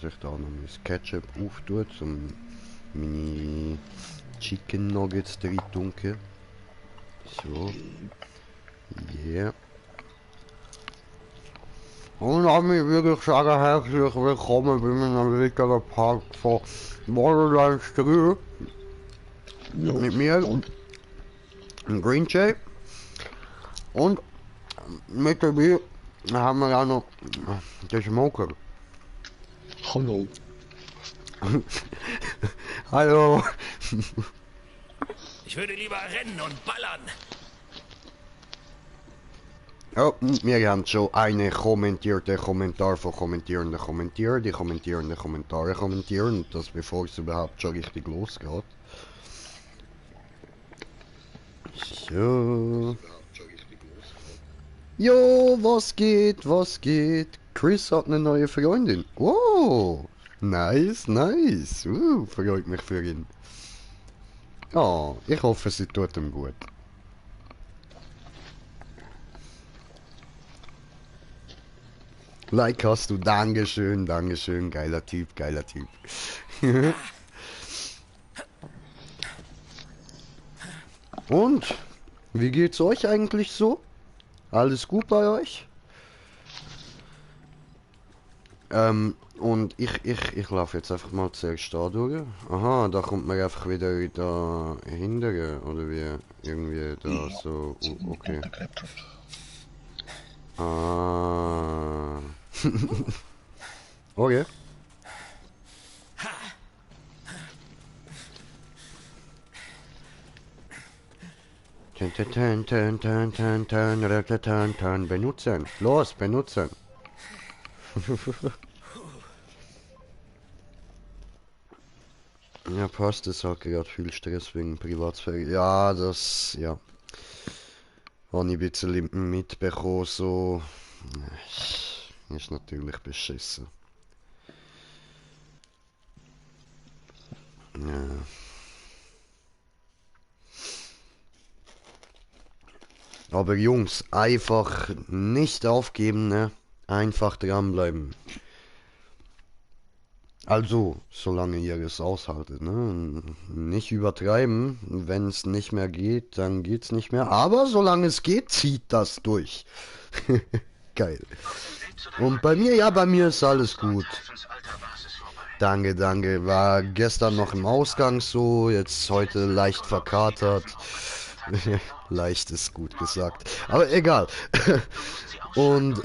dass ich da noch mein Ketchup auftue, um meine Chicken Nuggets drin dunkel. So. Yeah. Und damit würde ich sagen, herzlich willkommen bei meinem weiteren Part von Borderlands 3. Mit mir, Green Jay. Und mit dabei haben wir auch noch den Smoker. Hallo. Hallo. Ich würde lieber rennen und ballern. Oh, wir haben schon eine kommentierte Kommentar von kommentierenden Kommentieren. Die kommentierende Kommentare kommentieren. Und das bevor es überhaupt schon richtig losgeht. So. Jo, was geht, was geht? Chris hat eine neue Freundin. Oh, nice, nice. Freut mich für ihn. Oh, ich hoffe, sie tut ihm gut. Like hast du, Dankeschön, Dankeschön, geiler Typ, geiler Typ. Und, wie geht's euch eigentlich so? Alles gut bei euch? Und ich laufe jetzt einfach mal zuerst da durch. Aha, da kommt man einfach wieder da hinterher, oder wie? Irgendwie da so, okay. Ah. Okay. Benutzen. Los, benutzen. Ja, passt, es hat gerade viel Stress wegen Privatsphäre. Ja, das, ja. Habe ich ein bisschen mitbekommen, so. Ist natürlich beschissen. Ja. Aber Jungs, einfach nicht aufgeben, ne? Einfach dranbleiben. Also, solange ihr es aushaltet, ne? Nicht übertreiben. Wenn es nicht mehr geht, dann geht's nicht mehr. Aber solange es geht, zieht das durch. Geil. Und bei mir, ja, bei mir ist alles gut. Danke, danke. War gestern noch im Ausgang so, jetzt heute leicht verkatert. Leicht ist gut gesagt. Aber egal. Und,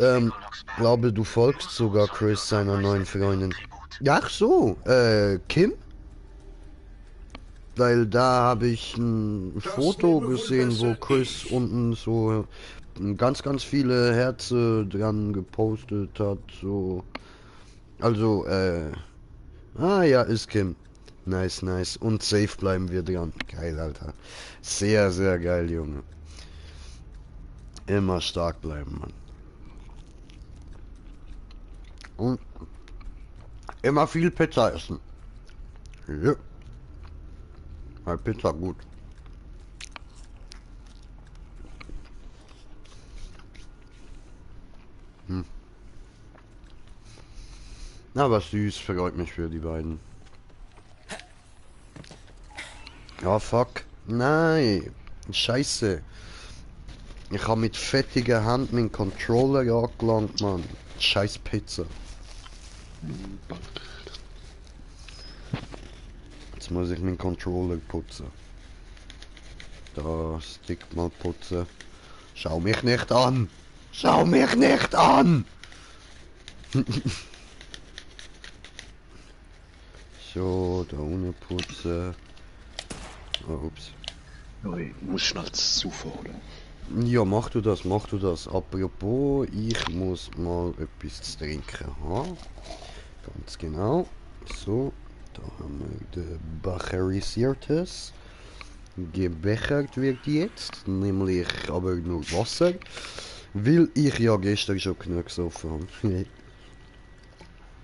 glaube, du folgst sogar Chris, seiner neuen Freundin. Ach so, Kim? Weil da habe ich ein Foto gesehen, wo Chris unten so ganz, ganz viele Herzen dran gepostet hat, so. Also, ah ja, ist Kim. Nice, nice. Und safe bleiben wir dran. Geil, Alter. Sehr, sehr geil, Junge. Immer stark bleiben, Mann. Und immer viel Pizza essen. Ja. Weil Pizza gut. Aber süß, freut mich für die beiden. Oh fuck. Nein. Scheiße. Ich habe mit fettiger Hand meinen Controller angelangt, Mann. Scheiß Pizza. Jetzt muss ich meinen Controller putzen. Da Stick mal putzen. Schau mich nicht an! Schau mich nicht an! So, da unten putzen. Oh, ups. Ich muss schnell Zufall holen. Ja, mach du das, mach du das. Apropos, ich muss mal etwas zu trinken haben. Ganz genau. So, da haben wir den Becherisiertes. Gebechert wird jetzt, nämlich aber nur Wasser. Weil ich ja gestern schon genug gesoffen habe.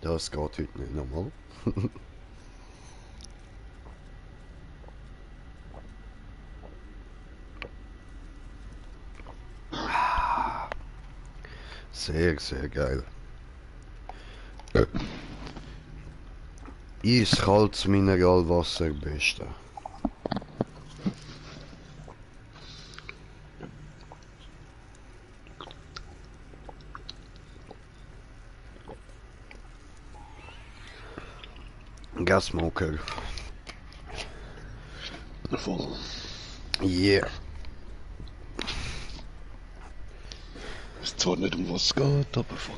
Das geht heute nicht nochmal. Sehr, sehr geil. Eiskaltes Mineralwasser, beste. Gasmoker. Voll. Yeah. Ist zwar nicht um was es geht, aber voll.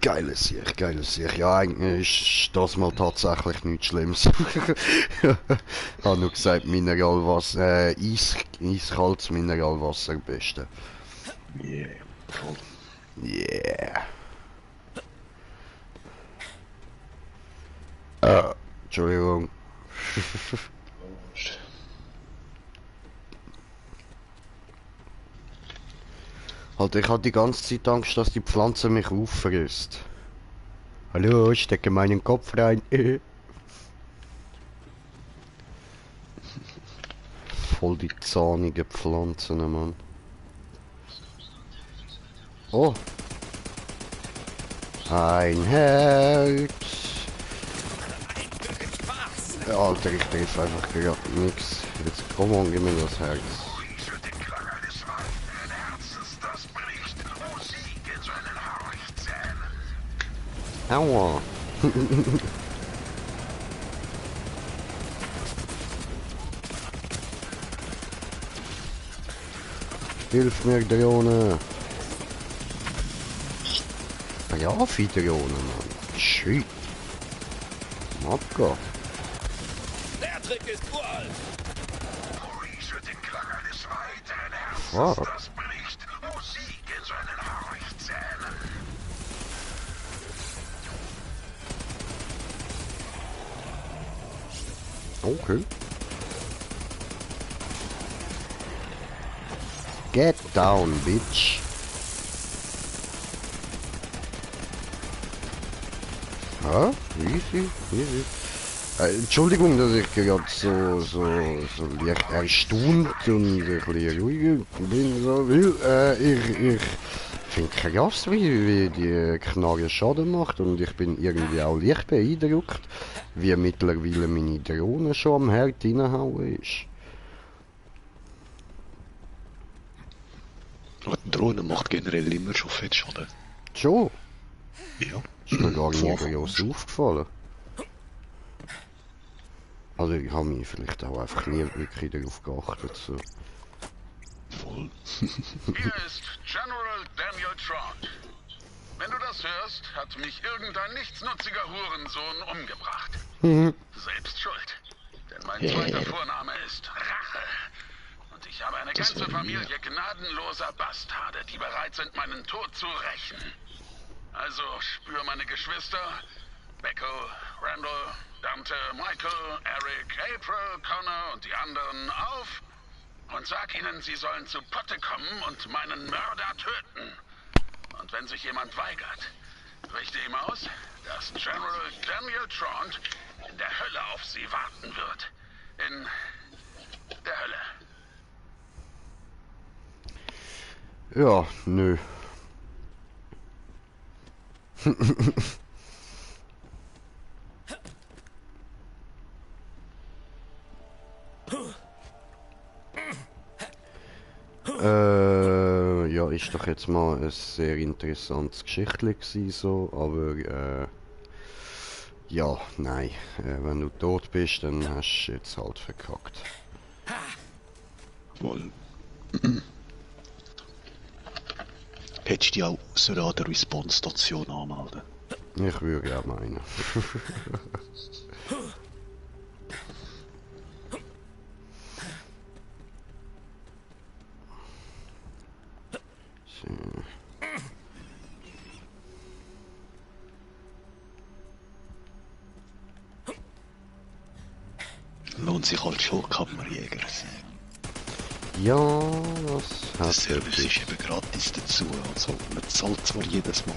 Geiles Sieg, geiles Sieg. Ja, eigentlich ist das mal tatsächlich nichts Schlimmes. Ich habe nur gesagt, Mineralwasser, eiskaltes Mineralwasser, beste. Yeah, voll. Yeah. Entschuldigung. Halt, ich hatte die ganze Zeit Angst, dass die Pflanze mich auffrisst. Hallo, ich stecke meinen Kopf rein. Voll die zahnigen Pflanzen, Mann. Oh. Ein Herz. Alter, ich triff einfach gerade nix. Jetzt komm on, gib mir das Herz. Aua. Hilf mir, Drohne. Ja, viel Drohne, Mann. Shit. Abgehen. Der Trick ist uralt. Fuck. Okay. Get down, bitch. Ja, easy, easy. Entschuldigung, dass ich gerade so leicht erstaunt und ein bisschen ruhiger bin, so, weil ich finde krass, wie die Knarre Schaden macht und ich bin irgendwie auch leicht beeindruckt, wie mittlerweile meine Drohne schon am Herd reinhauen ist. Die Drohne macht generell immer schon fett Schaden. Schon? Ja. Ist mir gar Von nie Anfang groß an. aufgefallen. Also ich habe mich vielleicht auch einfach nie wirklich darauf geachtet. So. Voll. Hier ist General Daniel Trott. Wenn du das hörst, hat mich irgendein nichtsnutziger Hurensohn umgebracht. Selbst schuld. Denn mein zweiter Vorname ist Rache. Und ich habe eine Das ganze wäre Familie mir. gnadenloser Bastarde, die bereit sind, meinen Tod zu rächen. Also spür meine Geschwister, Becco, Randall, Dante, Michael, Eric, April, Connor und die anderen auf und sag ihnen, sie sollen zu Potte kommen und meinen Mörder töten. Und wenn sich jemand weigert, richte ihm aus, dass General Daniel Trott in der Hölle auf sie warten wird. In der Hölle. Ja, nö. Ja, ist doch jetzt mal ein sehr interessantes Geschichtli gewesen, so, aber ja, nein, wenn du tot bist, dann hast du jetzt halt verkackt. Voll. Hättest du dich auch so an der Response-Station anmelden? Ich würde ja meinen. So. Lohnt sich halt schon, Kammerjäger sein. Ja, das Der hat Service ist eben gratis dazu, also man zahlt zwar jedes Mal.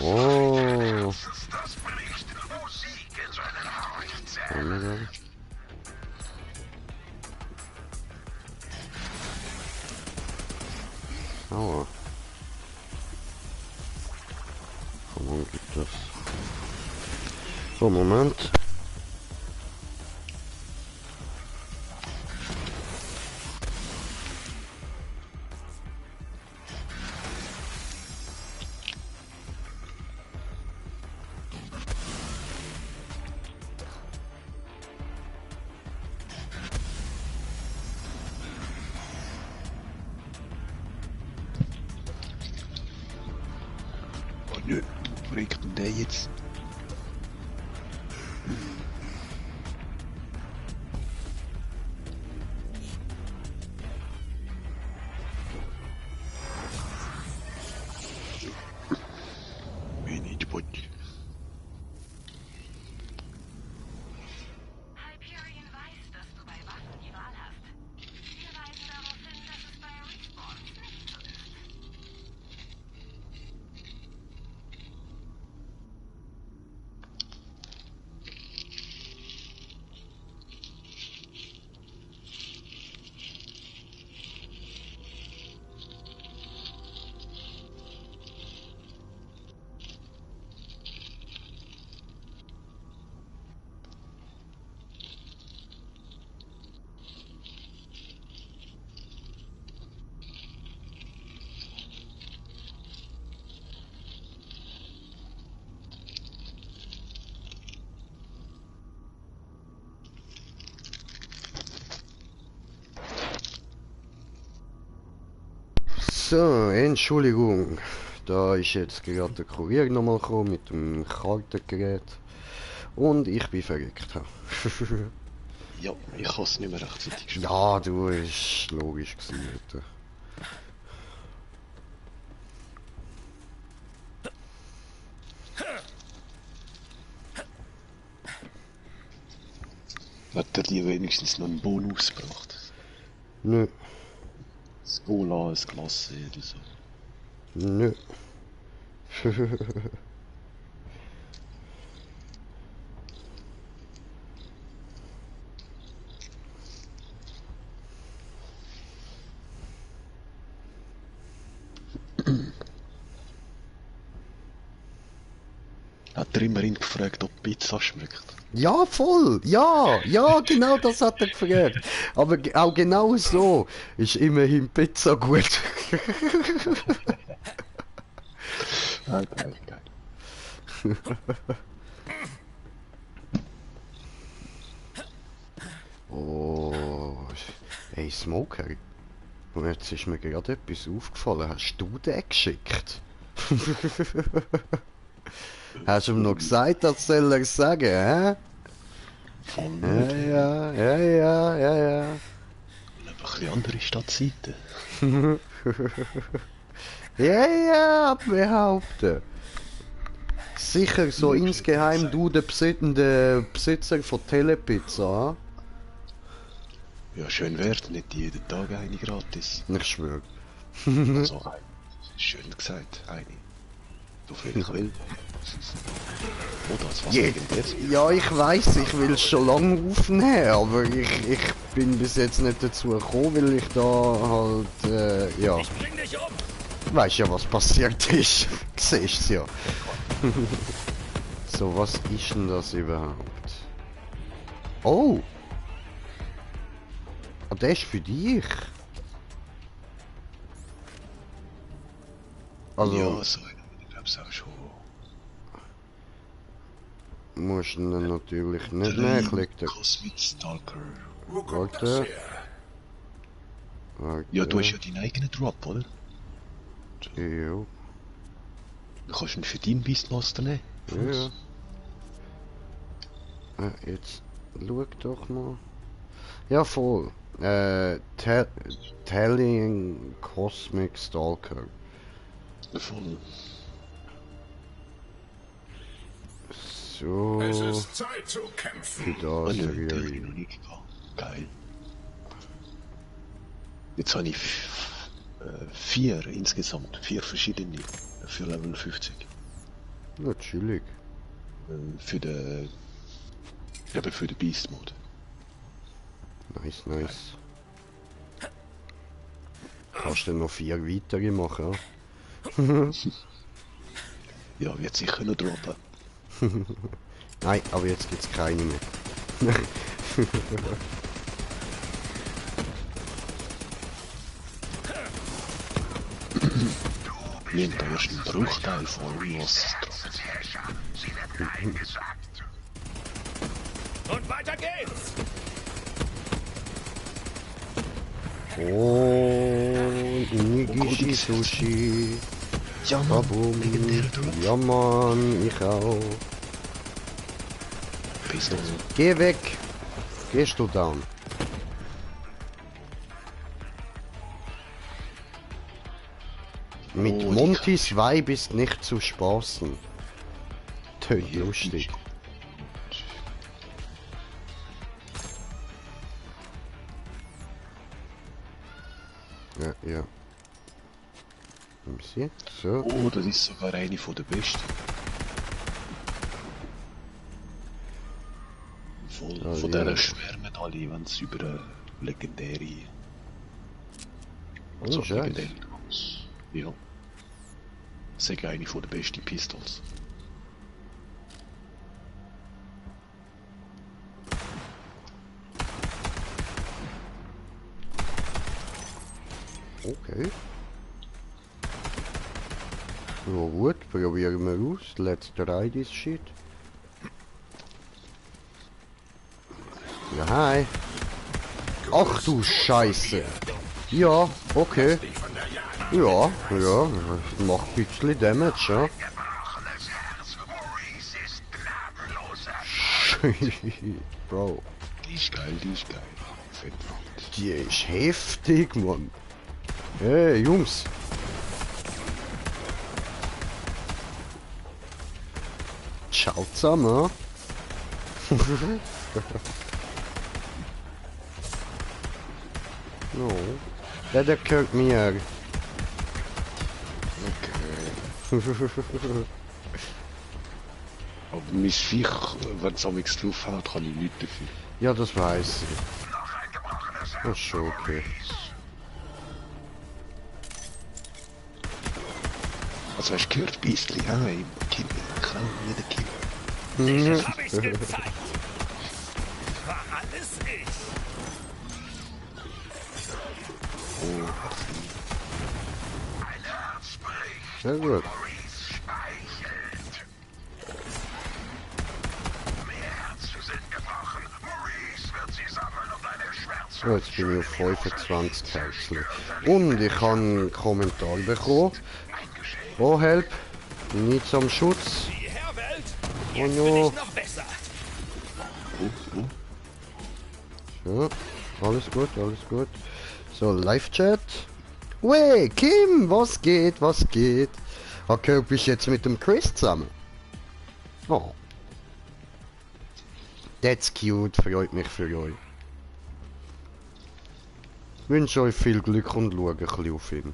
Oh. Aua. Warum gibt das? So, Moment. Oh nö, wo regt denn der jetzt? Wenig Putz. Hyperion weiß, dass du bei Waffen die Wahl hast. Wir weisen darauf hin, dass es bei Respawns nicht so ist. So, Entschuldigung. Da ist jetzt gerade der Kurier nochmal gekommen mit dem Kartengerät. Und ich bin verrückt. Ja, ich kann es nicht mehr rechtzeitig geschafft. Ja, du, ist logisch gewesen. Alter. Hat er dir wenigstens noch einen Bonus gebracht? Nö, Das Gola, das Klasse oder so. nö. Hat er immerhin gefragt, ob Pizza schmeckt? Ja, voll. Ja, ja, genau das hat er gefragt. Aber auch genau so ist immerhin Pizza gut. Ah, geil, geil. Oh, hey Smoker. Und jetzt ist mir gerade etwas aufgefallen. Hast du den geschickt? Hast du ihm noch gesagt, das soll er sagen, hä? Voll Ja, nicht. ja, ja, ja, ja, ja. Ein bisschen andere Stadtseite. Ja, ja, behaupten. Sicher so insgeheim du der Besitzer von Telepizza, Ja, schön wär's, nicht jeden Tag eine gratis. hm? Ich schwöre. Also eine. Schön gesagt, eine. So viel ich will. Oder als was legendäres. Ja, ich weiß, ich will es schon lange aufnehmen, aber ich bin bis jetzt nicht dazu gekommen, weil ich da halt, ja, Ich bring dich um! weißt ja, was passiert ist. Siehst ja. So, was ist denn das überhaupt? Oh! Ah, der ist für dich. Also, Ja, so eine, ich glaub's auch schon. musst du ihn natürlich nicht nachklicken. Cosmic Stalker. Warte. Warte. Ja, du hast ja deinen eigenen Drop, oder? Jo. Du kannst ihn für deinen Beastmaster nehmen. Ja. Jetzt schau doch mal. Ja, voll. Telling Cosmic Stalker. Voll. So. Es ist Zeit zu kämpfen. Für Oh das nö, den hab ich Riri. noch nicht gehabt. Geil. Jetzt habe ich 4 insgesamt. 4 verschiedene. Für Level 50. Ja, chillig. Für den... Eben für den Beast Mode. Nice, nice. Kannst du noch 4 weitere machen? Ja, wird sicher noch droppen. Nein, aber jetzt gibt's keine mehr. Wir haben da erst einen Bruchteil von was. Und weiter geht's! Und Nigiri Sushi. Ja, Mann, Babum. legendärer Drop. Ja, Mann, ich auch. Pistole. Geh weg! Gehst du down? Mit Oh, Montys Weib ist nicht zu spaßen. Tönt lustig. Ja, ja. So. Oh, das ist sogar eine von der besten. Von Ah, von ja. dieser schwärmen alle, wenn es über eine legendäre... Oh, Also Scheiß. legendäre Drops. Ja. Sag eine von der besten Pistols. Okay. Ja gut, probieren wir aus. Let's try this shit. Ja, hi. Ach du Scheiße. Ja, okay. Ja, ja, macht ein bisschen Damage, ja. Bro, Die ist geil, die ist geil. Fett. die ist heftig, Mann. Hey, Jungs. Ciao zusammen. No. Der gehört mir. Okay. Aber mein Viech, wenn es amigs drauf hat, kann ich nichts dafür. Ja, das weiß ich. Das ist schon okay. Also hast du gehört, Beastly, ja, im Kill, kann jeder Kill. Dich hab ich's gezeigt! War alles ich! Oh, Sehr gut. So, jetzt bin ich auf 25 Herzchen. Und ich habe einen Kommentar bekommen. Oh, help. Nicht zum Schutz. Die Herrwelt! Oh Jetzt no. bin ich noch besser! Ja, alles gut, alles gut. So, Live-Chat. Wey, Kim, was geht, was geht? Okay, bist du jetzt mit dem Chris zusammen? Oh. That's cute, freut mich für euch. Wünsche euch viel Glück und schaue ein bisschen auf ihn.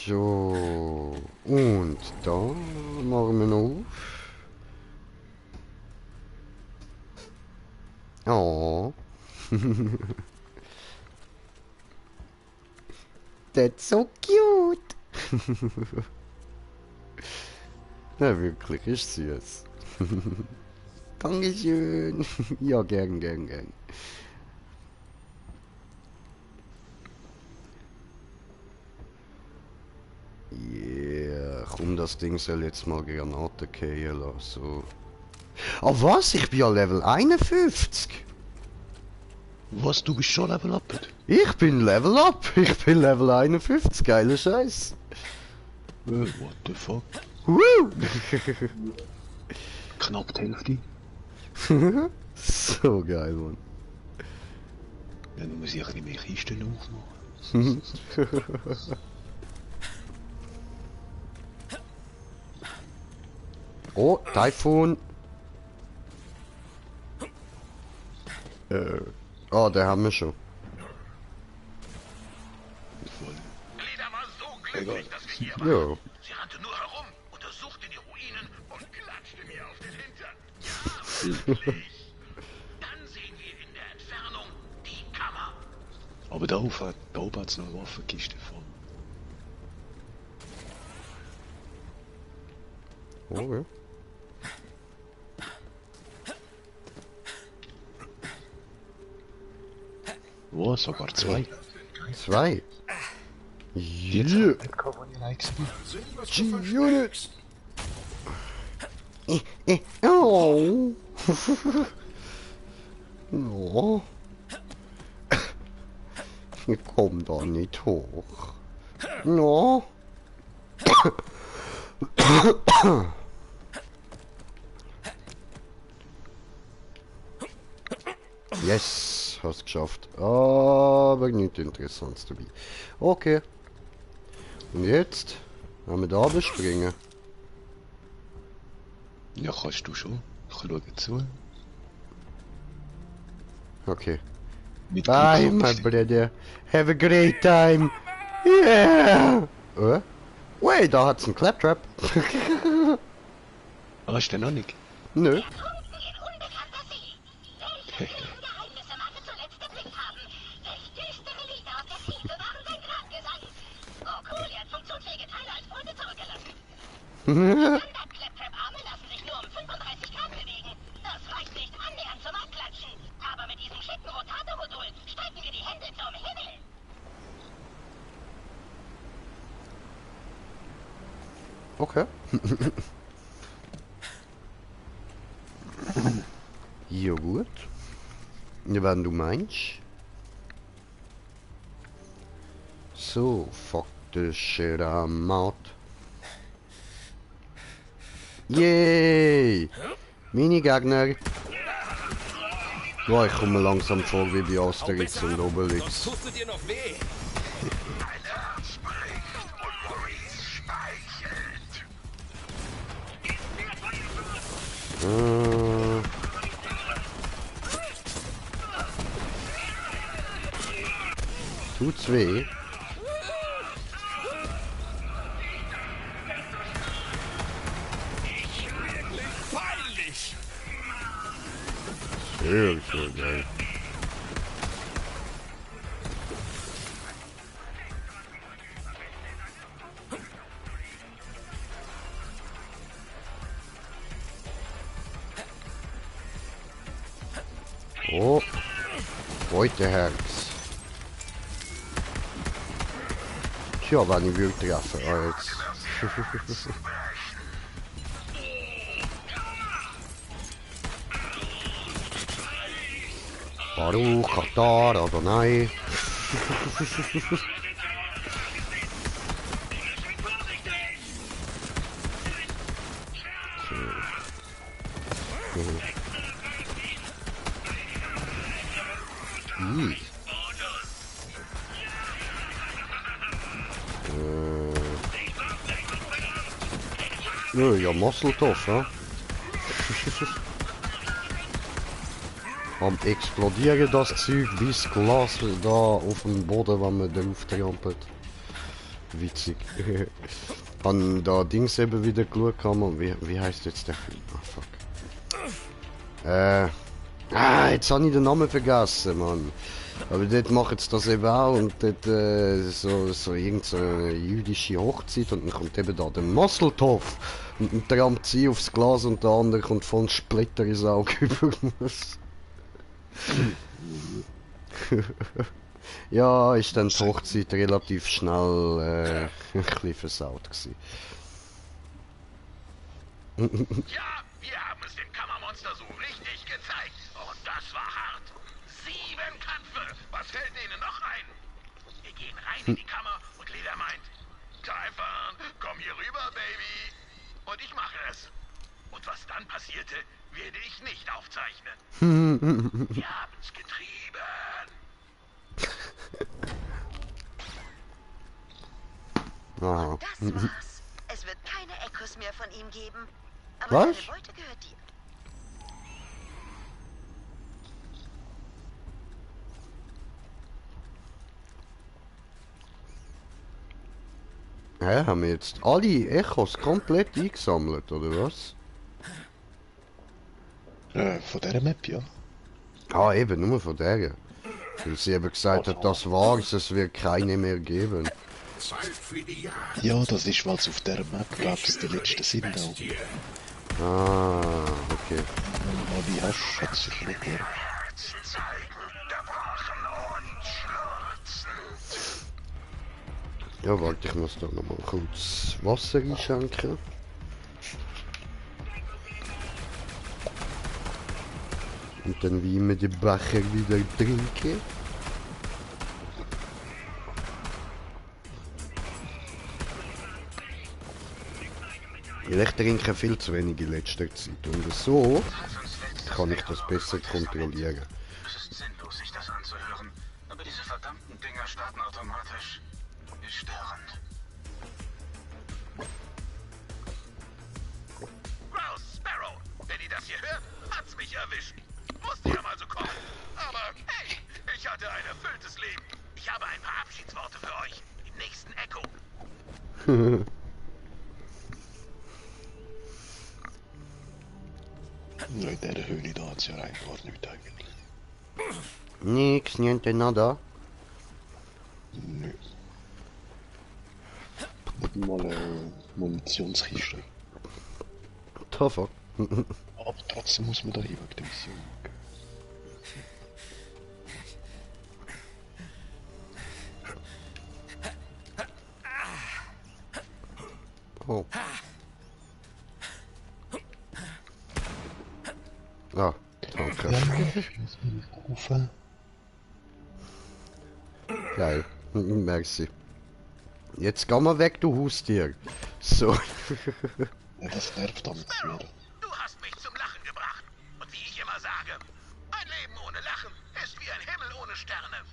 So, und da machen wir noch auf. Oh. That's so cute. Ja, wirklich, ist süß. Dankeschön. Ja, gern, gern, gern. Yeah, komm, das Ding soll jetzt mal Granaten fallen lassen. So. Ah, was? Ich bin ja Level 51. was, du bist schon Level Up? Ich bin Level Up. Ich bin Level 51. Geiler Scheiß. What the fuck? Woo! Knapp die Hälfte. So geil, Mann. Ja, dann muss ich ein bisschen mehr Kisten aufmachen. Oh, Typhoon. Oh, der haben wir schon. Voll. Lida war so glücklich, dass wir hier waren. Jo. Sie rannte nur herum, untersuchte die Ruinen und klatschte mir auf den Hintern. Ja, wirklich. Dann sehen wir in der Entfernung die Kammer. Aber da oben hat's noch eine Waffenkiste voll. Okay. Wo? Sogar zwei. 2. Jetzt Yeah. nicht gehabt, wo ich rein war. G-Unit. Oh. Oh. Ich komm da nicht hoch. No. Yes, hast geschafft. Aber nicht interessant dabei. Okay. Und jetzt? Wenn wir da bespringen. Ja, kannst du schon. Ich schaue zu. Okay. Mit Bye, my brother. Have a great time. Yeah. Wait, da hat's einen Claptrap. Ah, ist der noch nicht? Nö. Unbekannter See. Welche Geheimnisse mag es zuletzt erblickt haben? Welch düstere Lieder aus der Tiefe waren sein Grabgesang. Oh cool, er hat funktionsfähige Teile als Beute zurückgelassen. Standard-Claptrap-Arme lassen sich nur um 35 Grad bewegen. Das reicht nicht annähernd zum Abklatschen. Aber mit diesem schicken Rotatormodul strecken wir die Hände zum Himmel. Okay. Ja gut. Ja, wenn du meinst. So, fuck the shit I'm out. Yay! Minigegner. Ja, ich komme langsam vor wie bei Asterix und Obelix. Tust du dir noch weh? Tut's weh? Peinlich! Sehr geil. Oh, Beuteherz. Tja, wenn ich will treffen, jetzt. Baruch, Katar, Adonai. Ja, Mosseltoff, ja. Am explodieren das Zeug wie das Glas da auf dem Boden, wenn man drauf trampelt. Witzig. An da Dings eben wieder geschaut haben. Wie heißt jetzt der Film? Ah, fuck. Jetzt habe ich den Namen vergessen, Mann. Aber dort machen sie das eben auch und dort so irgendeine jüdische Hochzeit und dann kommt eben da der Mosseltoff und dann trampt sie aufs Glas und der andere kommt von Splitter ins Auge über muss. Ja, ist dann die Hochzeit relativ schnell ein bisschen versaut gewesen. Ja, wir haben es dem Kammermonster so richtig gezeigt. Und das war hart. 7 Kämpfe. Was fällt Ihnen noch ein? Wir gehen rein in die Kammer und Leda meint, Typhon, komm hier rüber, Baby. Und ich mache es. Und was dann passierte, werde ich nicht aufzeichnen. Wir haben's getrieben. Aha. Das war's. Es wird keine Echos mehr von ihm geben. Aber Was? seine Beute gehört dir. Hä, haben wir jetzt alle Echos komplett eingesammelt, oder was? Von dieser Map, ja. Ah, eben, nur von der. Weil sie eben gesagt hat, das war's, es wird keine mehr geben. Zeit für die Jagd. Ja, das ist, weil es auf der Map gab es die letzten sind auch. Bestie. Ah, okay. Aber wie hast du es sich erklärt? Ja, warte, ich muss da noch mal kurz Wasser einschenken. Und dann wie immer den Becher wieder trinken. Weil ich trinke viel zu wenig in letzter Zeit. Und so kann ich das besser kontrollieren. Es ist sinnlos, sich das anzuhören. Aber diese verdammten Dinger starten automatisch. Ist störend. Raus, Sparrow! Wenn ihr das hier hört, hat's mich erwischt. Musste ja mal so kommen. Aber hey, ich hatte ein erfülltes Leben. Ich habe ein paar Abschiedsworte für euch. Im nächsten Echo. Ja, in dieser Höhle da hat es ja rein gar nichts eigentlich. Nix, niente nada. Nö. Nicht mal eine Munitionskiste. The fuck? Aber trotzdem muss man da hin wegen der Mission. Oh. Ah, danke. Rufen. Geil. Merci. Jetzt geh mal weg, du Haustier. So. Ja, das nervt damit wieder. Du hast mich zum Lachen gebracht. Und wie ich immer sage, ein Leben ohne Lachen ist wie ein Himmel ohne Sterne.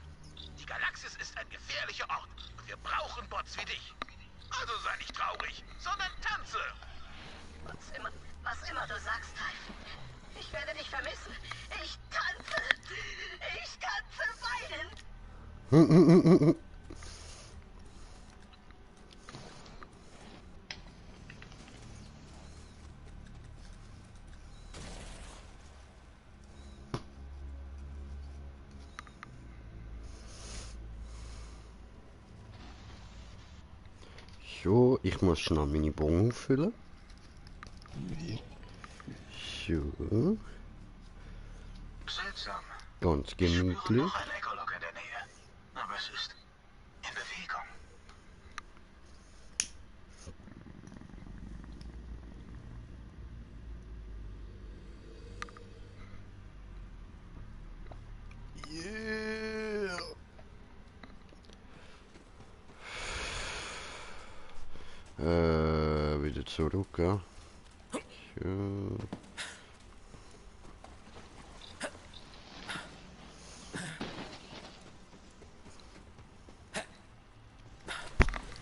Die Galaxis ist ein gefährlicher Ort und wir brauchen Bots wie dich. Also sei nicht traurig, sondern tanze. Was immer du sagst, Typhon. Ich werde dich vermissen. Ich tanze. Ich tanze weinend. So, ich muss schnell meine Bon füllen. Hier. So, Seltsam. ganz gemütlich. Noch ein Echolog in der Nähe. Aber es ist in Bewegung. Yeah. Wieder zurück, ja. So.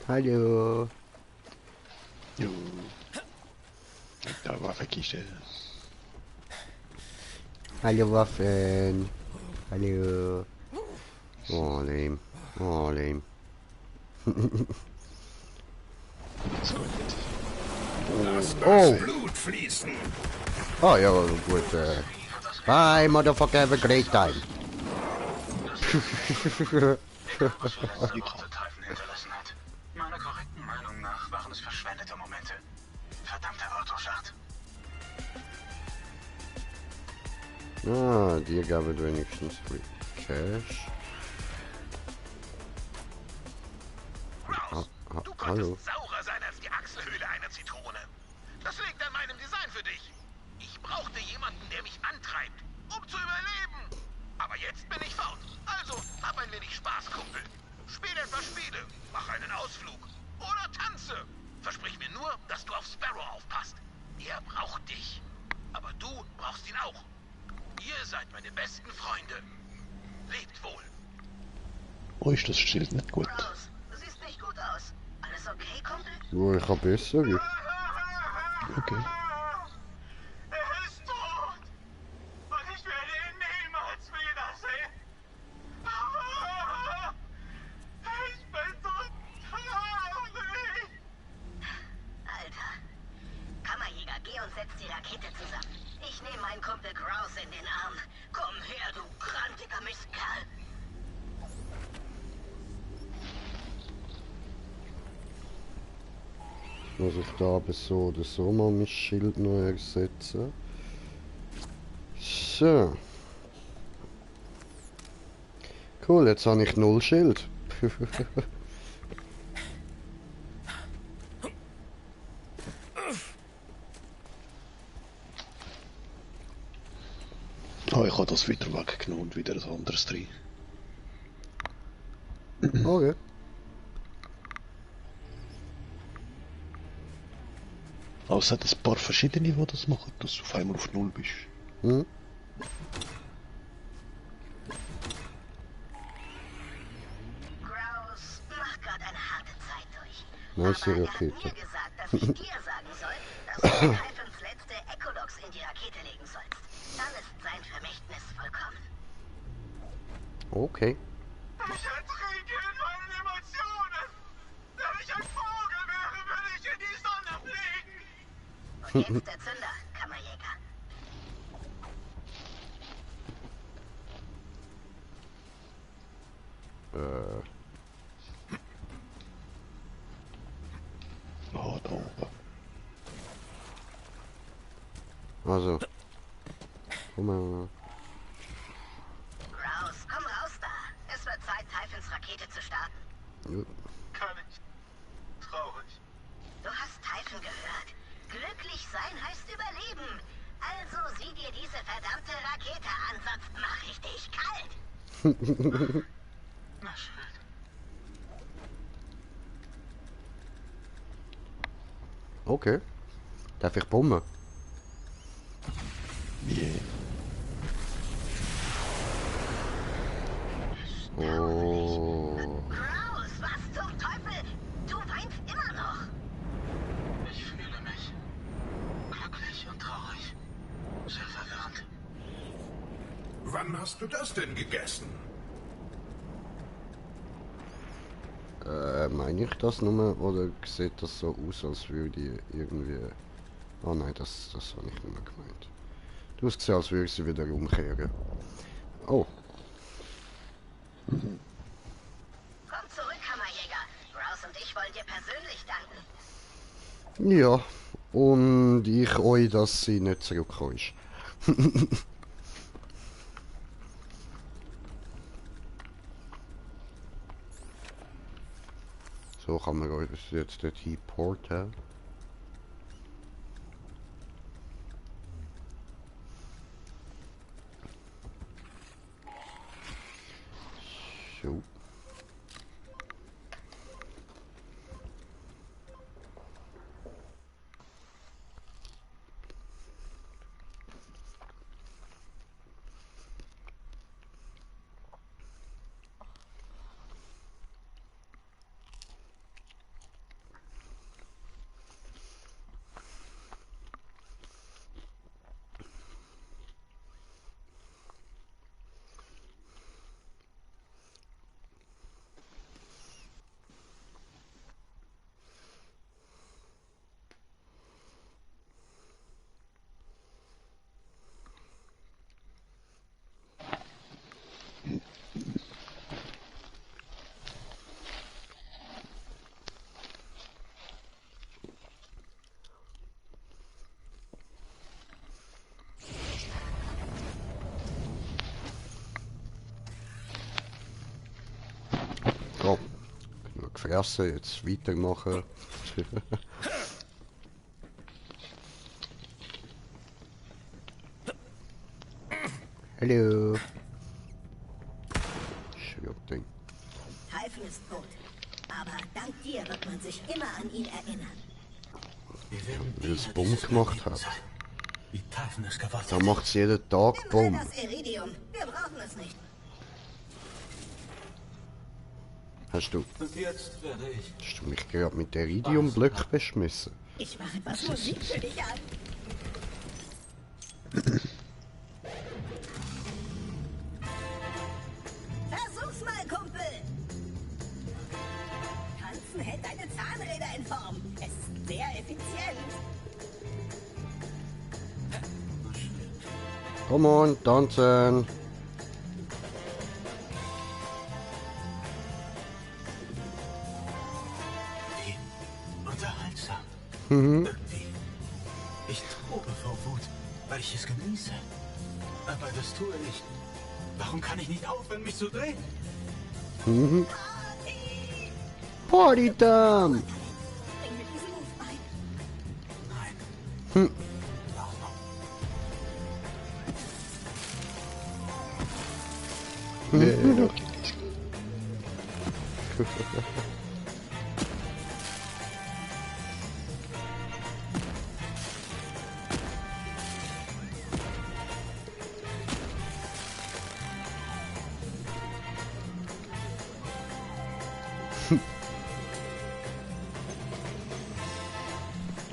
Hallo. Jo. Da war Kiste. Hallo Waffen. Hallo. Oh, lame. Oh, lame. Das geht nicht. Oh. Blut fließen. Oh, ja, gut. Bye, motherfucker, have a great time. Typhon hinterlassen hat. Meiner korrekten Meinung nach waren es verschwendete Momente. Verdammter Autoschacht. Ah, dir gab es wenigstens Free Cash. Raus! Du Hallo. konntest saurer sein als die Achselhöhle einer Zitrone. Das liegt an meinem Design für dich. Ich brauchte jemanden, der mich antreibt, um zu überleben. Aber jetzt bin ich fort. Also, hab ein wenig Spaß, Kumpel. Spiel ein paar Spiele, mach einen Ausflug oder tanze. Versprich mir nur, dass du auf Sparrow aufpasst. Er braucht dich. Aber du brauchst ihn auch. Ihr seid meine besten Freunde. Lebt wohl. Oh, ist das Schild nicht gut? Rose, du siehst nicht gut aus. Alles okay, Kumpel? Jo, ich hab bessere. Okay. Er ist tot. Und ich werde ihn niemals wiedersehen. Ich bin so traurig. Alter. Kammerjäger, geh und setz die Rakete zusammen. Ich nehme meinen Kumpel Grouse in den Arm. Komm her, du grantiger Mistkerl. muss ich da aber so oder so mal mein Schild neu ersetzen. So. Cool, jetzt habe ich 0 Schild. Oh, ich habe das wieder weggenommen und wieder ein anderes drin. Okay. Aber es hat ein paar verschiedene, die das machen, dass du auf einmal auf 0 bist. Hm? Grouse macht gerade eine harte Zeit durch. Nice Aber er hat mir Rakete. gesagt, dass ich dir sagen soll, dass du Typhons letzte Echolox in die Rakete legen sollst. Dann ist sein Vermächtnis vollkommen. Okay. Ich ertrinke in meinen Emotionen. Wenn ich ein Vogel wäre, würde ich in die Sonne fliegen. Und jetzt der Zünder, Kammerjäger. Oh, da oben. Also. Komm mal. Grouse, komm raus da. Es wird Zeit, Typhons Rakete zu starten. Jo. Kann ich. Traurig. Du hast Typhon gehört. Glücklich sein heißt überleben. Also sieh dir diese verdammte Rakete an, sonst mach ich dich kalt. Na schön. Okay. Darf ich bomben? Yeah. Oh. Grouse, was zum Teufel? Du weinst immer noch. Ich fühle mich glücklich und traurig. Sehr verwirrend. Wann hast du das denn gegessen? Meine ich das nur oder sieht das so aus, als würde ich irgendwie... Oh nein, das habe ich nicht mehr gemeint. Du hast gesehen, als würde ich sie wieder umkehren. Oh, Komm zurück, Kammerjäger. Grouse und ich wollen dir persönlich danken. ja. Und ich euch, dass sie nicht zurückgekommen ist. So kann man euch jetzt dort hinporten. So. So, genug gefressen, jetzt weitermachen. Hallo. Schwuppding. Typhon ist tot. Aber dank dir wird man sich immer an ihn erinnern. Wir werden Weil es Diener Bumm dieses gemacht Planeten hat. sein, wie Typhon es gewollt Da hat. macht es jeden Tag Nimm Bumm. mal das Iridium. Wir brauchen es nicht. Hast du Und jetzt werde ich... mich gerade mit der Iridium-Blöcke beschmissen? Ich mache etwas Musik für dich an. Versuch's mal, Kumpel. Tanzen hält deine Zahnräder in Form. Es ist sehr effizient. Come on, tanzen! Wie unterhaltsam. Irgendwie. Ich tobe vor Wut, weil ich es genieße. Aber das tue ich. Warum kann ich nicht aufhören, mich zu drehen? Party time! Bring mir diesen Move bei. Nein. Nee, okay, nicht.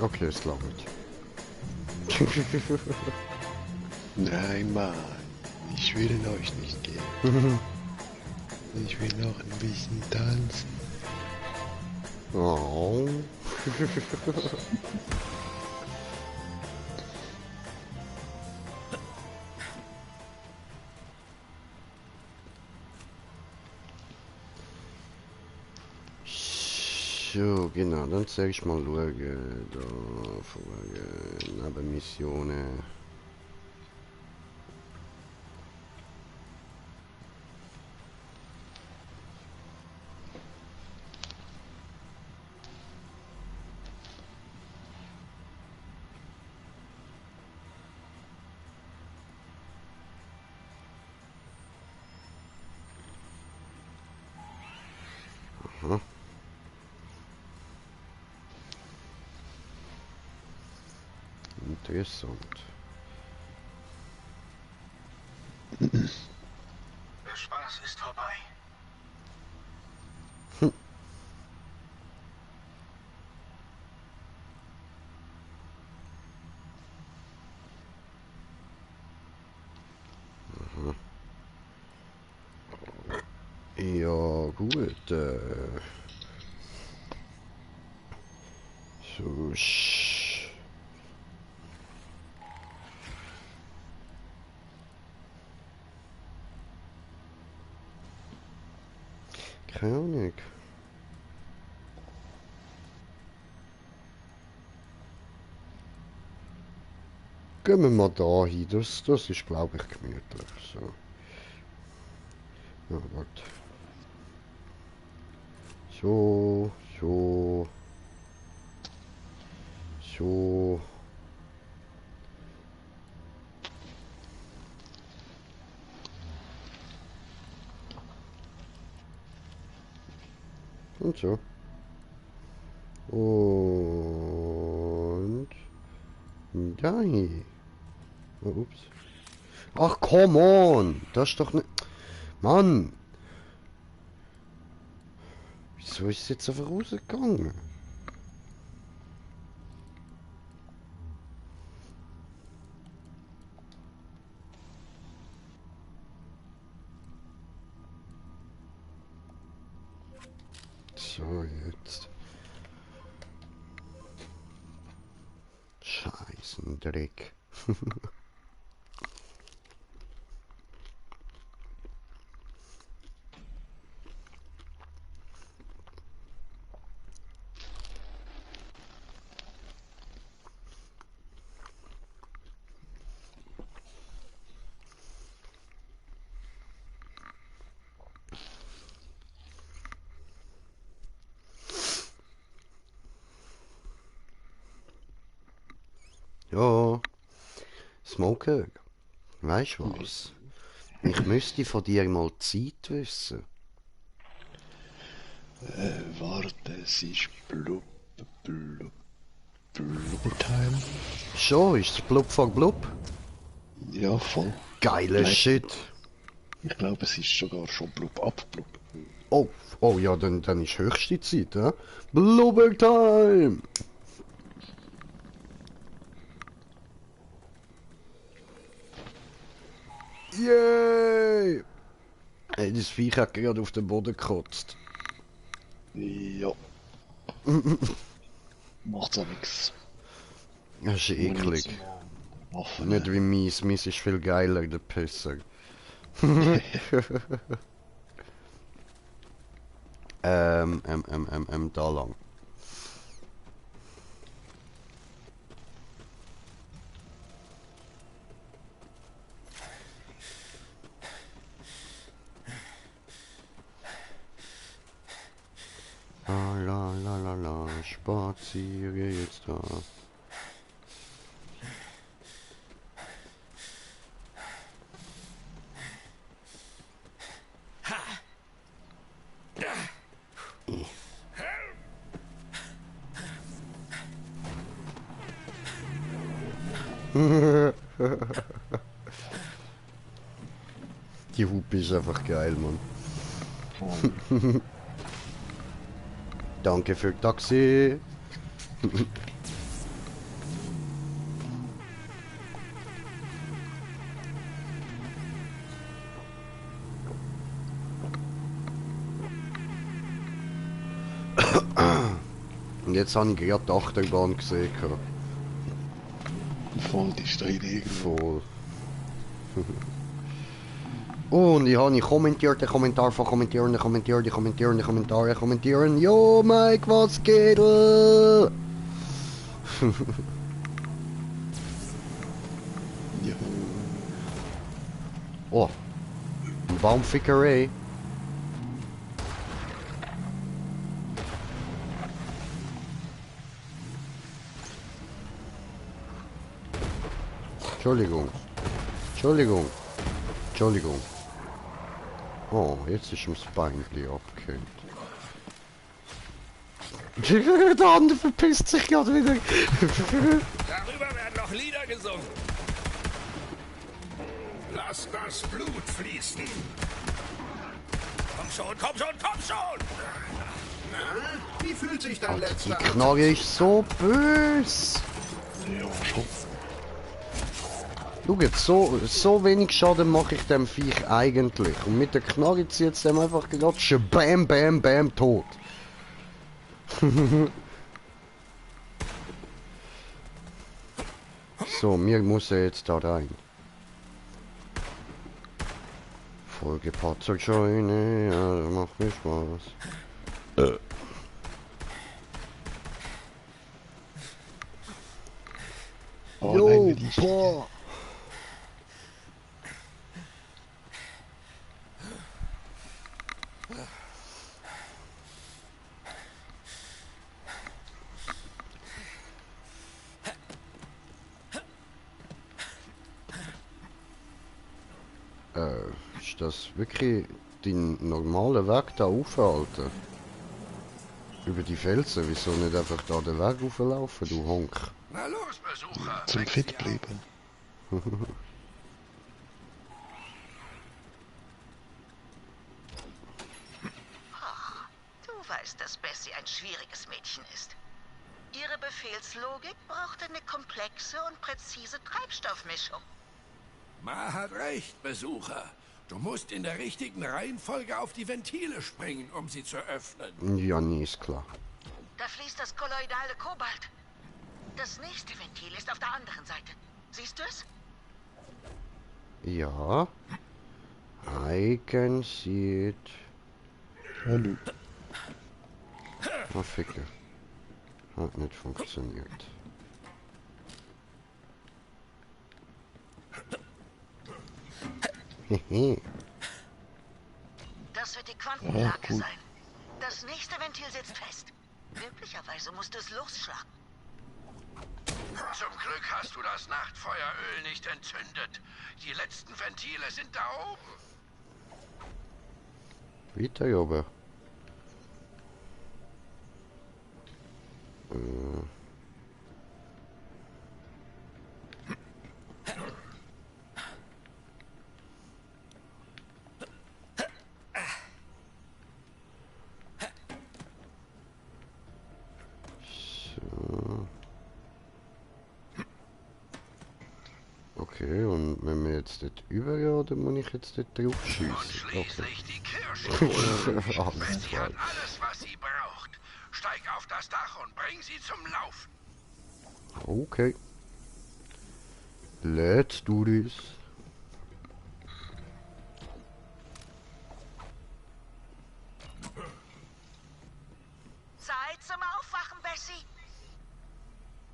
Okay, ist glaube ich. Nein, Mann. Ich will euch nicht gehen. Ich will noch ein bisschen tanzen. Oh. So, genau, dann zeige ich mal schauen. Da, vorher, Nebenmissionen. Aha. Interessant. Der Spaß ist vorbei. Ja, gut. So. Keine Ahnung. Gehen wir mal da hin. Das ist, glaube ich, gemütlich. So. Ja, warte. So, so. So. Und so. Und dahin. Oh, ups. Ach, come on. Das ist doch nicht... Mann. Wieso ist es jetzt einfach rausgegangen? So, jetzt. Scheißen Dreck. Ja, Smoker, weißt du was? Ich müsste von dir mal die Zeit wissen. Warte, es ist Blubbertime. Schon, ist es Blub von Blub? Ja, voll. Geiler Nein. Shit. Ich glaube, es ist sogar schon Blub ab Blub. Oh, oh ja, dann ist höchste Zeit, ja? Blubber Time! Yay! Ey, das Viech hat gerade auf den Boden gekotzt. Ja. Macht ja nichts. Das ist eklig. Waffen. Nicht wie mies, mies ist viel geiler, der Pisser. Da lang. La la la la la, spaziere jetzt da. Die Hupe ist einfach geil, Mann. Danke für Taxi. Und jetzt habe ich gerade die Achterbahn gesehen. Voll die Strähne. Voll. Und ich habe kommentiert, den Kommentar von kommentieren. Jo, Mike, was geht? Ja. Oh, ein Baumfickerei. Entschuldigung. Oh, jetzt ist ihm das Beinchen abgehängt. Der andere verpisst sich gerade wieder. Darüber werden noch Lieder gesungen. Lass das Blut fließen. Komm schon. Na, wie fühlt sich dein Die letzter Knarre ist so böse. Schau jetzt, so wenig Schaden mache ich dem Viech eigentlich. Und mit der Knarre zieht es dem einfach gerade schon bam, bam, bam, tot. So, mir muss er jetzt da rein. Vollgepatzelt Scheune, ja, das macht mir Spaß. Oh Jo, nein, die boah. Ist das wirklich dein normaler Weg da aufhalten? Über die Felsen? Wieso nicht einfach da den Weg auflaufen, du Honk? Na los, Besucher. zum fit bleiben. Du weißt, dass Bessie ein schwieriges Mädchen ist. Ihre Befehlslogik braucht eine komplexe und präzise Treibstoffmischung. Ma hat recht, Besucher. Du musst in der richtigen Reihenfolge auf die Ventile springen, um sie zu öffnen. Ja, nee, ist klar. Da fließt das kolloidale Kobalt. Das nächste Ventil ist auf der anderen Seite. Siehst du es? Ja. I can see it. Hallo. Ah, Ficke. Hat nicht funktioniert. Hehe. Das wird die Quantenlage cool. sein. Das nächste Ventil sitzt fest. Möglicherweise musst du es losschlagen. Zum Glück hast du das Nachtfeueröl nicht entzündet. Die letzten Ventile sind da oben. Weiter, Jobe. So. Okay, und wenn wir jetzt dort übergehen, dann muss ich jetzt dort drauf Und schiessen. Okay. schließlich die Kirsche. Alles Sie klar. hat alles, was sie braucht. Steig auf das Dach und bring sie zum Laufen. Okay. Let's do this. Zeit zum Aufwachen, Bessie.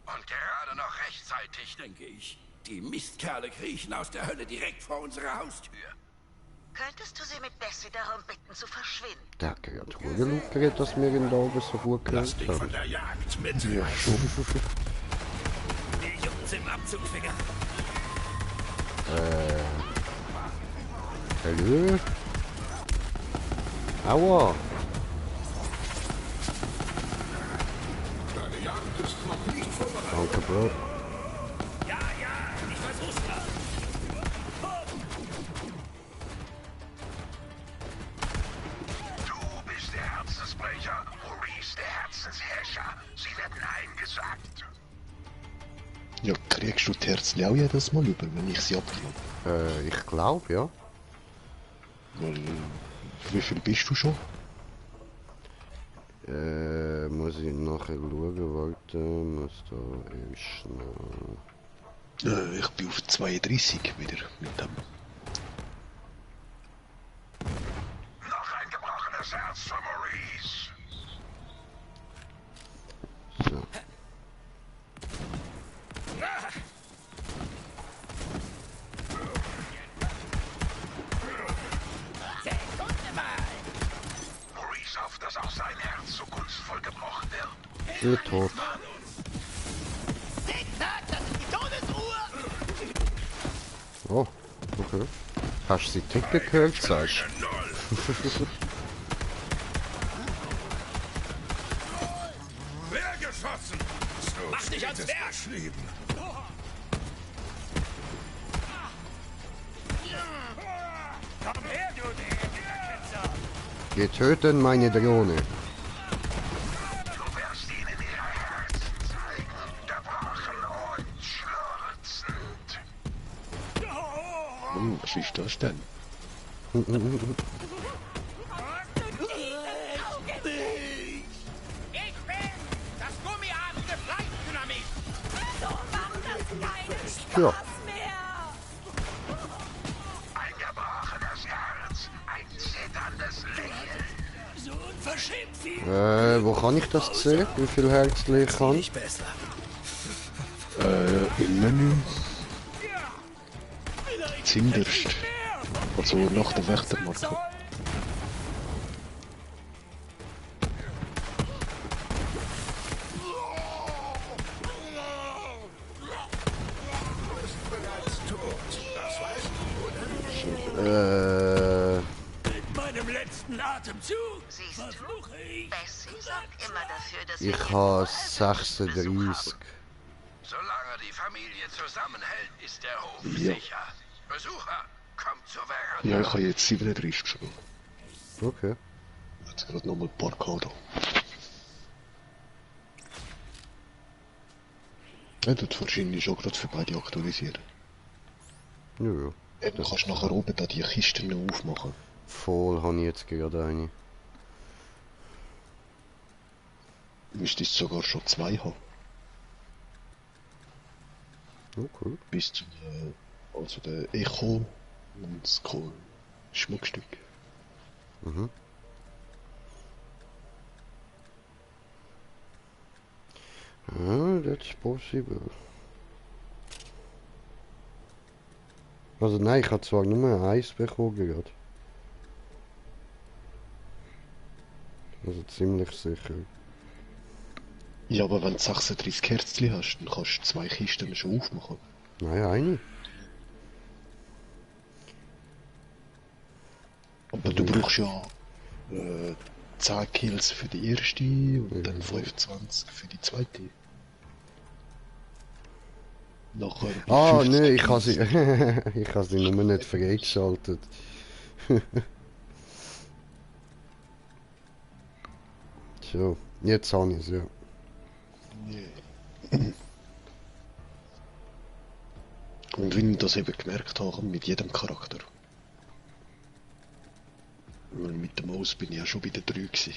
Und gerade noch rechtzeitig. Denke ich. Die Mistkerle kriechen aus der Hölle direkt vor unserer Haustür. Könntest du sie mit Bessie darum bitten, zu verschwinden? Der hat gerade genug geredet, dass wir ihn da oben so gut Lass gehört dich von haben. der Jagd mit. Ja, schon. Die Jungs im Abzugfinger. Hallo? Aua! Deine Jagd ist noch nicht vorbei. Danke, Bro. Ja, ich versuch's grad. Du bist der Herzensbrecher, Maurice der Herzensherrscher. Sie werden eingesackt. Ja, kriegst du die Herzen auch jedes Mal über, wenn ich sie abklau? Ich glaube, ja. Weil, wie viel bist du schon? Muss ich nachher schauen, warte, muss da ist noch... Ich bin auf 32 wieder mit dem. Noch ein gebrochenes Herz für Maurice. So. Maurice hofft, dass auch sein Herz so kunstvoll gebrochen wird. Gut tot. Oh, okay. Hast du sie ticken gehört, sagst du? Wer geschossen? So Mach dich ans steht es Werk! geschrieben. Komm her, du Ketzer. Wir töten meine Drohne. Du wirst ihnen ihre Herzen zeigen, gebrochen und schluchzend. Was ist das denn? Ich bin das gummiartige Fleischdynamit. So macht das keinen Spaß Ja. mehr. Ein gebrochenes Herz, ein zitterndes Lächeln. So unverschämt viel. Wo kann ich das sehen? Wie viel Herzchen ich kann? Nicht besser. Im Menü. Zinderst. Also nach der Wächtermarke. Mit meinem letzten Atemzug Siehst du? verfluche ich. Bessie sorgt immer dafür, dass Ich habe 36. Solange die Familie zusammenhält, ist der Hof Ja. sicher. Besucher, kommt zur Veranda. Ja, ich habe jetzt 37 schon. Okay. Jetzt gerade nochmal ein paar Kader. Ja, das wahrscheinlich schon gerade für beide aktualisieren. Ja, ja. Du kannst nachher oben da die Kisten noch aufmachen. Voll habe ich jetzt gerade eine. Müsstest sogar schon 2 haben. Okay. Bis zum, also der Echo und das Schmuckstück. Mhm. Ah, that's possible. Also nein, ich habe zwar nur eins bekommen gerade. Also ziemlich sicher. Ja, aber wenn du 36 Kerzchen hast, dann kannst du 2 Kisten schon aufmachen. Nein, eine. Aber du brauchst ja 10 Kills für die erste und dann 25 für die zweite. Nachher Ah, 50 nee, ich habe sie, Kills. ich habe sie nur nicht freigeschaltet. So, jetzt habe ich es, ja. Und wenn ich das eben gemerkt habe, mit jedem Charakter. Weil mit dem Maus bin ich ja schon bei der 3 gewesen.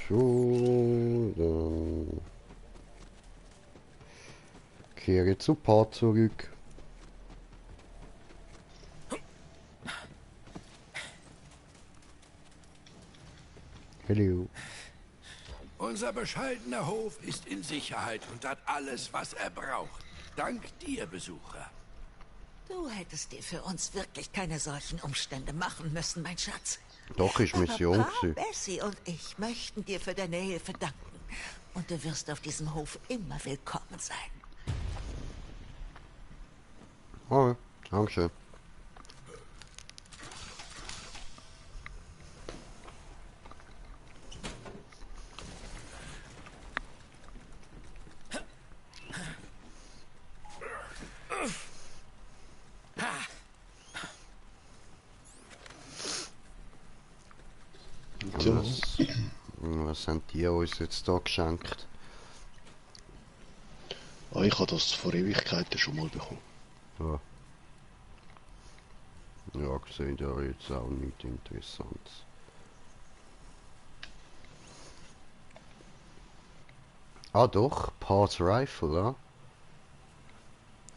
So, dann... Kehre zu Pa zurück. Hallo. Unser bescheidener Hof ist in Sicherheit und hat alles, was er braucht. Dank dir, Besucher. Du hättest dir für uns wirklich keine solchen Umstände machen müssen, mein Schatz. Doch, ist Mission Aber Pa, gewesen. Bessie und ich möchten dir für deine Hilfe danken. Und du wirst auf diesem Hof immer willkommen sein. Oh, Dankeschön. Ja. Was haben die uns jetzt da geschenkt? Ah, ich habe das vor Ewigkeiten schon mal bekommen. Ja. Ja, gesehen ja jetzt auch nichts Interessantes. Ah doch, Pa's Rifle, ja?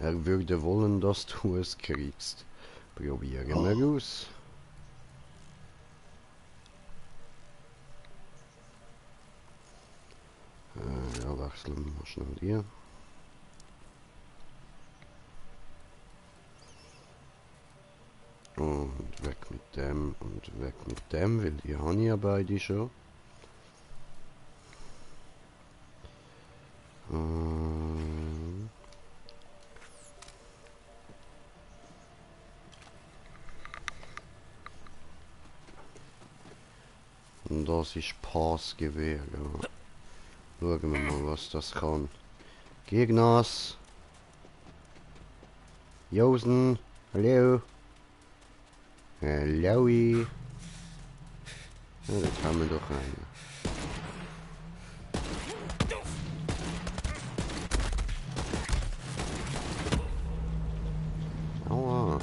Er würde wollen, dass du es kriegst. Probieren wir aus. Ja, wechseln wir mal schnell hier. Und weg mit dem und weg mit dem, weil die habe ich ja beide schon. Und das ist Passgewehr. Ja. Schauen wir mal, was das kann. Gegners. Josen. Hallo. Hallo. Ja, das haben wir doch einen. Aua.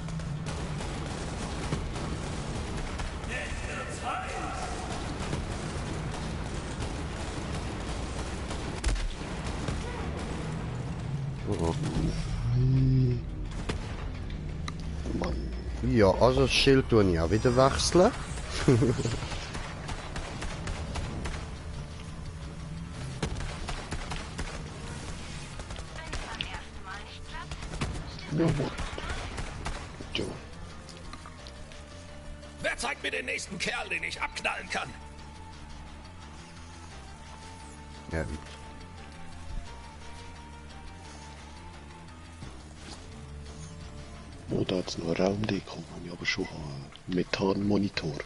Oh. Mann. Ja, also das Schild tue ich auch wieder wechseln. Ja. Wer zeigt mir den nächsten Kerl, den ich abknallen kann? Ja, gut. Oh, da hat es noch eine Raumdeckung, habe ich aber schon einen Methanmonitor.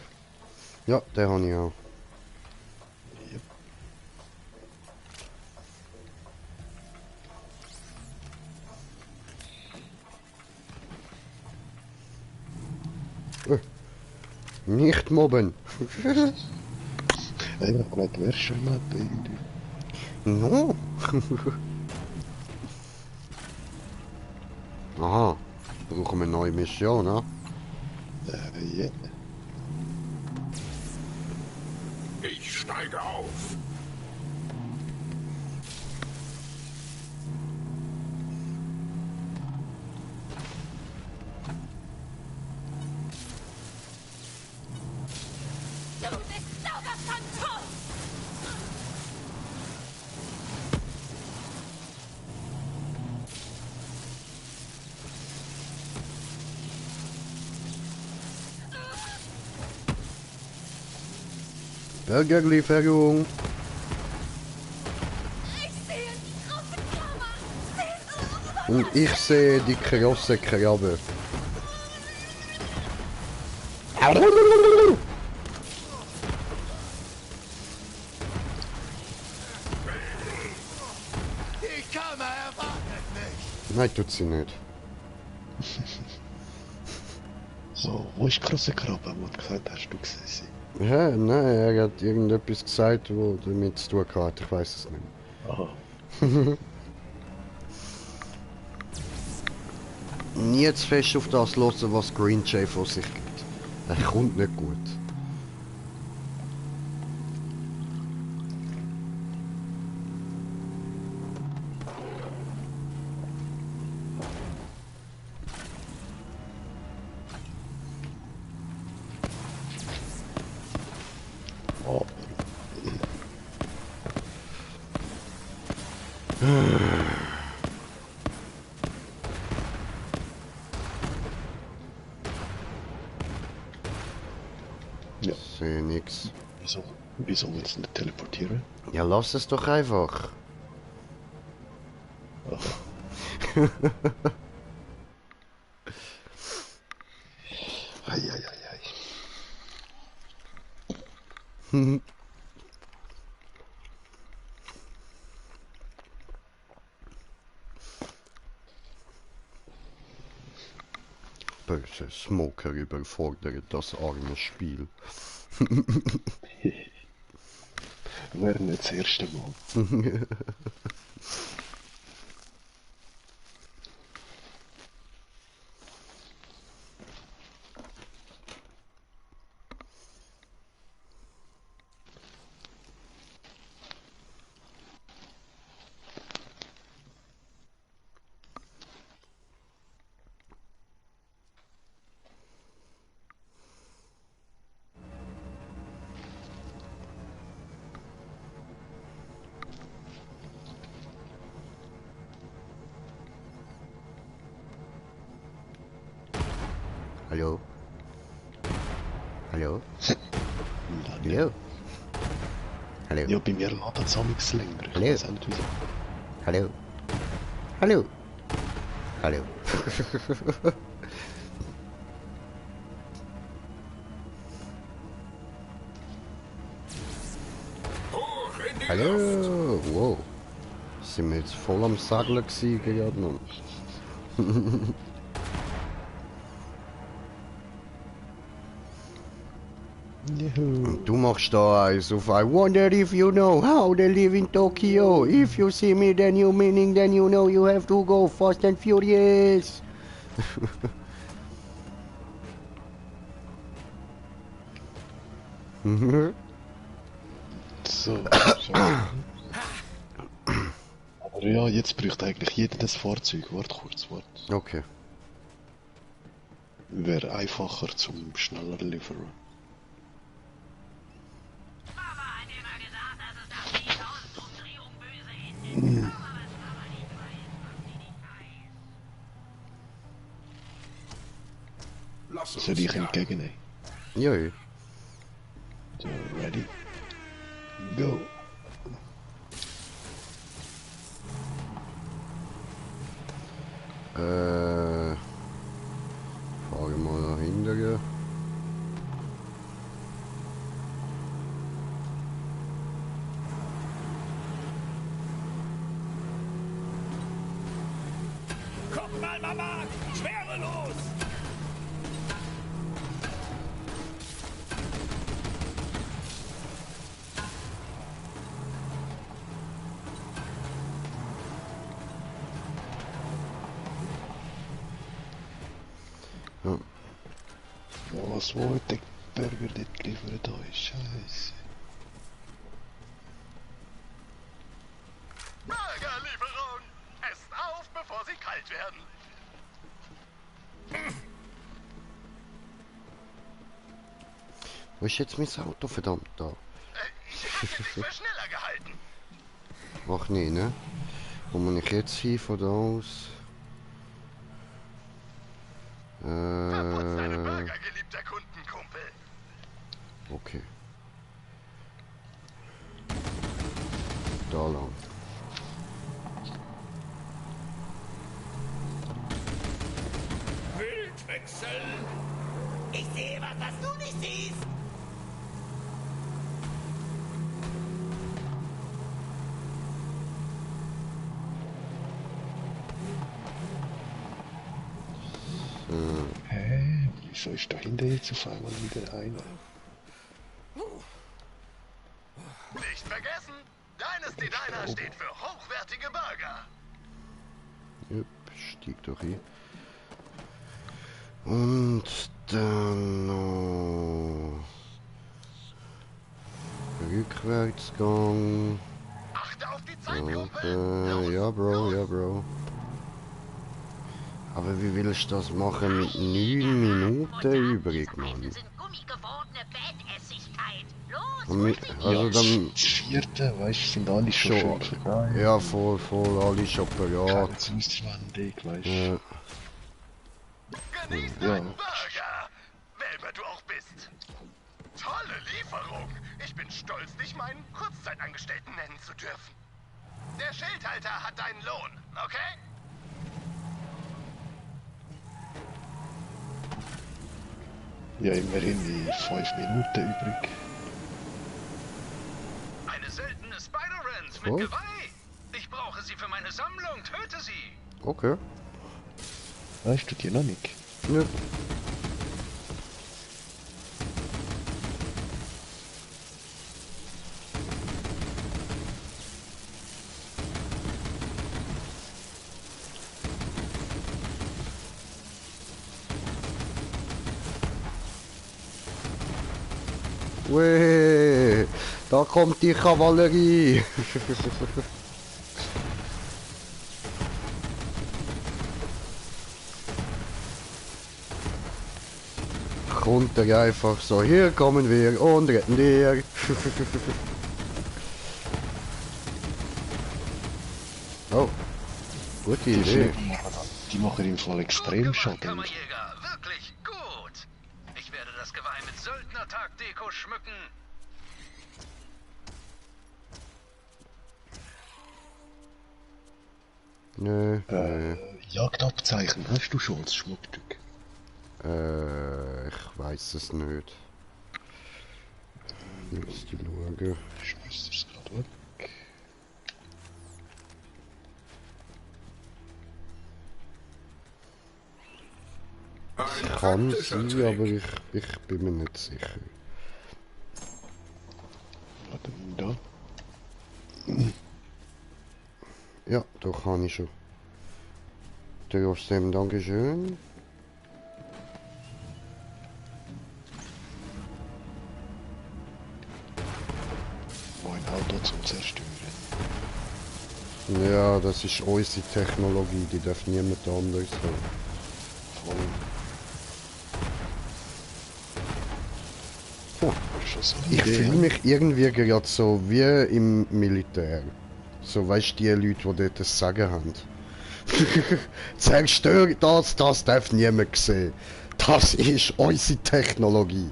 Ja, den habe ich auch. Ja. Nicht mobben. Ich habe gemeint, du wärst schon mal irgendwie. No. Aha. Brauchen wir eine neue Mission, ne? Ja. Ich steige auf. Du bist sowas von tot! Burgerlieferung. Ich sehe die große Kammer! Und ich sehe die große Krabbe. Die Kammer erwartet mich. Nein, tut sie nicht. So, wo ist die grosse Krabbe, wo du gesagt hast, du gesehen sie? Hä? Nein, er hat irgendetwas gesagt, wo damit zu tun hat. Ich weiß es nicht. Aha. Nie zu fest auf das hören, was Green Jay vor sich gibt. Er kommt nicht gut. Ja. Sehe nix. Wieso willst du nicht teleportieren? Ja, lass es doch einfach. Aha. Eieiei. Böse Smoker überfordert das arme Spiel. Wäre nicht das erste Mal. Hallo? Hallo? Hallo? Hallo? Ja, bei mir lädt es amigs länger. Ich Hallo? weiß auch nicht wieso. Hallo? Hallo? Hallo? Hallo? Wow. Sind wir jetzt voll am Sageln gewesen gerade noch? Juhu. Du machst da eins auf I wonder if you know how they live in Tokyo. If you see me then you meaning then you know you have to go fast and furious. So. Aber ja, jetzt bräuchte eigentlich jeder das Fahrzeug. Warte kurz, warte. Okay. Wäre einfacher zum schneller liefern. Lass uns Soll ich jagen. entgegennehmen? Ja, ja. So, ready? Go! Fahre mal nach hinten. Guck mal, Mama! Schwerelos! Ja. Was wollte der Burger dort liefern? Da ist Scheiße. Burgerlieferung! Esst auf, bevor sie kalt werden. Wo ist jetzt mein Auto, verdammt, da? Ich hätte dich für schneller gehalten. Ach nee, ne? Wo muss ich jetzt hin von da aus? Verputz deine Burger, geliebter Kundenkumpel. Okay. Da lang. Bildwechsel! Ich sehe was, was du nicht siehst. Hä? Wieso ist da hinten jetzt auf einmal wieder einer? Nicht vergessen, Dynasty Diner steht für hochwertige Burger. Jupp, stieg doch hier. Und dann noch Rückwärtsgang. Achte auf die Zeit, Kumpel. Okay. Ja, Bro, ja, Bro. Aber wie willst du das machen mit 9 Minuten übrig, Mann? sind gummigewordene Betessigkeit. Los, Und mit, also dann Das vierte, weißt du, sind alle schon schon. schön vorbei. Ja, voll, alle schon parat. Ganz auswendig, weißt du. Ja. Genieß Ja. deinen Burger, wer immer du auch bist. Tolle Lieferung. Ich bin stolz, dich meinen Kurzzeitangestellten nennen zu dürfen. Der Schildhalter hat deinen Lohn, okay? Ja, immerhin die 5 Minuten übrig. Eine seltene Spider-Rant Oh. mit Geweih. Ich brauche sie für meine Sammlung. Töte sie. Okay. Weißt du die noch nicht? Ja. Weh, da kommt die Kavallerie. Kommt er einfach so, hier kommen wir und retten dir. Oh, gute Idee. Die machen im Fall extrem Schaden. Kammerjäger, wirklich gut. Ich werde das Geweih mit Söldnertag-Deko schmücken. Nö, nö. Jagdabzeichen hast du schon als Schmuckstück? Ich weiß es nicht. Müsste schauen. Schmeißt es gerade weg. Kann sein, aber ich bin mir nicht sicher. Warte mal da. Ja, da kann ich schon. Trotzdem, Dankeschön. Mein Auto zum Zerstören. Ja, das ist unsere Technologie, die darf niemand anders haben. Voll. Huh. Schon so Ich fühle mich irgendwie gerade so wie im Militär. So, weißt du, die Leute, die dort das Sagen haben. Zerstör das darf niemand sehen. Das ist unsere Technologie.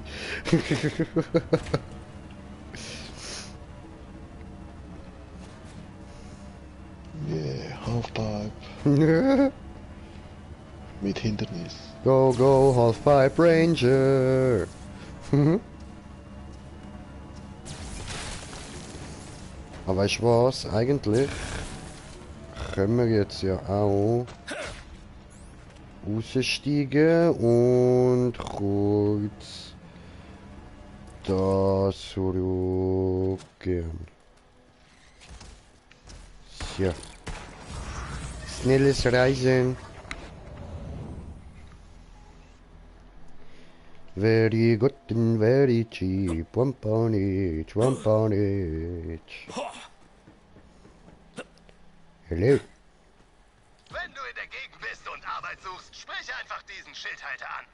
Yeah, Halfpipe. Mit Hindernis. Go, go, Halfpipe Ranger. Aber weißt du was? Eigentlich können wir jetzt ja auch raussteigen und kurz da zurückgehen. So. Schnelles Reisen. Very good and very cheap. One pound each, one pound each. Hello. Wenn du in der Gegend bist und Arbeit suchst, sprich einfach diesen Schildhalter an.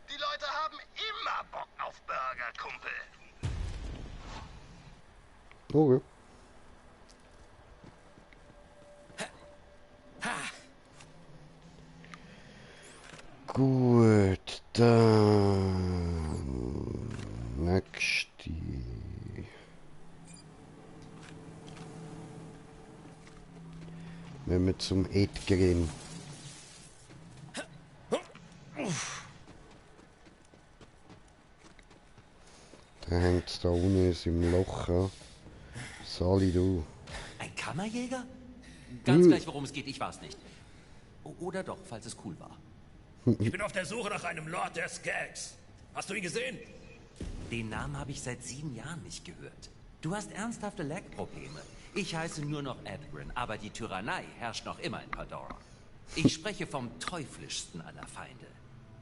Die Leute haben immer Bock auf Burger, Kumpel. Okay. Gut, dann nächste. Wenn wir zum Edgren. Der hängt da unten ist im Loch. Ja. Sali, du. Ein Kammerjäger? Ganz gleich, worum es geht, ich war's nicht. Oder doch, falls es cool war. Ich bin auf der Suche nach einem Lord der Skags. Hast du ihn gesehen? Den Namen habe ich seit 7 Jahren nicht gehört. Du hast ernsthafte Lag-Probleme. Ich heiße nur noch Edgren, aber die Tyrannei herrscht noch immer in Pandora. Ich spreche vom teuflischsten aller Feinde,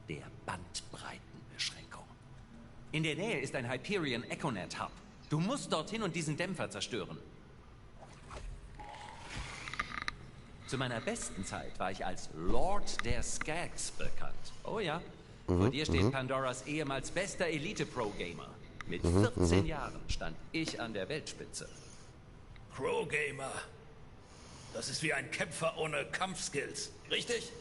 der Bandbreitenbeschränkung. In der Nähe ist ein Hyperion Echonet Hub. Du musst dorthin und diesen Dämpfer zerstören. Zu meiner besten Zeit war ich als Lord der Skags bekannt. Oh ja, vor dir steht Pandoras ehemals bester Elite-Pro-Gamer. Mit 14 Jahren stand ich an der Weltspitze. Pro-Gamer. Das ist wie ein Kämpfer ohne Kampfskills, richtig?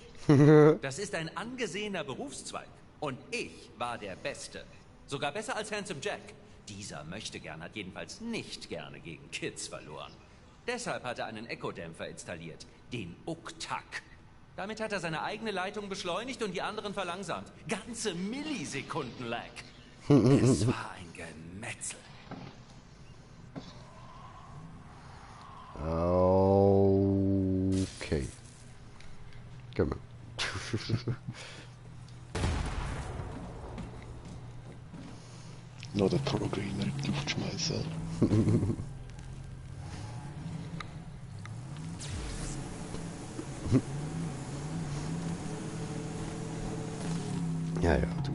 Das ist ein angesehener Berufszweig. Und ich war der Beste. Sogar besser als Handsome Jack. Dieser Möchtegern hat jedenfalls nicht gerne gegen Kids verloren. Deshalb hat er einen Echo-Dämpfer installiert, den Uktak. Damit hat er seine eigene Leitung beschleunigt und die anderen verlangsamt. Ganze Millisekunden lag. Es war ein Gemetzel. Okay. Komm mal. Noch den Pro-Greener in die Luft schmeißen. Ja, du.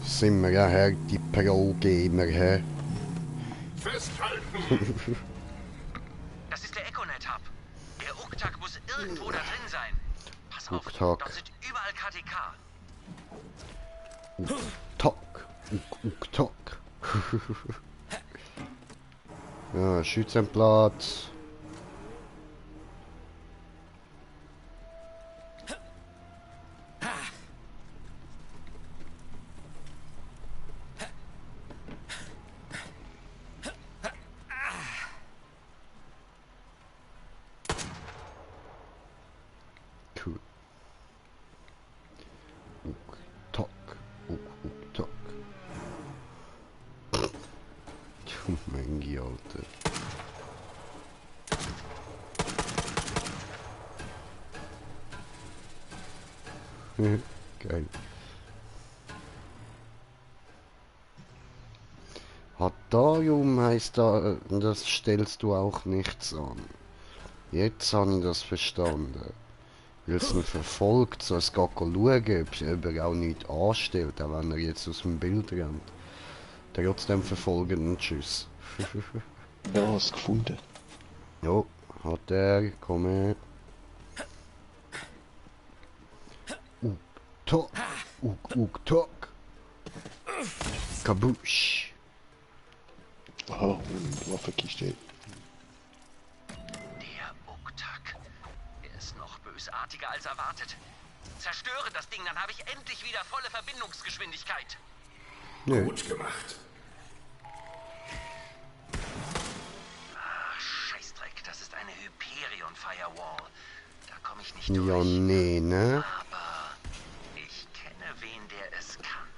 Sind wir ja her, die Pro-Gamer, hä? Festhalten! Das ist der Econet-Hub. Der Uktak muss irgendwo da drin sein. Pass auf, Uktak. dort sind überall KTK. Uktak. Uktak. Ja, Schützenplatz. Cool. Uktak. Uktak. Du Mengi, Alter. Geil. Hatarium heisst da, das stellst du auch nichts an. Jetzt habe ich das verstanden. Weil es ihn verfolgt, so es geht schauen, ob er auch nichts anstellt, auch wenn er jetzt aus dem Bild rennt. Trotzdem verfolgen und tschüss. Ja, hast gefunden. Jo, hat er, komm her. Uktak. Kabusch. Aha, und Waffenkiste. Der Uktak. Er ist noch bösartiger als erwartet. Zerstöre das Ding, dann habe ich endlich wieder volle Verbindungsgeschwindigkeit. Nö. Gut gemacht. Ach, Scheißdreck, das ist eine Hyperion Firewall. Da komme ich nicht Ja, durch. nee, ne? Aber ich kenne wen, der es kann.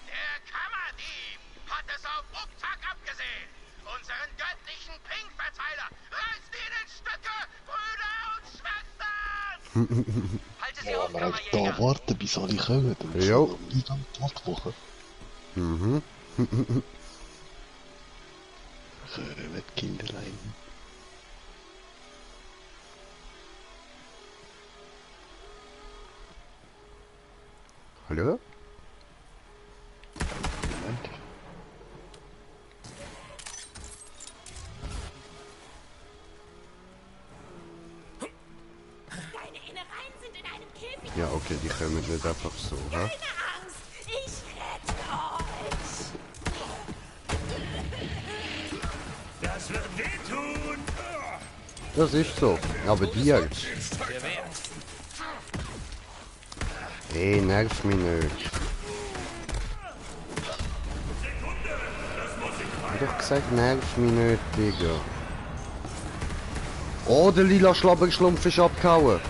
Der Kammerdieb hat es auf Uktak abgesehen. Unseren göttlichen Ping-Verteiler. Reißt ihn in Stücke, Brüder und Schwestern! Halte sie Ja, auf, aber einfach Kammerjäger. da warten, bis alle kommen. Dann ist Jo. noch nie am Tag Woche. Mhm. Kommen, Kinderlein. Hallo? Moment. Deine Innereien sind in einem Käfig. Ja, okay, die kommen nicht einfach so, hä? Keine Angst, ich rette euch. Das wird wehtun! Das ist so. Aber dir. Ey, nerv mich nicht. Ich hab doch gesagt, nerv mich nicht, Digga. Oh, der lila Schlabberschlumpf ist abgehauen.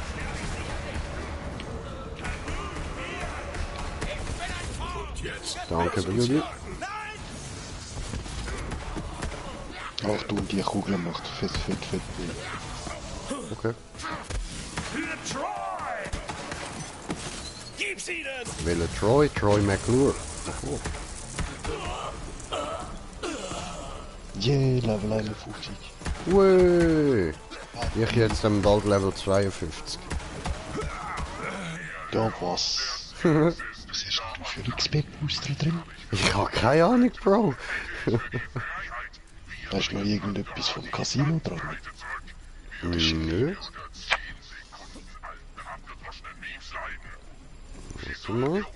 Danke, Brudi. Achtung, die Kugel macht fett. Okay. Für Troy! Gib's ihnen! Welcher Troy? Troy McClure. Oh. Yeah, Level 51. Ui. Ich jetzt dann bald Level 52. Ja, was? Was hast du für XP-Booster drin? Ich hab keine Ahnung, Bro. Hast du noch irgendetwas vom Casino dran? Nö. Warte mal.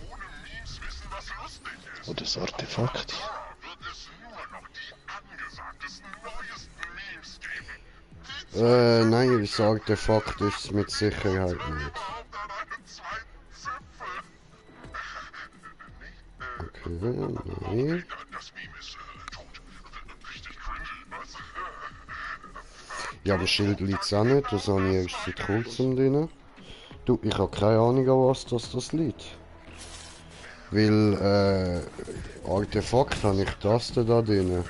Oder das Artefakt? Nein, das Artefakt ist mit Sicherheit nicht. Okay. Nee. Ja, das Schild liegt auch nicht, das habe ich erst seit kurzem drin. Du, ich habe keine Ahnung, an was das liegt. Weil, Artefakt habe ich das da drin.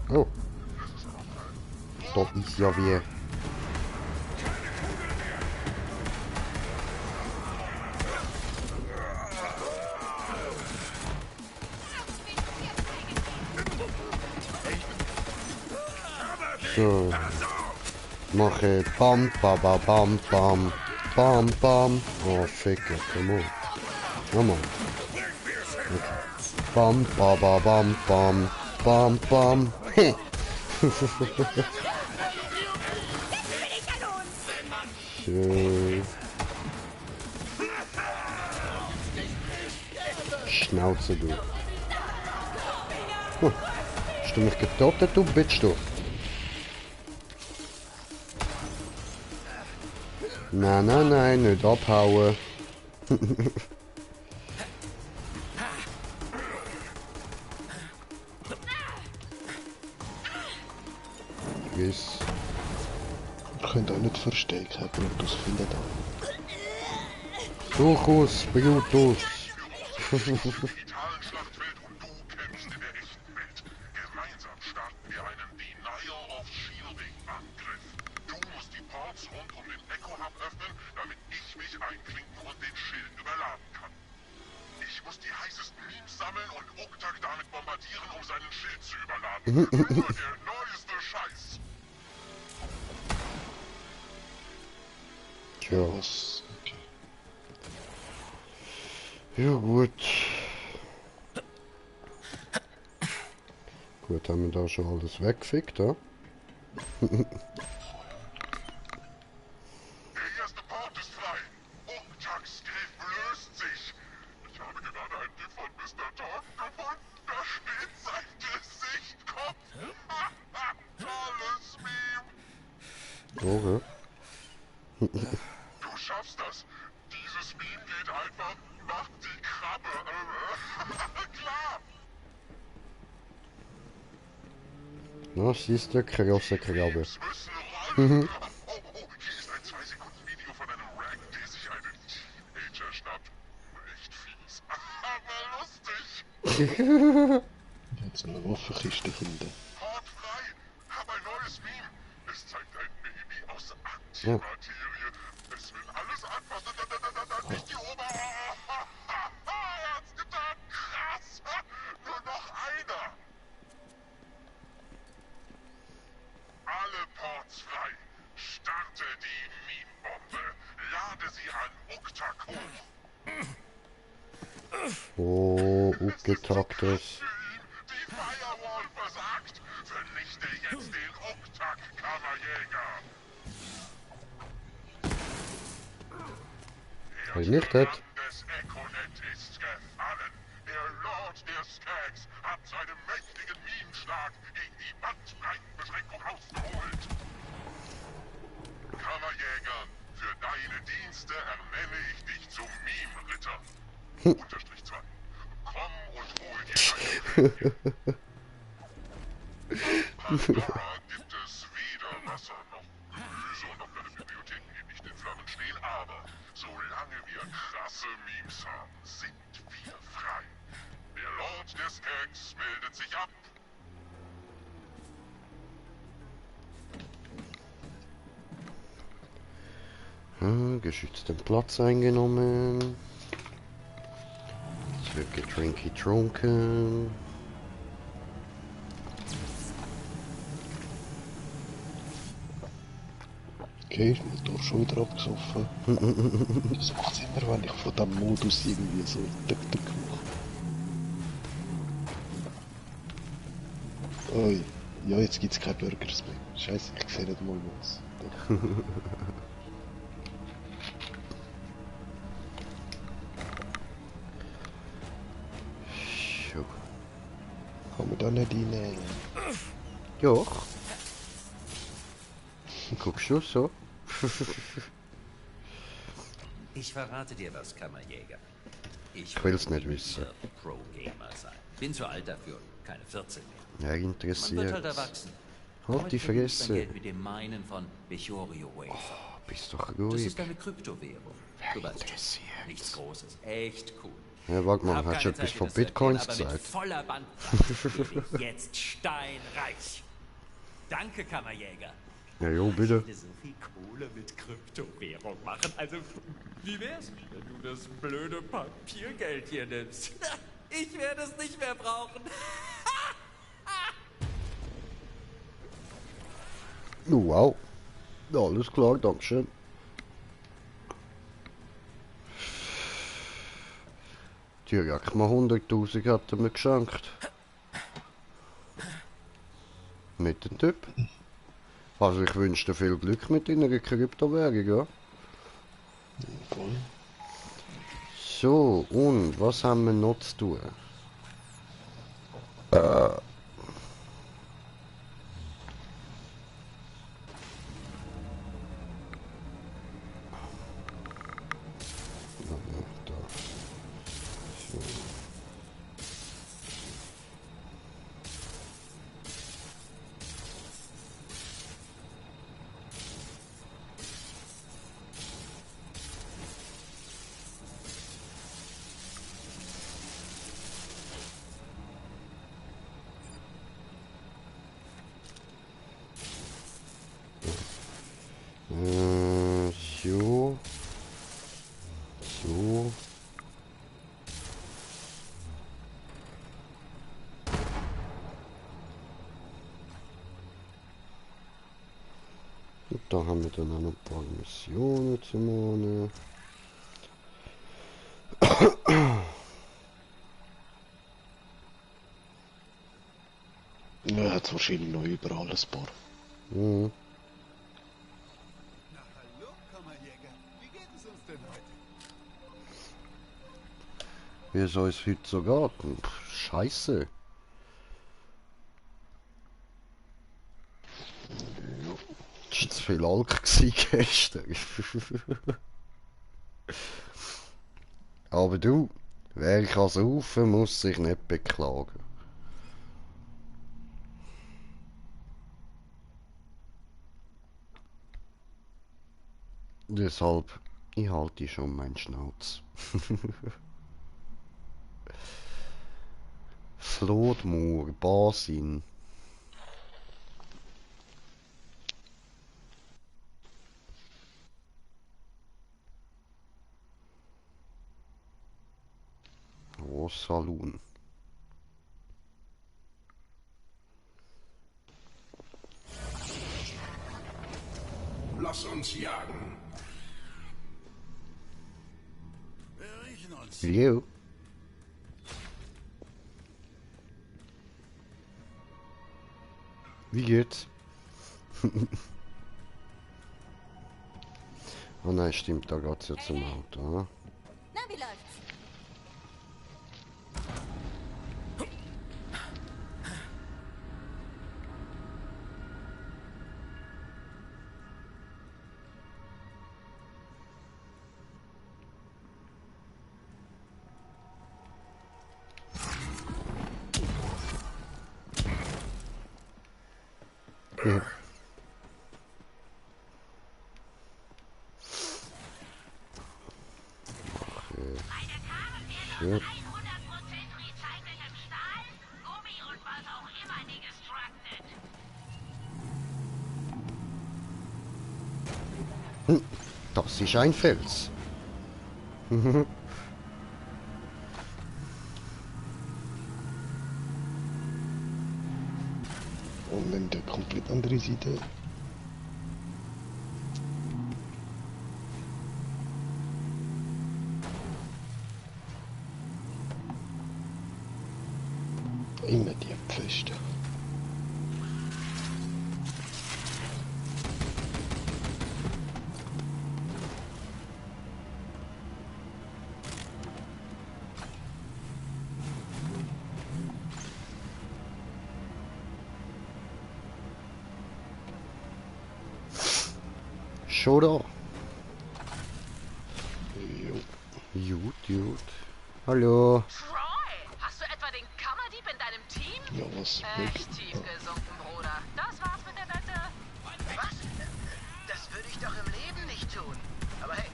Oh. Da ist ja wie. So. Mache bam, bam, bam, bam, bam, bam, bam. Oh, Ficker, come on. Come on. Okay. Bam, bam, bam, bam, bam, bam, bam. So. Schnauze, du. Hast du mich getötet, du Bitch, du? Nein, nein, nein, nicht abhauen. Yes. Wir können auch nicht verstecken, Brutus findet auch. Durchaus, Brutus. Tja. Ja gut. Gut, haben wir da schon alles weggefickt, ja? Okay. Du schaffst das. Dieses Meme geht einfach, macht die Krabbe. Klar. Na, siehst du, große Krabbe. Oh, hier ist ein 2-Sekunden-Video von einem Rag, der sich einen Teenager schnappt. Echt fies, aber lustig. Jetzt eine Waffenkiste hinten. Port frei. Hab ein neues Meme. Es zeigt ein Baby aus Antimaterie. Es will alles anfassen. Nicht die Ober... Er hat's getan. Krass. Nur noch einer. Alle Ports frei. Starte die Meme-Bombe. Lade sie an Uktak hoch. Oh, aufgetaktes. Die Firewall versagt. Vernichte jetzt den Uktak-Kammerjäger. Vernichtet. Das Econet ist gefallen. Der Lord der Skags hat seinen mächtigen Meme-Schlag gegen die Bandbreitenbeschränkung ausgeholt. Kammerjäger, für deine Dienste ernenne ich dich zum Meme-Ritter. Unterstrich 2. Komm und hol dir deine Pandora gibt es weder Wasser noch Gemüse und auch deine Bibliotheken, die nicht in Flammen stehen, aber solange wir krasse Memes haben, sind wir frei. Der Lord der Skags meldet sich ab. Geschützten Platz eingenommen. Es wird getrunken. Okay, ist mein Motor schon wieder abgesoffen. Das macht immer, wenn ich von diesem Modus irgendwie so Tuk-Tuk mache. Oi. Ja, jetzt gibt's keine Burgers mehr. Scheiße, ich sehe nicht mal was. Kann man da nicht rein? Doch. Guckst du so? Ich verrate dir was, Kammerjäger. Ich will's nicht wissen. Pro-Gamer sein. Bin zu alt dafür, keine 14 mehr. Ja, Man wird interessiert. halt erwachsen. Halt die Heute verdiene ich mein Fresse. Geld mit dem Meinen von Bechorio Wafer. Bist doch Das ruhig. ist eine Kryptowährung. Du weißt schon, nichts Großes. Echt cool. Ja, warte mal, Hab hast du keine etwas Zeit, von dir das zu erklären, Bitcoins aber mit gesagt? voller Bandbreite bin ich jetzt steinreich. Danke, Kammerjäger. Ja, jo, bitte. Ich würde so viel Kohle mit Kryptowährung machen. Also, wie wär's, wenn du das blöde Papiergeld hier nimmst? Ich werde es nicht mehr brauchen. Wow. Alles klar, dankeschön. Direkt mal 100.000 hat er mir geschenkt. Mit dem Typ. Also ich wünsche dir viel Glück mit deiner Kryptowährung, ja. Voll. So, und was haben wir noch zu tun? So. So. Und da haben wir dann auch noch ein paar Missionen zu machen. Ja, hat wahrscheinlich noch überall ein paar. Mhm. Na hallo, Kammerjäger. Wie geht es uns denn heute? Wie soll es heute so gehen? Scheiße. Das war zu viel Alk gestern. Aber du, wer kann saufen, muss sich nicht beklagen. Deshalb, ich halte schon meinen Schnauz. Flodmoor, Basin. Oh, Saloon. Lass uns jagen. Wir riechen uns. Jo. Wie geht's? Oh nein, stimmt, da geht's ja zum Auto. Oder? Na, wie läuft's? Ja. Meine Karren werden Ja. aus 100% recyceltem Stahl, Gummi und was auch immer degestructed. Das ist ein Fels. Und dann der komplett andere Seite. Immer die Pfosten. Schon da. Jo. Gut. Hallo. Troy, hast du etwa den Kammerdieb in deinem Team? Ja, was? Echt tief gesunken, Bruder. Das war's mit der Wette. Was? Das würde ich doch im Leben nicht tun. Aber hey,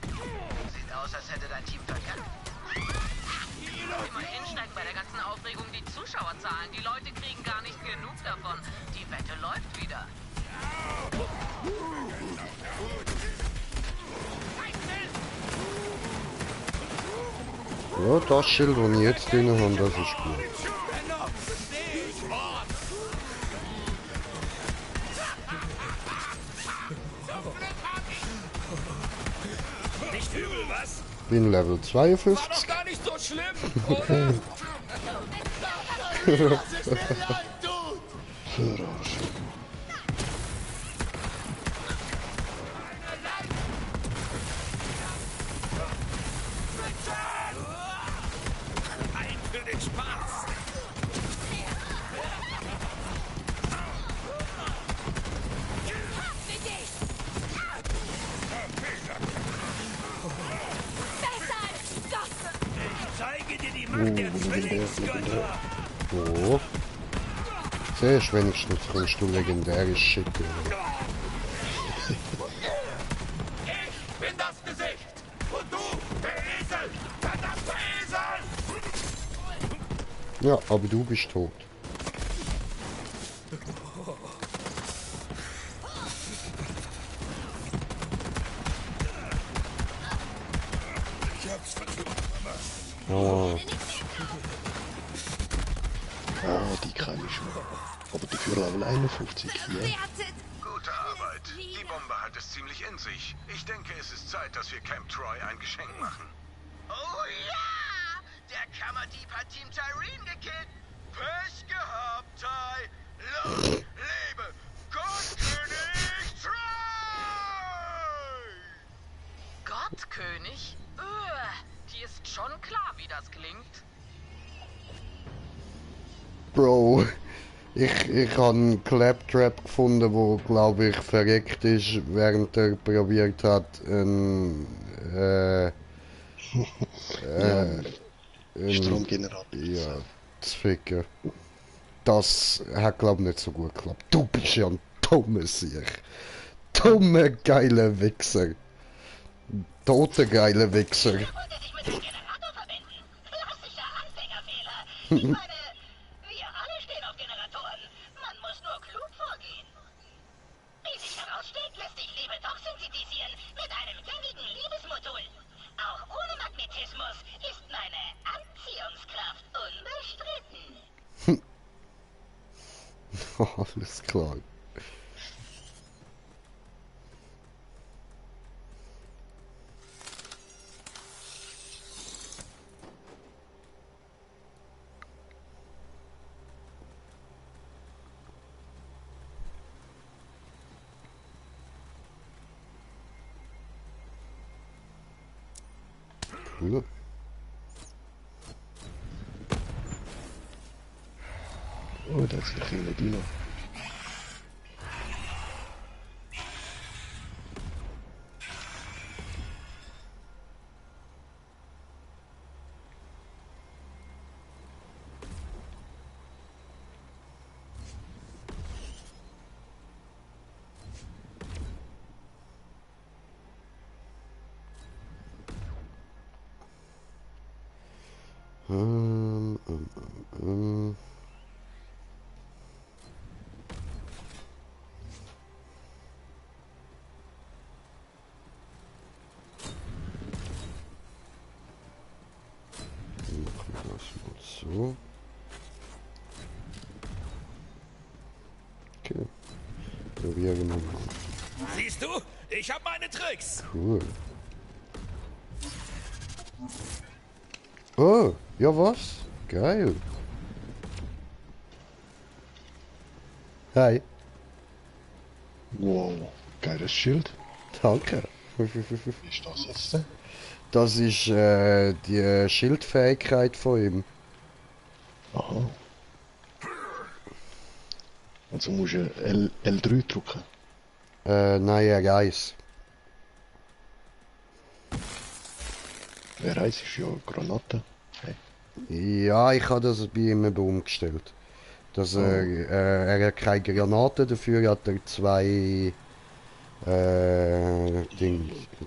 sieht aus, als hätte dein Team verkackt. Immerhin steigen bei der ganzen Aufregung die Zuschauerzahlen. Die Leute kriegen gar nicht genug davon. Die Wette läuft wieder. Ja, das Schild, das ich jetzt drin habe, das ist gut. Nicht übel, was? Bin Level 52. War doch gar nicht so schlimm, oder? Verarsch. Ein für den Spaß. Ich zeige dir die Macht der Zwillingsgötter. Wo? Siehst wenigstens kommst du legendäres Shit. Ich bin das Gesicht. Und du, der Esel. Verdammter Esel. Ja, aber du bist tot. Ich hab's versucht, Oh. Ah, die kann ich schon. Aber die für Level 51, ja. Gute Arbeit. Die Bombe hat es ziemlich in sich. Ich denke, es ist Zeit, dass wir Camp Troy ein Geschenk machen. Oh ja! Der Kammerdieb hat Team Tyreen gekillt. Pech gehabt, Ty. Lang lebe Gottkönig Troy! Gottkönig? Die ist schon klar, wie das klingt. Bro, ich habe einen Claptrap gefunden, wo glaube ich verreckt ist, während er probiert hat, einen Stromgenerator. Ja, zu ficken. Das hat glaube ich nicht so gut geklappt. Du bist ja ein dummer Sieg. Dummer, geiler Wichser. Toter, geiler Wichser. Ich meine, wir alle stehen auf Generatoren. Man muss nur klug vorgehen. Wie sich herausstellt, lässt sich Liebe doch synthetisieren mit einem gängigen Liebesmodul. Auch ohne Magnetismus ist meine Anziehungskraft unbestritten. Alles klar. Cool. Oh, das ist ein kleiner Dino. So. Okay. Probieren wir mal. Siehst du? Ich hab meine Tricks. Cool. Oh, ja was? Geil. Hi. Wow, geiles Schild. Danke. Wie ist das jetzt denn? Das ist die Schildfähigkeit von ihm. Aha. Also musst du L3 drücken. Nein, R1. Wer weiß, ist ja Granate. Hey. Ja, ich habe das bei ihm eben umgestellt. Dass er hat keine Granaten, dafür hat er zwei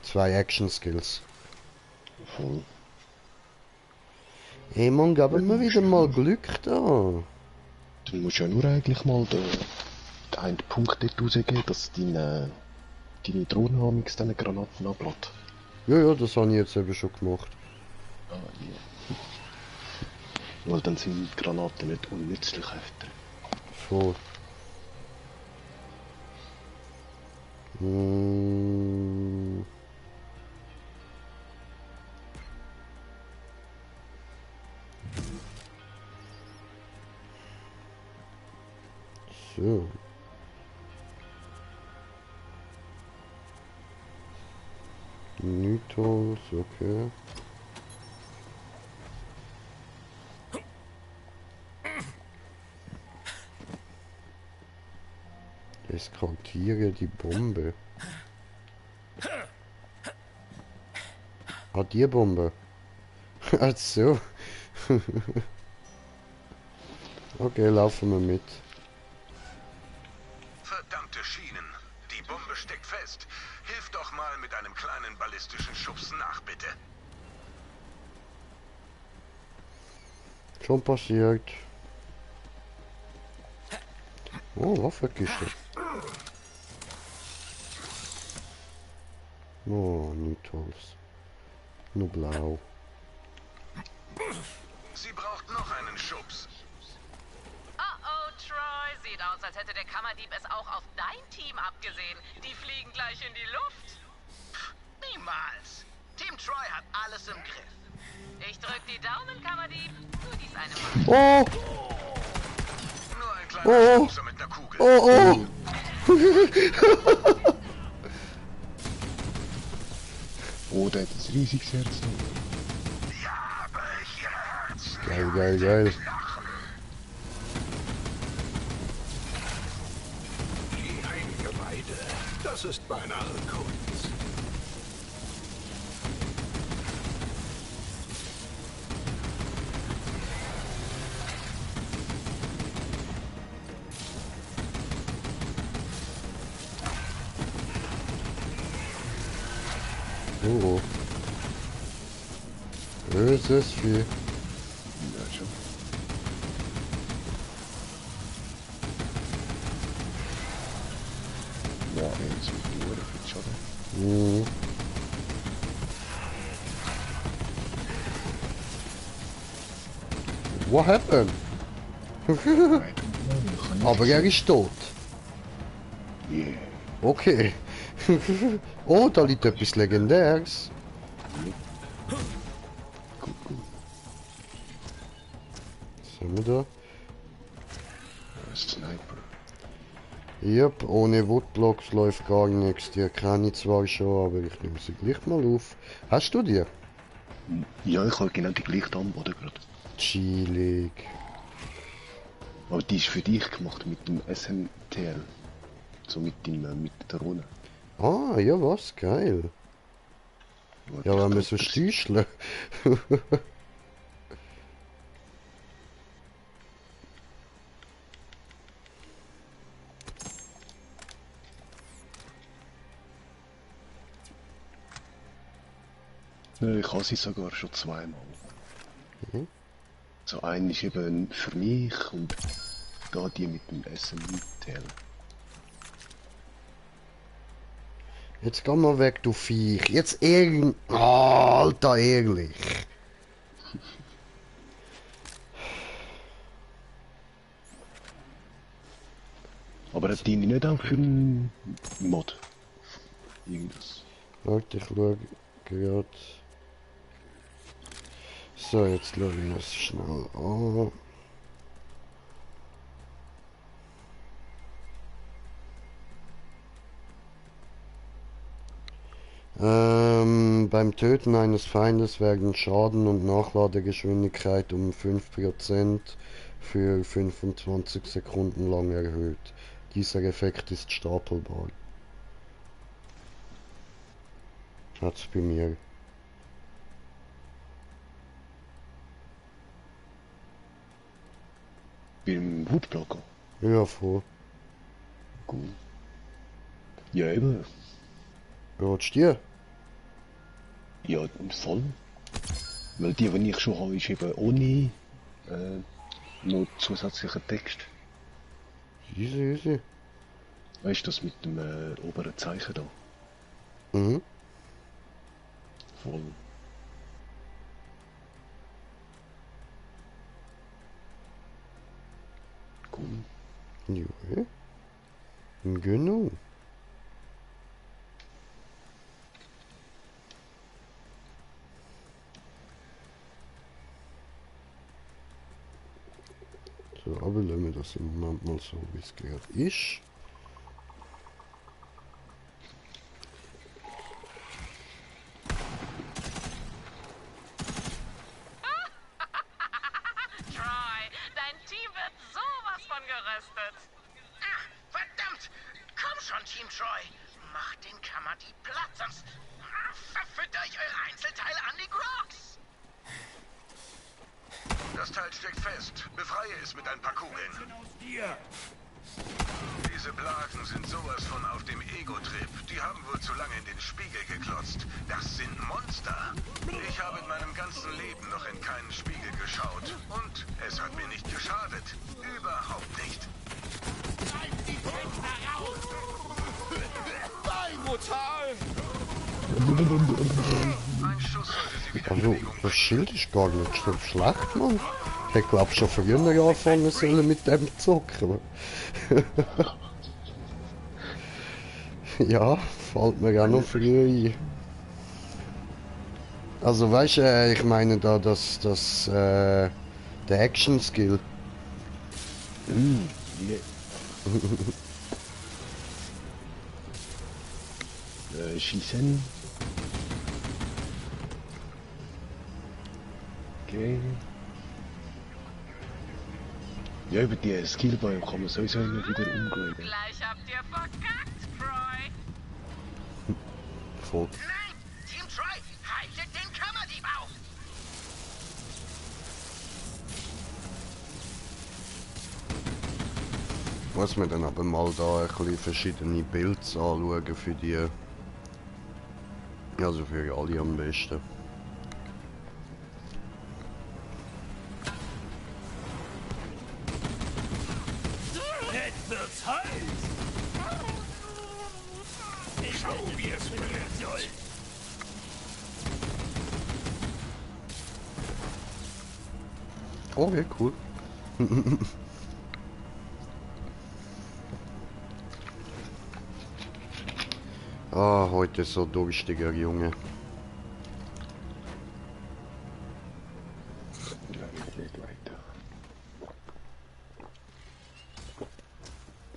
zwei Action Skills. Voll. Hey Mann, geben wir wieder mal Glück da. Du musst ja nur eigentlich mal den einen Punkt dort rausgeben, dass deine Drohne amix diese Granaten ablädt. Ja, das habe ich jetzt eben schon gemacht. Ah, ja. Weil dann sind die Granaten nicht unnützlich öfter. Voll. So. Nytos, okay. Eskortiere die Bombe. Ah, die Bombe. Ach so. Okay, laufen wir mit. Verdammte Schienen. Die Bombe steckt fest. Hilf doch mal mit einem kleinen ballistischen Schubs nach, bitte. Schon passiert. Oh, Waffenkiste. Oh, Nytos. Nur blau. Sie braucht noch einen Schubs. Oh, Troy. Sieht aus, als hätte der Kammerdieb es auch auf dein Team abgesehen. Die fliegen gleich in die Luft. Niemals. Team Troy hat alles im Griff. Ich drück die Daumen, Kammerdieb. Nur dies eine Mal. Oh! Nur ein kleiner Schubser mit einer Kugel. Oh! Oh, der hat ein riesiges Herz. Ja, welch Herz. Geil, geil, geil. Die heilige Weide. Das ist beinahe Kunst. Oh. Böses Vieh. Ja, schon. Ja, jetzt mit die Uhr für Schaden. What happened? Aber er ist tot. Yeah. Okay. Oh, da liegt etwas Legendäres. Was haben wir da? Sniper. Yep, ohne Woodblocks läuft gar nichts. Die kenne ich zwar schon, aber ich nehme sie gleich mal auf. Hast du die? Ja, ich habe genau die gleiche Anbode gerade. Chillig. Aber die ist für dich gemacht mit dem SMTL. So mit der Drohne. Ah, ja was, geil. Ja, wenn wir so stücheln. Ich habe sie sogar schon zweimal. So eine ist eben für mich und da die mit dem SMTL. Jetzt geh mal weg, du Viech. Jetzt irgend... Oh, Alter, ehrlich. Aber das dient nicht auch für einen Mod. Irgendwas. Warte, ich schaue gerade. So, jetzt schaue ich mir das schnell an. Beim Töten eines Feindes werden Schaden und Nachladegeschwindigkeit um 5% für 25 Sekunden lang erhöht. Dieser Effekt ist stapelbar. Hat's bei mir. Beim Woodblocker? Ja, voll. Gut. Ja, eben. Rutsch dir? Ja, voll. Weil die ich schon habe, ist eben ohne noch zusätzlichen Text. Easy, easy. Weißt du, das mit dem oberen Zeichen da? Mhm. Voll. Cool. Ja. Genau. So, aber lassen wir das im Moment mal so, wie es gerade ist. Troy, dein Team wird sowas von geröstet. Ach, verdammt! Komm schon, Team Troy! Macht den Kammerdieb platt, sonst verfüttert euch eure Einzelteile an die Grogs! Das Teil steckt fest. Befreie es mit ein paar Kugeln. Diese Blasen sind sowas von auf dem Ego-Trip. Die haben wohl zu lange in den Spiegel geklotzt. Das sind Monster. Ich habe in meinem ganzen Leben noch in keinen Spiegel geschaut. Und es hat mir nicht geschadet. Überhaupt nicht. Ein Schuss sollte sie wieder in Also, Bewegung das Schild ist gar nicht so schlecht, Mann. Ich hätte, glaube schon früher angefangen sollen mit dem zocken. Ja, fällt mir auch noch früher ein. Also, weißt du, ich meine da, der Action-Skill. Yeah. Schießen. Okay. Ja, über die Skillbäume kann man sowieso immer wieder umgehen. Gleich habt ihr verkackt, Troy. Voll. Nein! Team Troy, haltet den Kammerdieb auf! Muss man dann aber mal da ein bisschen verschiedene Builds anschauen für die. Also für alle am besten. Jetzt wird's heiß! Schau, wie es brennen soll! Okay, cool. Ah, heute ist so durstiger Junge.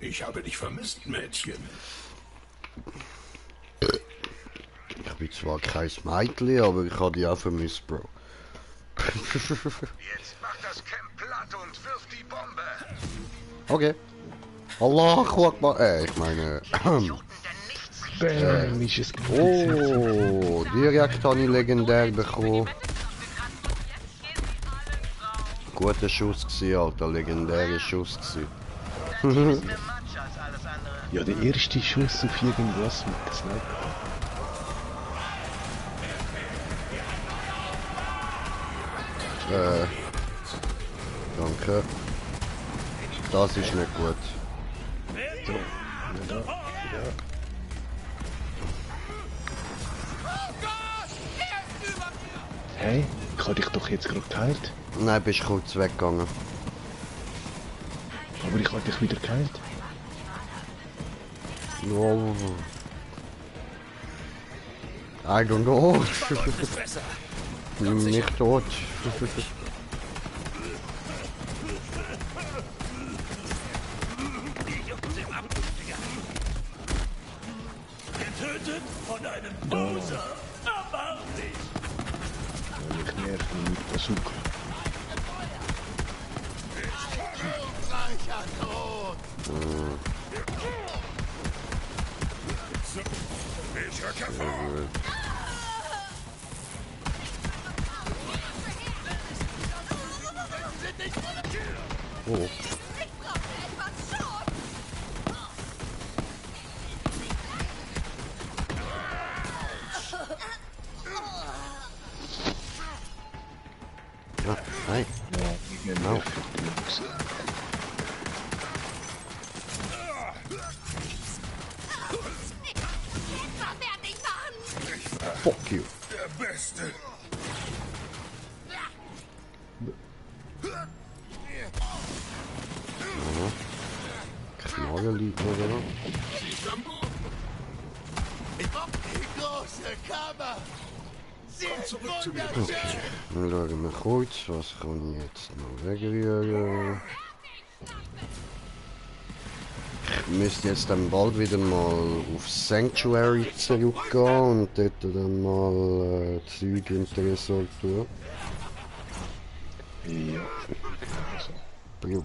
Ich habe dich vermisst, Mädchen. Ich bin zwar kein Mädchen, aber ich habe dich auch vermisst, Bro. Jetzt mach das Camp platt und wirf die Bombe. Okay. Allah, guck mal. Ich meine. Bam, ist es Oh, direkt habe ich legendär bekommen. Guter Schuss gewesen, Alter. Legendärer Schuss gewesen. ja, der erste Schuss auf irgendwas mit der Sniper. Danke. Das ist nicht gut. So, ja, ja. Hey, ich habe dich doch jetzt gerade geheilt. Nein, bist kurz weggegangen. Aber ich habe dich wieder geheilt. No. I don't know. Nicht tot. Getötet von einem Poser! Abartig! Ja, ich nerv mich mit Bazooka. Oh. Ah, nein. Ja, ich nehme Au. mir für die Links. Fuck you. Der Beste. Knarre liegt oder so. Die große Kammer. Sieht wunderschön. Dann schauen wir kurz, was kann ich jetzt noch wegrühren. Ich müsste jetzt dann bald wieder mal auf Sanctuary zurückgehen und dort dann mal Zeug in Tresor tun. Ja. Probieren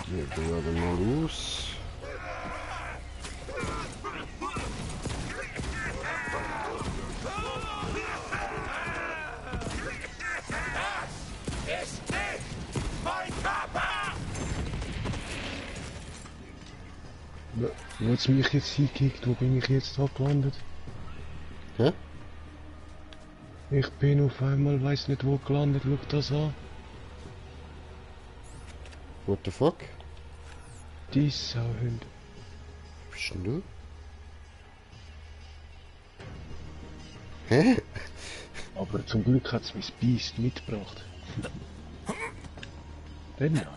wir die gerade mal aus. Ist nicht mein Papa. Wo hat's mich jetzt hingekickt? Wo bin ich jetzt da gelandet? Hä? Ich bin auf einmal, weiß nicht wo gelandet, schau das an. What the fuck? Die Sauhunde. Wo bist denn du? Hä? Aber zum Glück hat's mein Biest mitgebracht. Dann nein.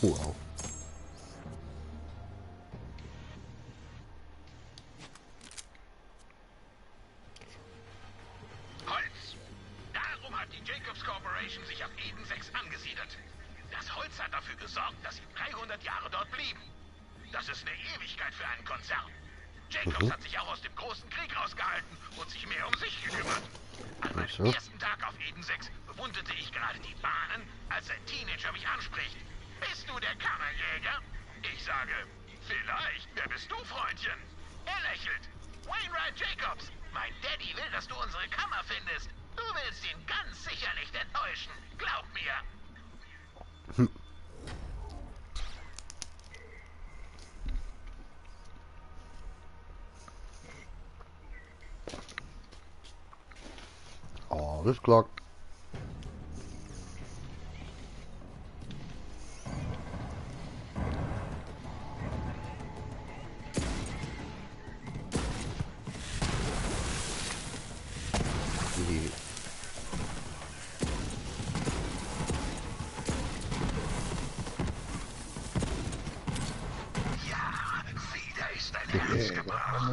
Wow. Holz. Darum hat die Jacobs Corporation sich auf Eden 6 angesiedelt. Das Holz hat dafür gesorgt, dass sie 300 Jahre dort blieben. Das ist eine Ewigkeit für einen Konzern. Jacobs hat sich auch aus dem großen Krieg rausgehalten und sich mehr um sich gekümmert. An meinem ersten Tag auf Eden 6 bewunderte ich gerade die Bahnen, als ein Teenager mich anspricht. Bist du der Kammerjäger? Ich sage, vielleicht. Wer bist du, Freundchen? Er lächelt. Wainwright Jacobs. Mein Daddy will, dass du unsere Kammer findest. Du willst ihn ganz sicher nicht enttäuschen. Glaub mir. Alles klar.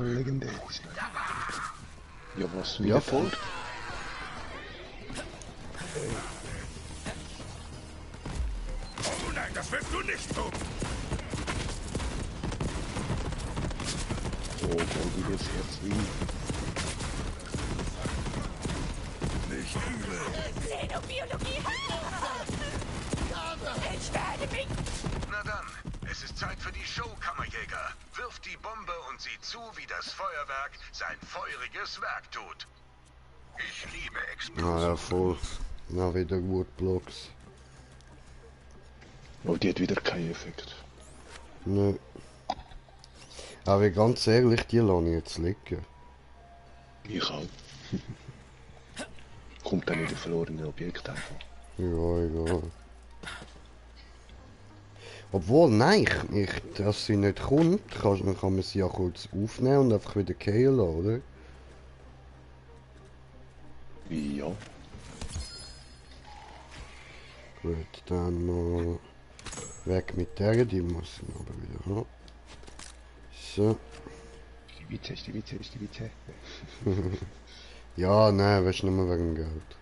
Legendär. Ja, was wieder Ja, voll. Oh nein, das wirst du nicht tun. Oh, kann die jetzt erzwingen? Nicht übel. Xenobiologie! Ich werde mich... Na dann, es ist Zeit für die Show, Kammerjäger. Wirft die Bombe und sieh zu, wie das Feuerwerk sein feuriges Werk tut. Ich liebe Explosionen. Ah ja, voll. Na, wieder gut Blocks. Oh, die hat wieder keinen Effekt. Nö. Aber ganz ehrlich, die lasse ich jetzt liegen. Ich auch. Kommt dann in die verlorenen Objekte einfach. Ja, egal. Obwohl, nein, dass sie nicht kommt, dann kann man sie ja kurz aufnehmen und einfach wieder fallen lassen, oder? Ja. Gut, dann mal weg mit der, die muss ich aber wieder haben. So. Die Witze. Ja, nein, weißt du, nicht mehr wegen Geld.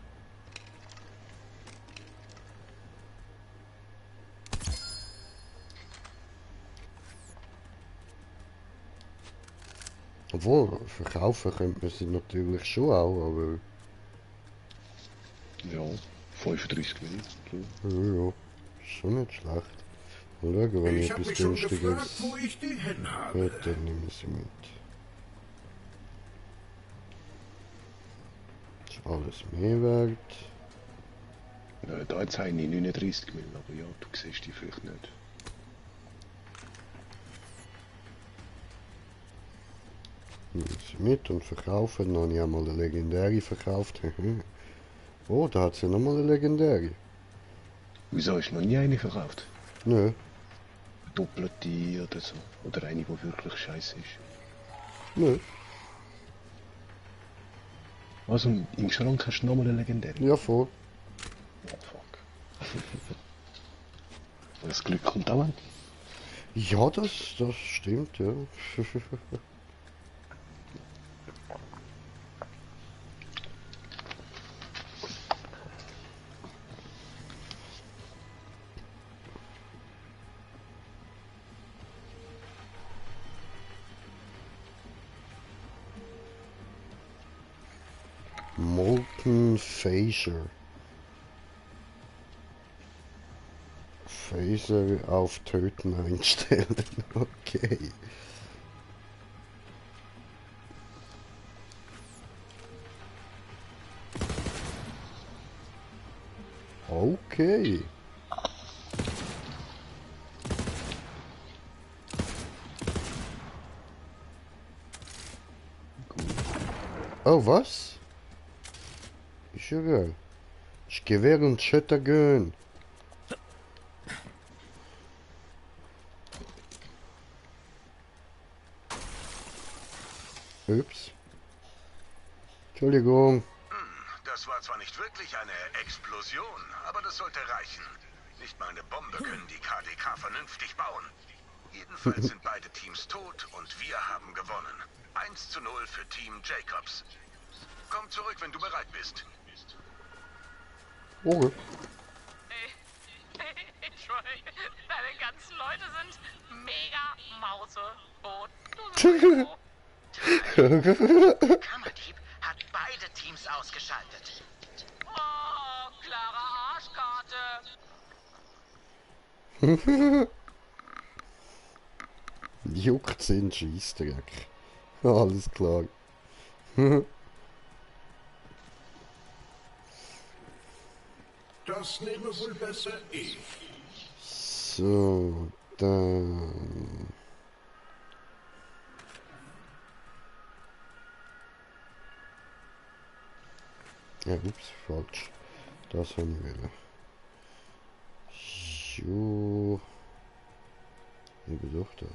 Obwohl, verkaufen könnte man sie natürlich schon auch, aber... Ja, 35 Minuten. Ja, ja, schon nicht schlecht. Mal schauen, wenn ich Ich hab etwas mich schon gefragt, günstiges... wo ich die hin habe. Gut, dann nehmen wir sie mit. Ist alles mehr wert. Da jetzt habe ich 39 Minuten, aber ja, du siehst die vielleicht nicht. Sie mit und verkaufen. Dann habe ich einmal eine legendäre verkauft. Oh, da hat sie nochmal eine legendäre. Wieso hast du noch nie eine verkauft? Nö. Doppelte oder so. Oder eine, die wirklich scheiße ist. Nö. Also im Schrank hast du nochmal eine legendäre? Ja, voll. Oh fuck. Das Glück kommt auch an. Ja, das stimmt, ja. Molten Phaser. Phaser auf Töten einstellen. Okay. Okay. Oh, was? Ist ja geil. Ich Gewehr und Schütter gehen. Ups. Entschuldigung. Das war zwar nicht wirklich eine Explosion, aber das sollte reichen. Nicht mal eine Bombe können die KDK vernünftig bauen. Jedenfalls sind beide Teams tot und wir haben gewonnen. 1:0 für Team Jacobs. Komm zurück, wenn du bereit bist. Okay. Entschuldigung, deine ganzen Leute sind mega Mauseboot. Kammerdieb hat beide Teams ausgeschaltet. Oh, klare Arschkarte. Juckt sind Scheissdreck. Alles klar. Das nehme wohl besser ich. So, dann... Ja, ups, falsch. Das haben wir. So. Eben doch da.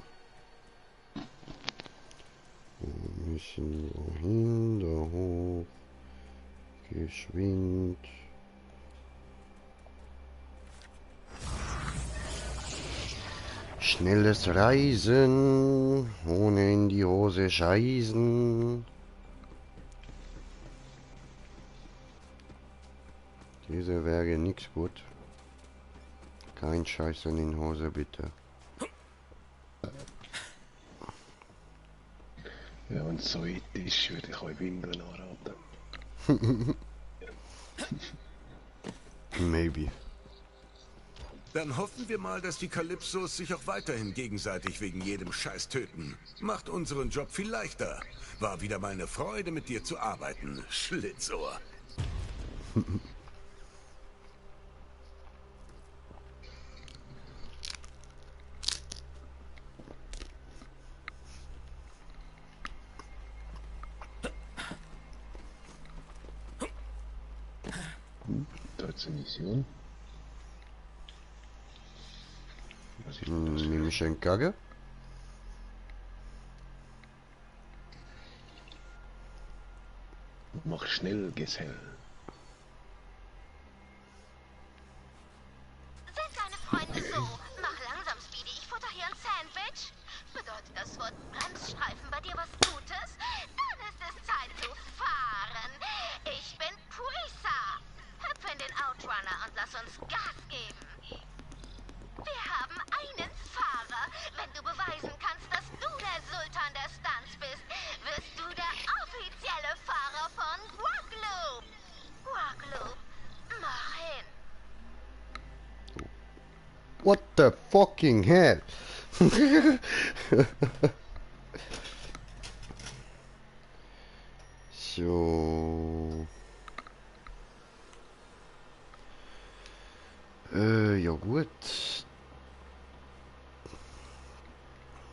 Wir müssen wohin, da hoch. Geschwind. Schnelles Reisen, ohne in die Hose scheißen. Diese wäre nix gut. Kein Scheißen in Hose, bitte. Ja, wenn es so weit ist, würde ich euch Windeln anraten. Maybe. Dann hoffen wir mal, dass die Kalypsos sich auch weiterhin gegenseitig wegen jedem Scheiß töten. Macht unseren Job viel leichter. War wieder mal eine Freude, mit dir zu arbeiten, Schlitzohr. Da ist eine Mission. Was ist Nehme ich einen Kacke? Mach schnell, Gesell. Sind deine Freunde so? Mach langsam, Speedy. Ich futter hier ein Sandwich. Bedeutet das Wort Bremsstreifen bei dir was Gutes? Dann ist es Zeit zu fahren. Ich bin Puisa. Hüpfe in den Outrunner und lass uns Gas geben. Wir haben einen Fahrer. Wenn du beweisen kannst, dass du der Sultan der Stunts bist, wirst du der offizielle Fahrer von Guagloop. Guagloop, mach hin. What the fucking hell? So. Ja gut.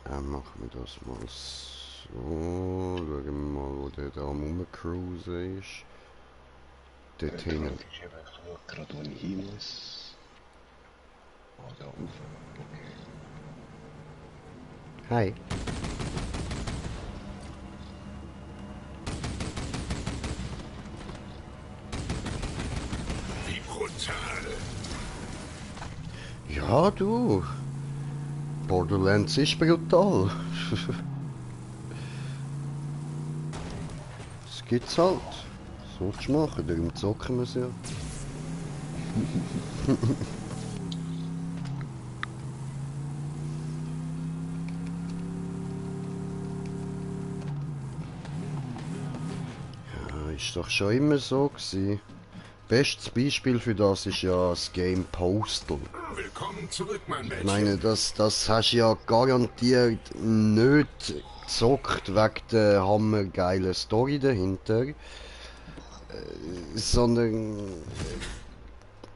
Dann machen wir das mal so. am Rumcruisen ist. Dort hinten. Ich habe gerade, wo ich hin muss. Oh, da oben. Okay. Hi. Wie brutal. Ja, du. Borderlands ist brutal. Das gibt's halt. Was willst du machen? Darum zocken wir es ja. Ja, ist doch schon immer so gewesen. Bestes Beispiel für das ist ja das Game Postal. Willkommen zurück, mein Mädchen. Ich meine, das hast du ja garantiert nicht gezockt wegen der hammergeilen Story dahinter, sondern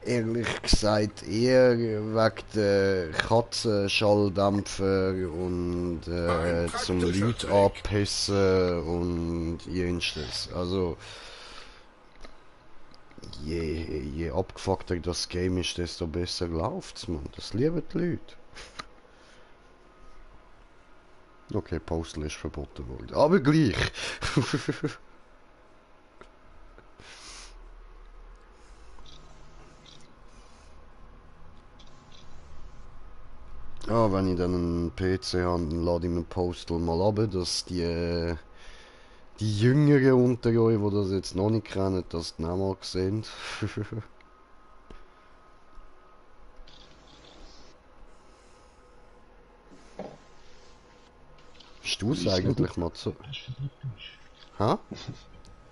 ehrlich gesagt eher wegen der Katzenschalldämpfer und zum Leute abpissen und irgendwas. Also je abgefuckter das Game ist, desto besser läuft's, man. Das lieben die Leute. Okay, Postal ist verboten worden. Aber gleich. Ah, wenn ich dann einen PC habe, dann lade ich mir Postal mal ab, dass die Jüngeren unter euch, die das jetzt noch nicht kennen, das dann auch mal sehen. Hast du es eigentlich mal so? Ha?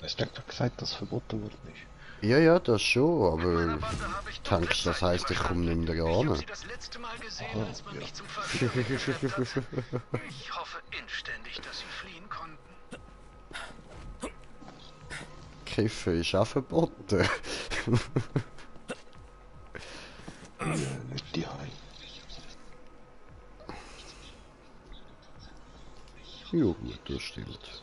Hast du einfach gesagt, dass verboten wird nicht? Ja, ja, das schon, aber denkst du, das heisst, ich komme nicht mehr ran? Das letzte Mal gesehen, als man mich zum Verfügen gestellt hat. Ich hoffe inständig, dass sie fliehen konnten. Kiffen ist auch verboten. Ja, nicht die Heim. Ja gut, das stimmt.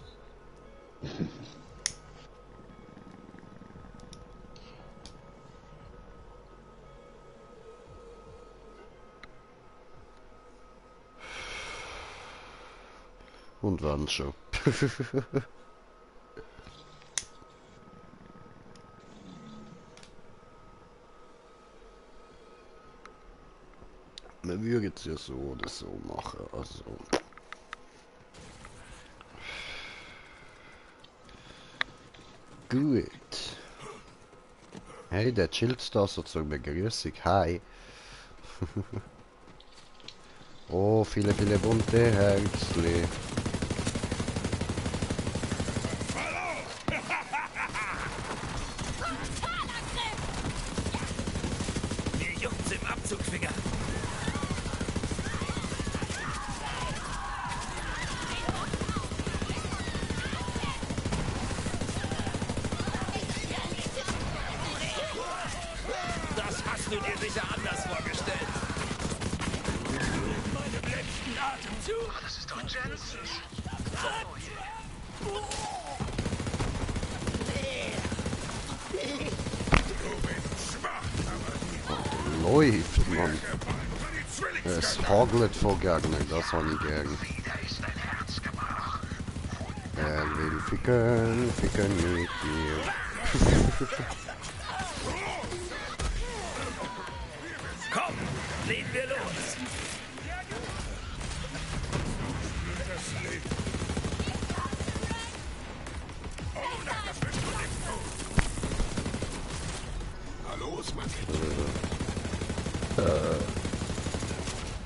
Und wann schon. Man würde es ja so oder so machen, also... Gut. Hey, der chillt da so zur Begrüßung. Hi. Oh, viele bunte Herzli. Mir juckt's im Abzugfinger. Das hast du dir sicher anders vorgestellt. Meinem letzten Atemzug. Das ist doch Jensens. Läuft, Mann. Es hagelt von Gegnern, das habe ich gern. Er will ficken mit dir. Komm, legen wir los. Hallo, mein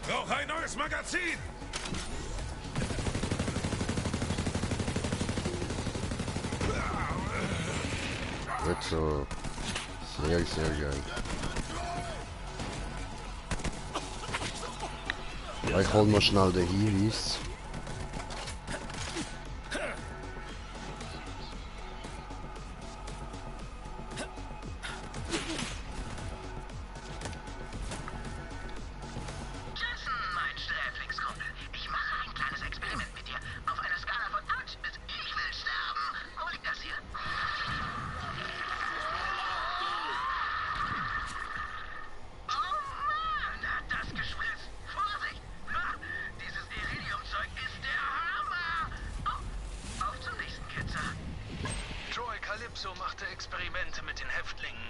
Brauch ein neues Magazin! Wird so sehr geil. Ja, ich hol mal schnell den Hinweis. Mein Sträflingskumpel. Ich mache ein kleines Experiment mit dir. Auf einer Skala von Autsch bis Ich will sterben. Wo liegt der Calypso machte Experimente mit den Häftlingen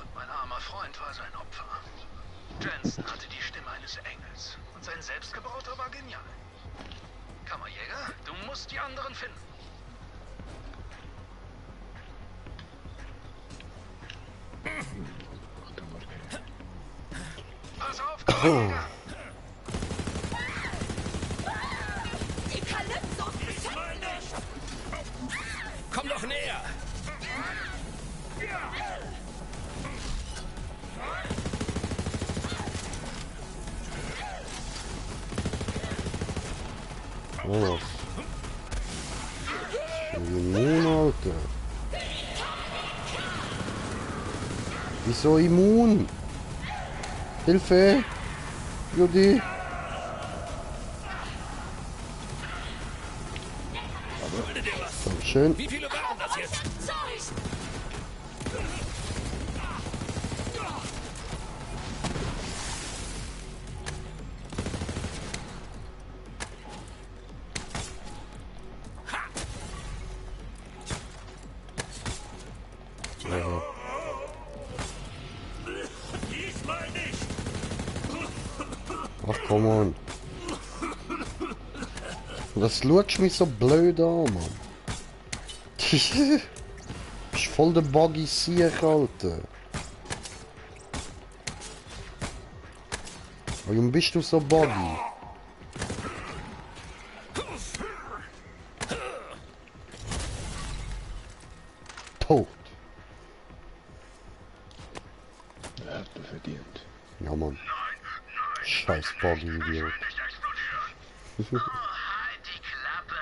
und mein armer Freund war sein Opfer. Jensen hatte die Stimme eines Engels und sein selbstgebauter war genial. Kammerjäger, du musst die anderen finden. Pass auf, Kammerjäger! Die Kalypsos beschützen mich! Komm doch näher! Oh. Immun, Alter. Wieso immun? Hilfe! Judy! Dankeschön. Wie viele waren das jetzt? Ja. Diesmal nicht! Ach komm on. Was schaust du mich so blöd an, Mann? Bist voll der Buggy Sieg, Alter. Warum bist du so buggy? Tot. Er hat er verdient. Ja, Mann. Scheiß Buggy-Idiot. Oh, halt die Klappe.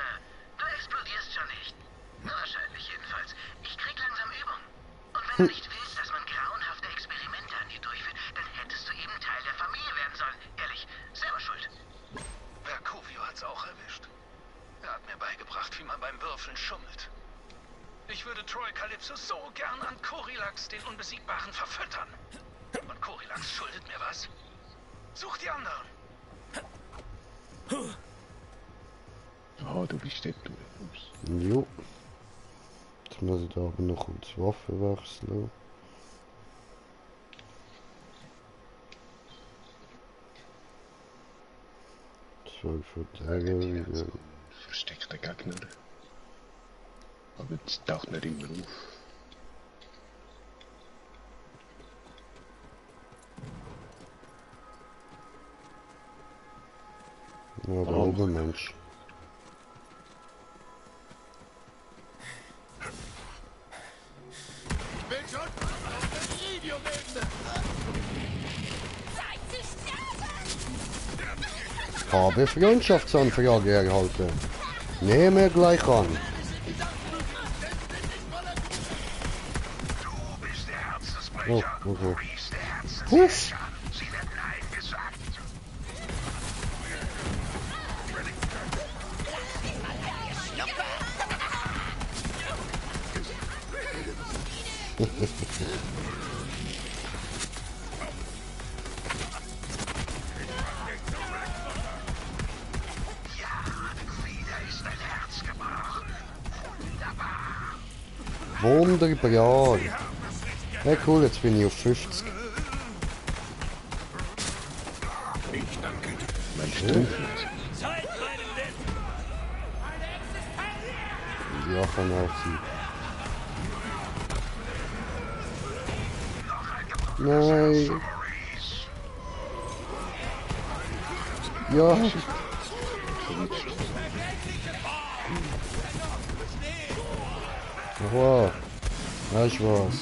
Du explodierst schon nicht. Wahrscheinlich jedenfalls. Ich krieg langsam Übung. Und wenn du nicht willst, dass man grauenhafte Experimente an dir durchführt, dann hättest du eben Teil der Familie werden sollen. Ehrlich, selber schuld. Verkovio hat's auch erwischt. Er hat mir beigebracht, wie man beim Würfeln schummelt. Ich würde Troy Calypso so gern an Corilax, den Unbesiegbaren, verfüttern. Und Corilax schuldet mir was. Such die anderen. Ah, du bist dort durch. Jo. Jetzt muss ich da aber noch kurz Waffe wechseln. So, für Dagger. Versteckter Gegner. Aber das taucht nicht immer auf. Ja, da oben, Mensch. Ich bin schon auf das Video Zeit zu sterben! Habe Freundschaftsanfrage erhalten. Nehme gleich an. Du bist der Herzensbrecher. Oh, okay. Maurice, der Huff. Herzensbrecher. Sie werden Nein gesagt. Wunderbar. Ja cool, jetzt bin ich auf 50. Mein Stumpf. Ja, kann auch sein. Nein. Ja. Wow. Weißt du was?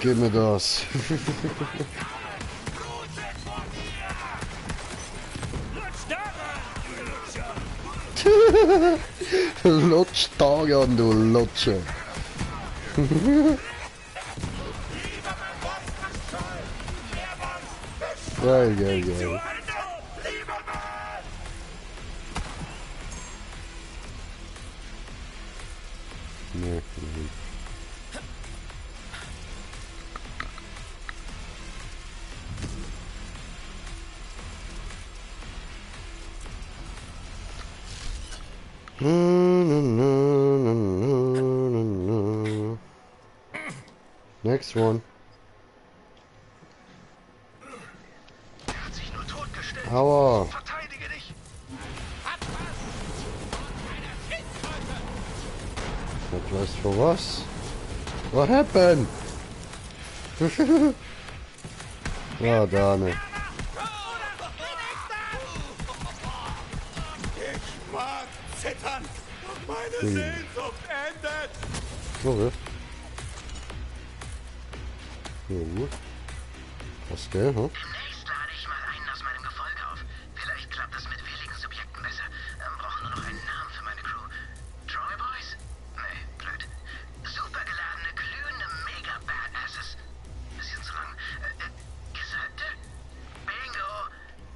Gib mir das. Lutsch daran, du Lutsche. Geil, geil, geil. Nee, nee. next one. Er hat sich nur totgestellt. Aua. Verteidige dich. That was for was? What happened? Ja, Dane. Ich mag zittern. Meine Sehnsucht endet. Okay. Ja, gut. Was gell, ha? Demnächst lade ich mal einen aus meinem Gefolge auf. Vielleicht klappt das mit wenigen Subjekten besser. Brauchen nur noch einen Namen für meine Crew. Troy Boys? Nee, blöd. Supergeladene, glühende Mega-Badasses. Bisschen zu lang. Gesalbte? Bingo!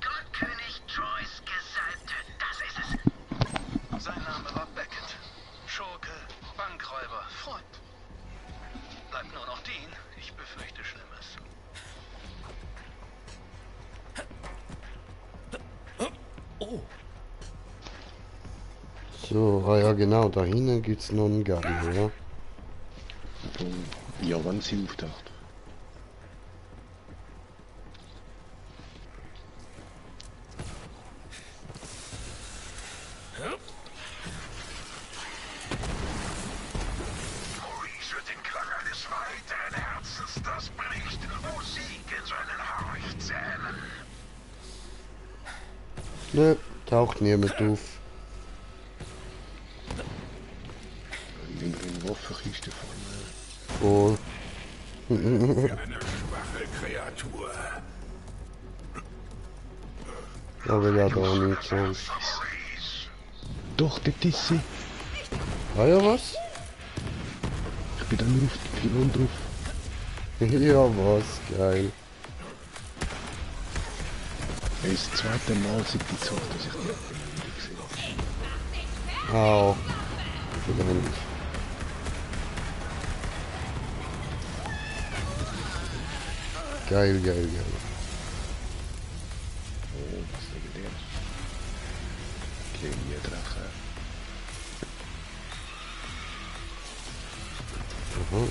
Gottkönig Troys Gesalbte. Das ist es. Sein Name war Beckett. Schurke, Bankräuber, Freund. Bleibt nur noch Dean. Ich befürchte Schlimmes. So, ah ja genau, da hinten gibt's noch einen Gang, ja. Ja, wenn sie auftaucht. Maurice wird den Klang eines weiteren Herzens, das bricht Musik in seinen Horchzähnen. Nö, taucht niemand auf. In Waffenkiste von. Oh. Für eine schwache Kreatur. Da will ja doch nicht so. Doch, dort ist sie. Ah ja, was? Ich bin dann auf die Pylon drauf. Ja, was? Geil. Es ist das zweite Mal seit die Zeit, dass ich die gesehen habe. Au. Verdammt. Geil, geil, geil. Oh, was ist legendär. Chemie-Drache. Aha.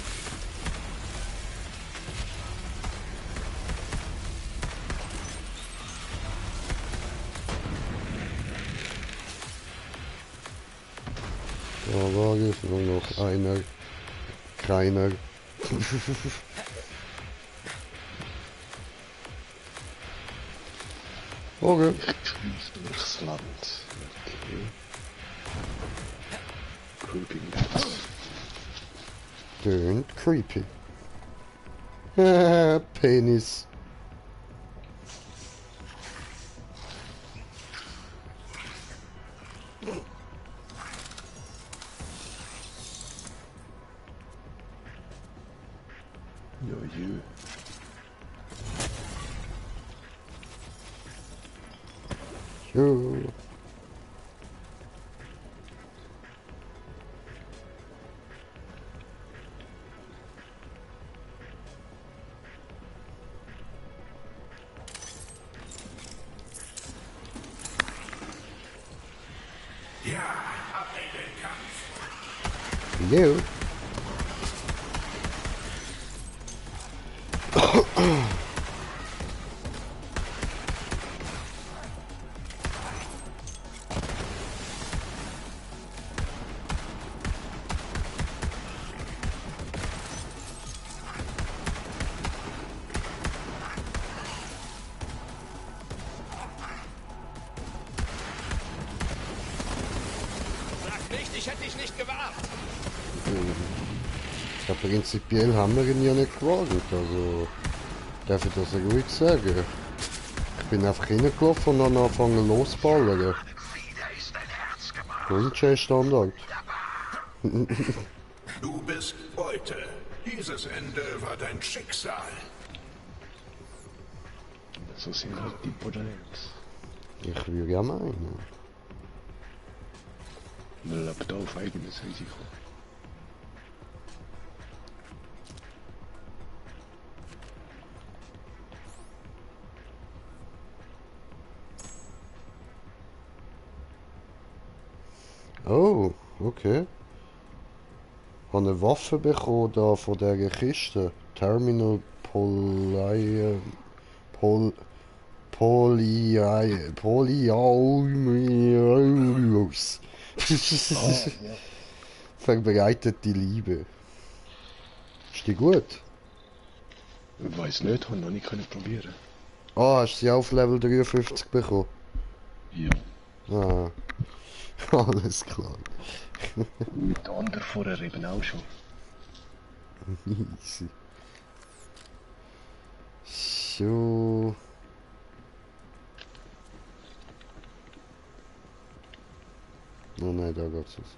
Da war jetzt nur noch einer. Keiner. Okay. Ich durchs Land. Okay. Creeping Bats. Tönt creepy. Penis. Jojo. Jo. Ja, ab in den Kampf. Jo. Sag nicht, ich hätte dich nicht gewarnt. Ja, prinzipiell haben wir ihn ja nicht gewartet, also darf ich das ja ruhig sagen. Ich bin einfach reingelaufen und dann angefangen losballern. Wieder ist dein Herz gemacht. Grundschei Standard. Du bist Beute. Dieses Ende war dein Schicksal. So sind halt die Borderlands. Ich würde ja meinen. Man lebt auf eigenes Risiko. Oh, okay. habe eine Waffe bekommen da von dieser Kiste. Terminal Polyaurus. Verbreitete Liebe. Ist die gut? Ich weiß nicht, habe noch nicht können probieren. Ah, hast du sie auf Level 53 bekommen? Ja. Ah. Alles klar. Mit der anderen vorher eben auch schon. Easy. So. Oh nein, da geht's raus.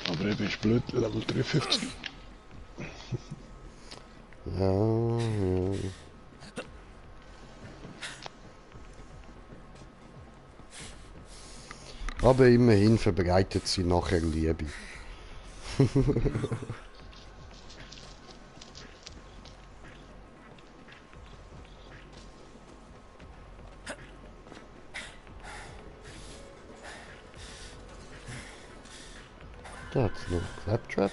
Aber eben ist blöd, Level 53. Ja, ja. Aber immerhin verbreitet sie nachher Liebe. That's no claptrap.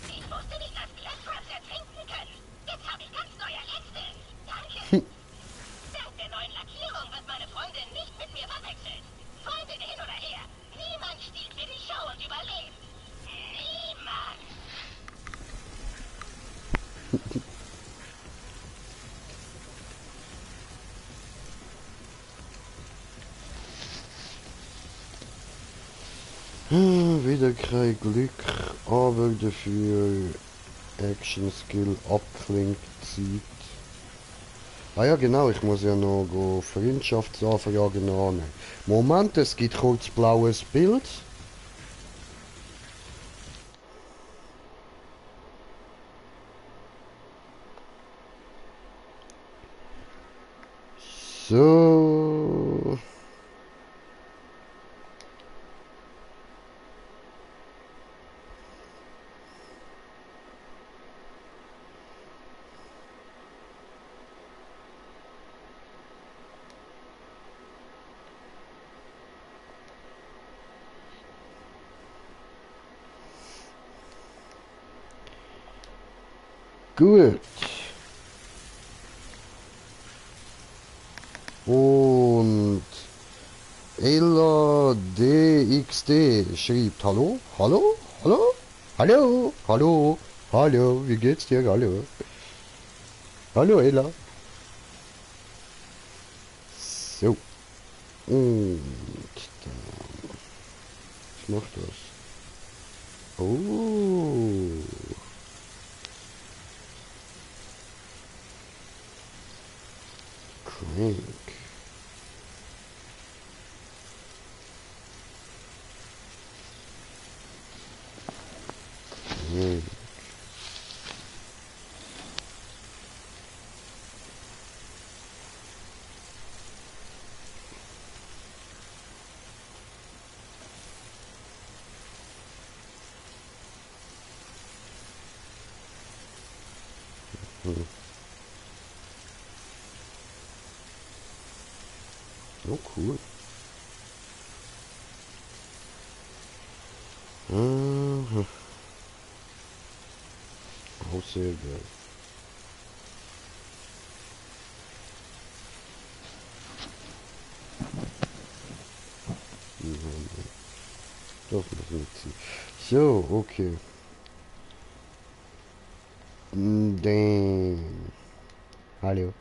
Ich wusste nicht, dass Claptraps ertrinken können. Jetzt habe ich ganz neue Äxte. Danke. Dank der neuen Lackierung wird meine Freundin nicht mit mir verwechselt. Freundin hin oder her. Niemand stiehlt mir die Show und überlebt. Niemand. Wieder kein Glück, aber dafür Action Skill abklingt Zeit. Ah ja genau, ich muss ja noch go Freundschaftsanfragen annehmen. Moment, es gibt kurz blaues Bild. So. Gut. Und Ella DXD schreibt Hallo? Hallo? Hallo? Hallo? Hallo? Hallo? Wie geht's dir? Hallo? Hallo Ella? So. Und dann... Was macht das? Oh. Crank. Crank. Oh, cool. Aha. Auch sehr geil. Doch, noch nicht. So, okay. Damn. Hallo.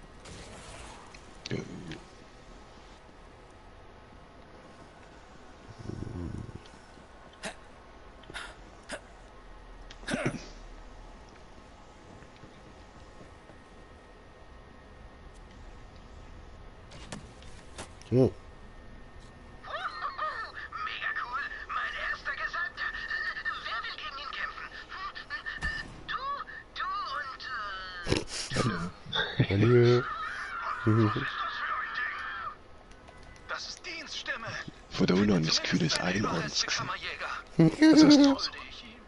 So. Mega cool. Mein erster Gesandter. Wer will gegen ihn kämpfen? Du und... Hallo. Das ist Deans Stimme. Von da unten habe ich das Gefühl, das Einhorns gesehen. Kammerjäger. Also, Hulde ich ihm.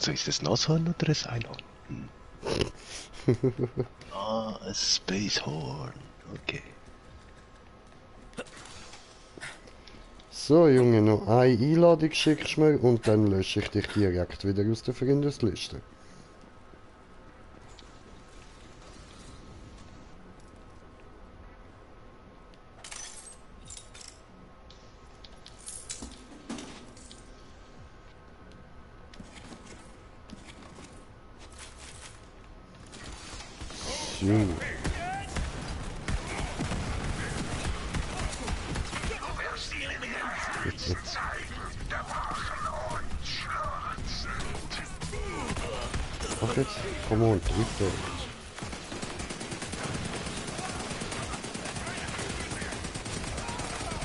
also ist das Nashorn oder das Einhorn? Ah, ein Space Horn. Okay. So, Junge, noch eine Einladung schickst du mir und dann lösche ich dich direkt wieder aus der Freundesliste. So. Ach jetzt, komm on, drück doch.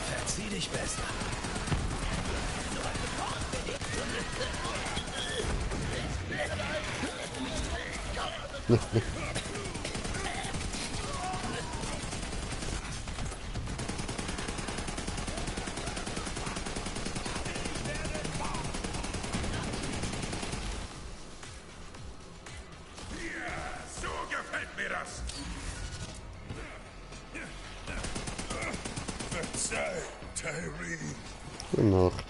Verzieh dich besser. So gefällt mir das. Verzeih, Tyreen. Gute Nacht.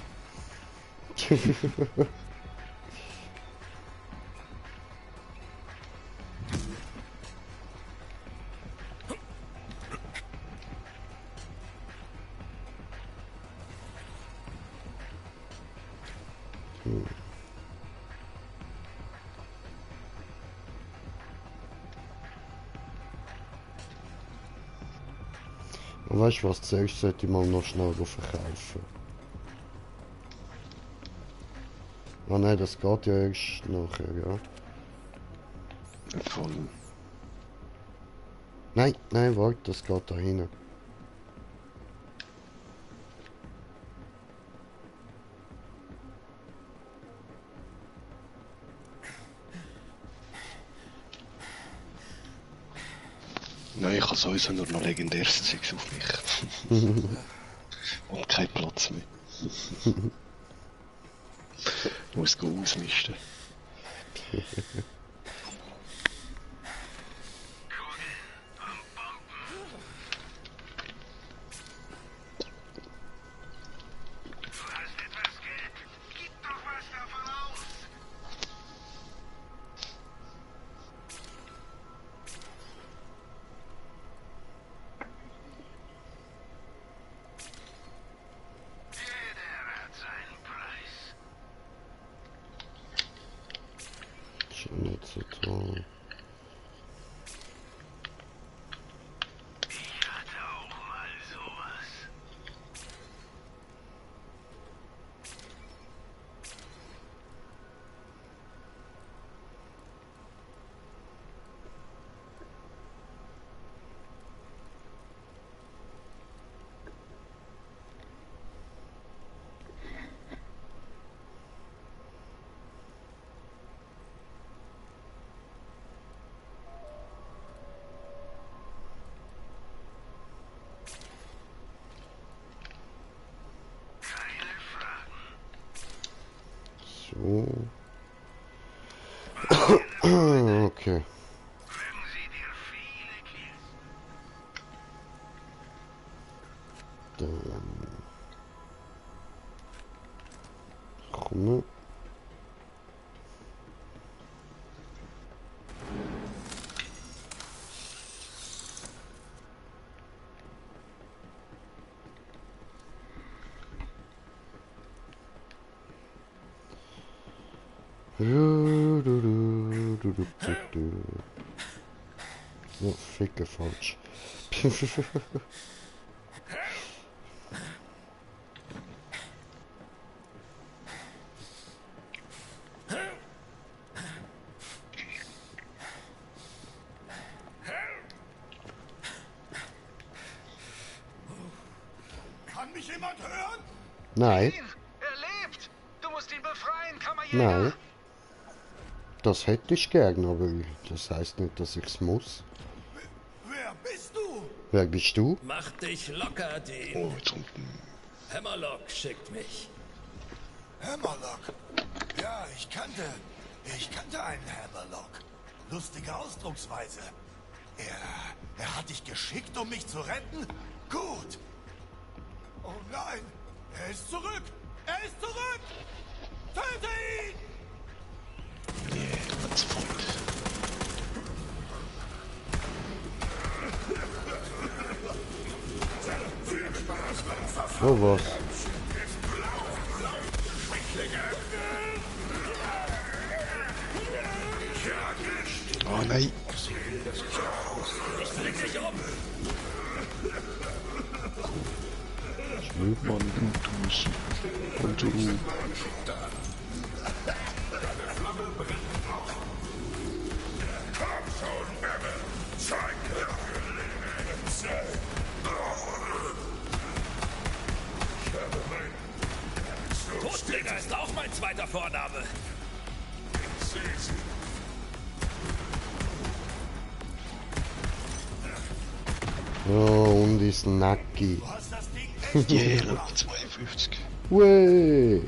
Und weißt du was, zuerst sollte ich mal noch schnell verkaufen. Ah nein, das geht ja erst nachher, ja. Voll. Nein, nein, warte, das geht da hinten. Nein, ich habe sowieso nur noch legendäres Zeugs auf mich. Und kein Platz mehr. Ich muss ausmisten. Schon nicht so toll. So. Okay. Dann komme. Ja, ficke falsch. Kann mich jemand hören? Nein, Er lebt! Du musst ihn befreien, Kammerjäger! nein. Das hätte ich gern, aber das heißt nicht, dass ich's muss. Wer bist du? Wer bist du? Mach dich locker, Dean. Oh, jetzt kommt ein... Hammerlock schickt mich. Hammerlock. Ja, ich kannte einen Hammerlock. Lustige Ausdrucksweise. Er hat dich geschickt, um mich zu retten? Gut. Oh nein, er ist zurück. Er ist zurück. Töte ihn! Yeah, let's fight. Oh was. Oh nein. Mann, Bluetooth. Und so. Todbringer ist auch mein zweiter Vorname. Oh, und ist Nacki. Yeah, Level 52. Wey.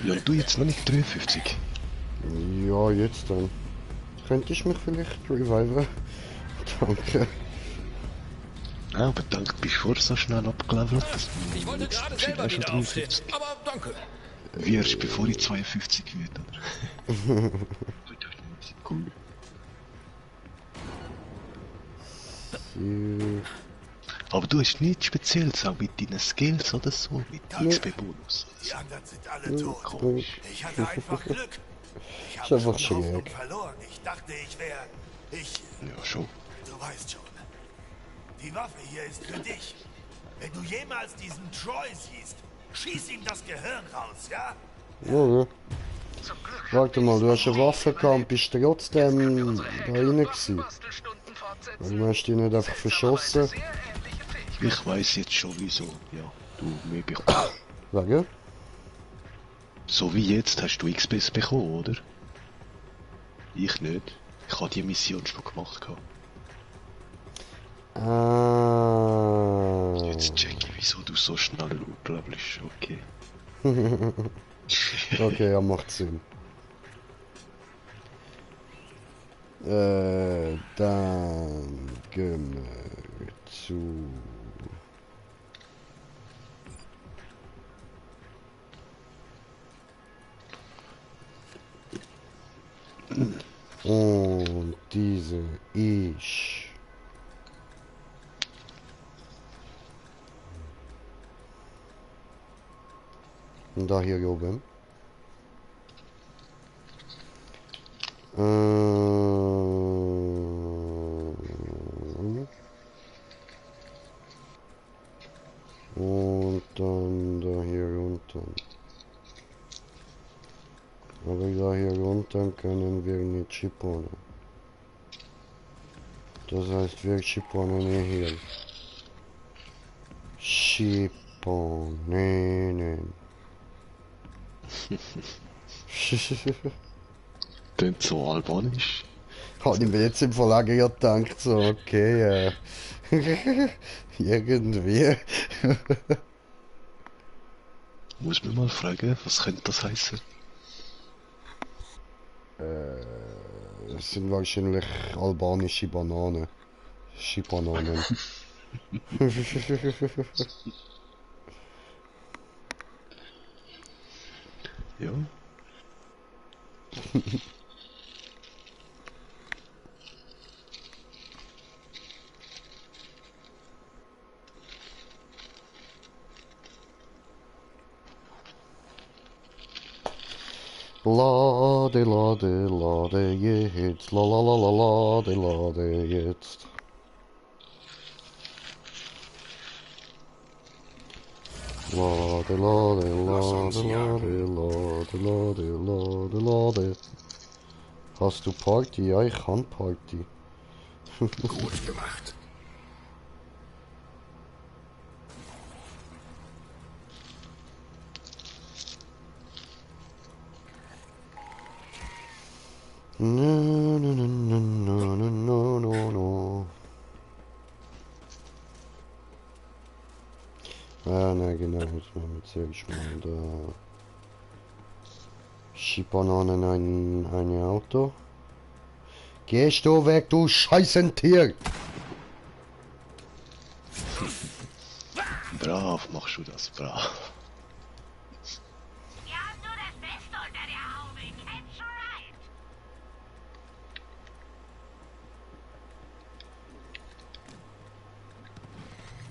Ja, und du jetzt noch nicht 53? Ja, jetzt dann. Könnte ich mich vielleicht reviven? Danke. Ah, aber danke, bist du vorher so schnell abgelevelt. Ich wollte gerade selber wieder aufstehen, aber danke. Wie erst bevor ich 52 werde, oder? Cool. Aber du hast nichts Spezielles, auch mit deinen Skills oder so, mit XP-Bonus. Die anderen sind alle tot. Komisch. Ich hatte einfach Glück. Ich Ist habe einfach schon schräg. Hoffnung verloren. Ich dachte, ich wäre... Ja, schon. Du weißt schon. Die Waffe hier ist für dich. Wenn du jemals diesen Troy siehst, schieß ihm das Gehirn raus, ja? Ja. Warte mal, du hast eine Waffe gehabt und bist trotzdem da rein gewesen. Warum hast du dich nicht einfach verschossen? Ich weiß jetzt schon wieso, ja. Du mehr bekommst. Wegen? So wie jetzt hast du XPs bekommen, oder? Ich nicht. Ich habe die Mission schon gemacht. Ah. Jetzt check ich, wieso du so schnell levelst. Okay. Okay, ja, macht Sinn. Dann gehen wir zu... Und diese ist... Da hier oben. Und dann da hier runter. Aber da hier runter können wir nicht schippern. Das heißt, wir schippern hier. Schippern. Klingt so albanisch. Habe ich mir jetzt im Verlager gedacht, so, okay, irgendwie. Muss man mal fragen, was könnte das heißen? Das sind wahrscheinlich albanische Bananen. Schibananen. Ja. Lade, lade, lade jetzt. La la la la lade, lade jetzt. Lade, lade, lade, lade, lade, lade, lade, lade. Hast du Party? Ja, ich kann Party. Gut gemacht. No, no, no, no, no, no, no, no, no. Ah, na genau, jetzt machen wir zuerst mal da. Schibananen ein Auto. Gehst du weg, du Scheißentier! Brav machst du das, brav. Ihr habt nur das Beste unter der Haube. Catch right.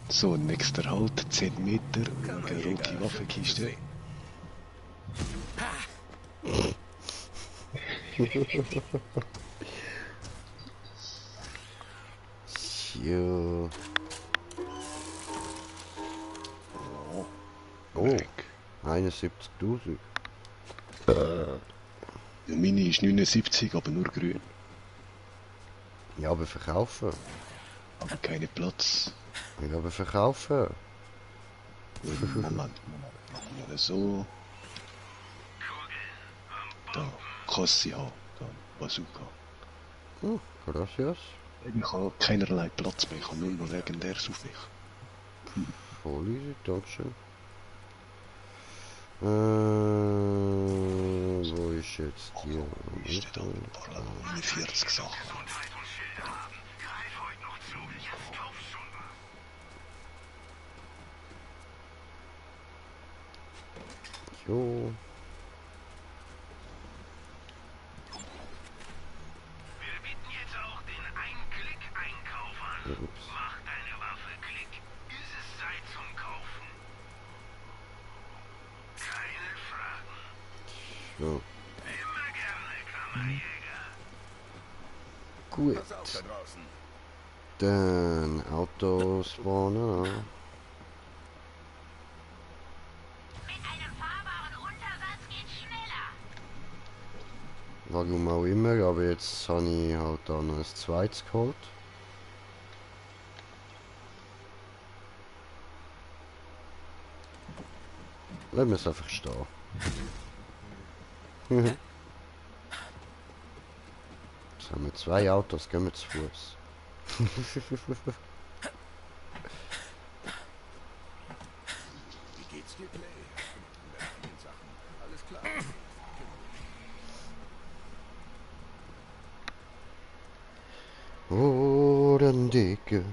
So, nächster Halt, 10 Meter, eine rote Waffenkiste. Jo. Oh, 71.000. Ja, meine ist 79, aber nur grün. Ja, aber verkaufen. Aber keinen Platz. Ja, aber verkaufen. Moment. Machen wir so. Da, Kassi haben. Da, Bazooka. Oh, gracias. Ich habe keinerlei Platz mehr, ich habe nur noch Legendärs auf mich. Voll easy, dankeschön. Wo ist jetzt hier? Ist da ein paar 49 Sachen. Jo. Wir bieten jetzt auch den Ein-Klick-Einkauf an. Ups. Mach deine Waffe Klick. Ist es Zeit zum Kaufen? Keine Fragen. So. Immer gerne, Kammerjäger. Gut. Pass auf da draußen. Dann Autospawner. Mit einem fahrbaren Untersatz geht's schneller. Warum auch immer, aber jetzt habe ich halt dann ein zweites geholt. Lassen wir es einfach stehen. Jetzt haben wir 2 Autos, gehen wir zu Fuß. Wie geht's dir, Clay? In den Sachen. Alles klar? Ohren dicke.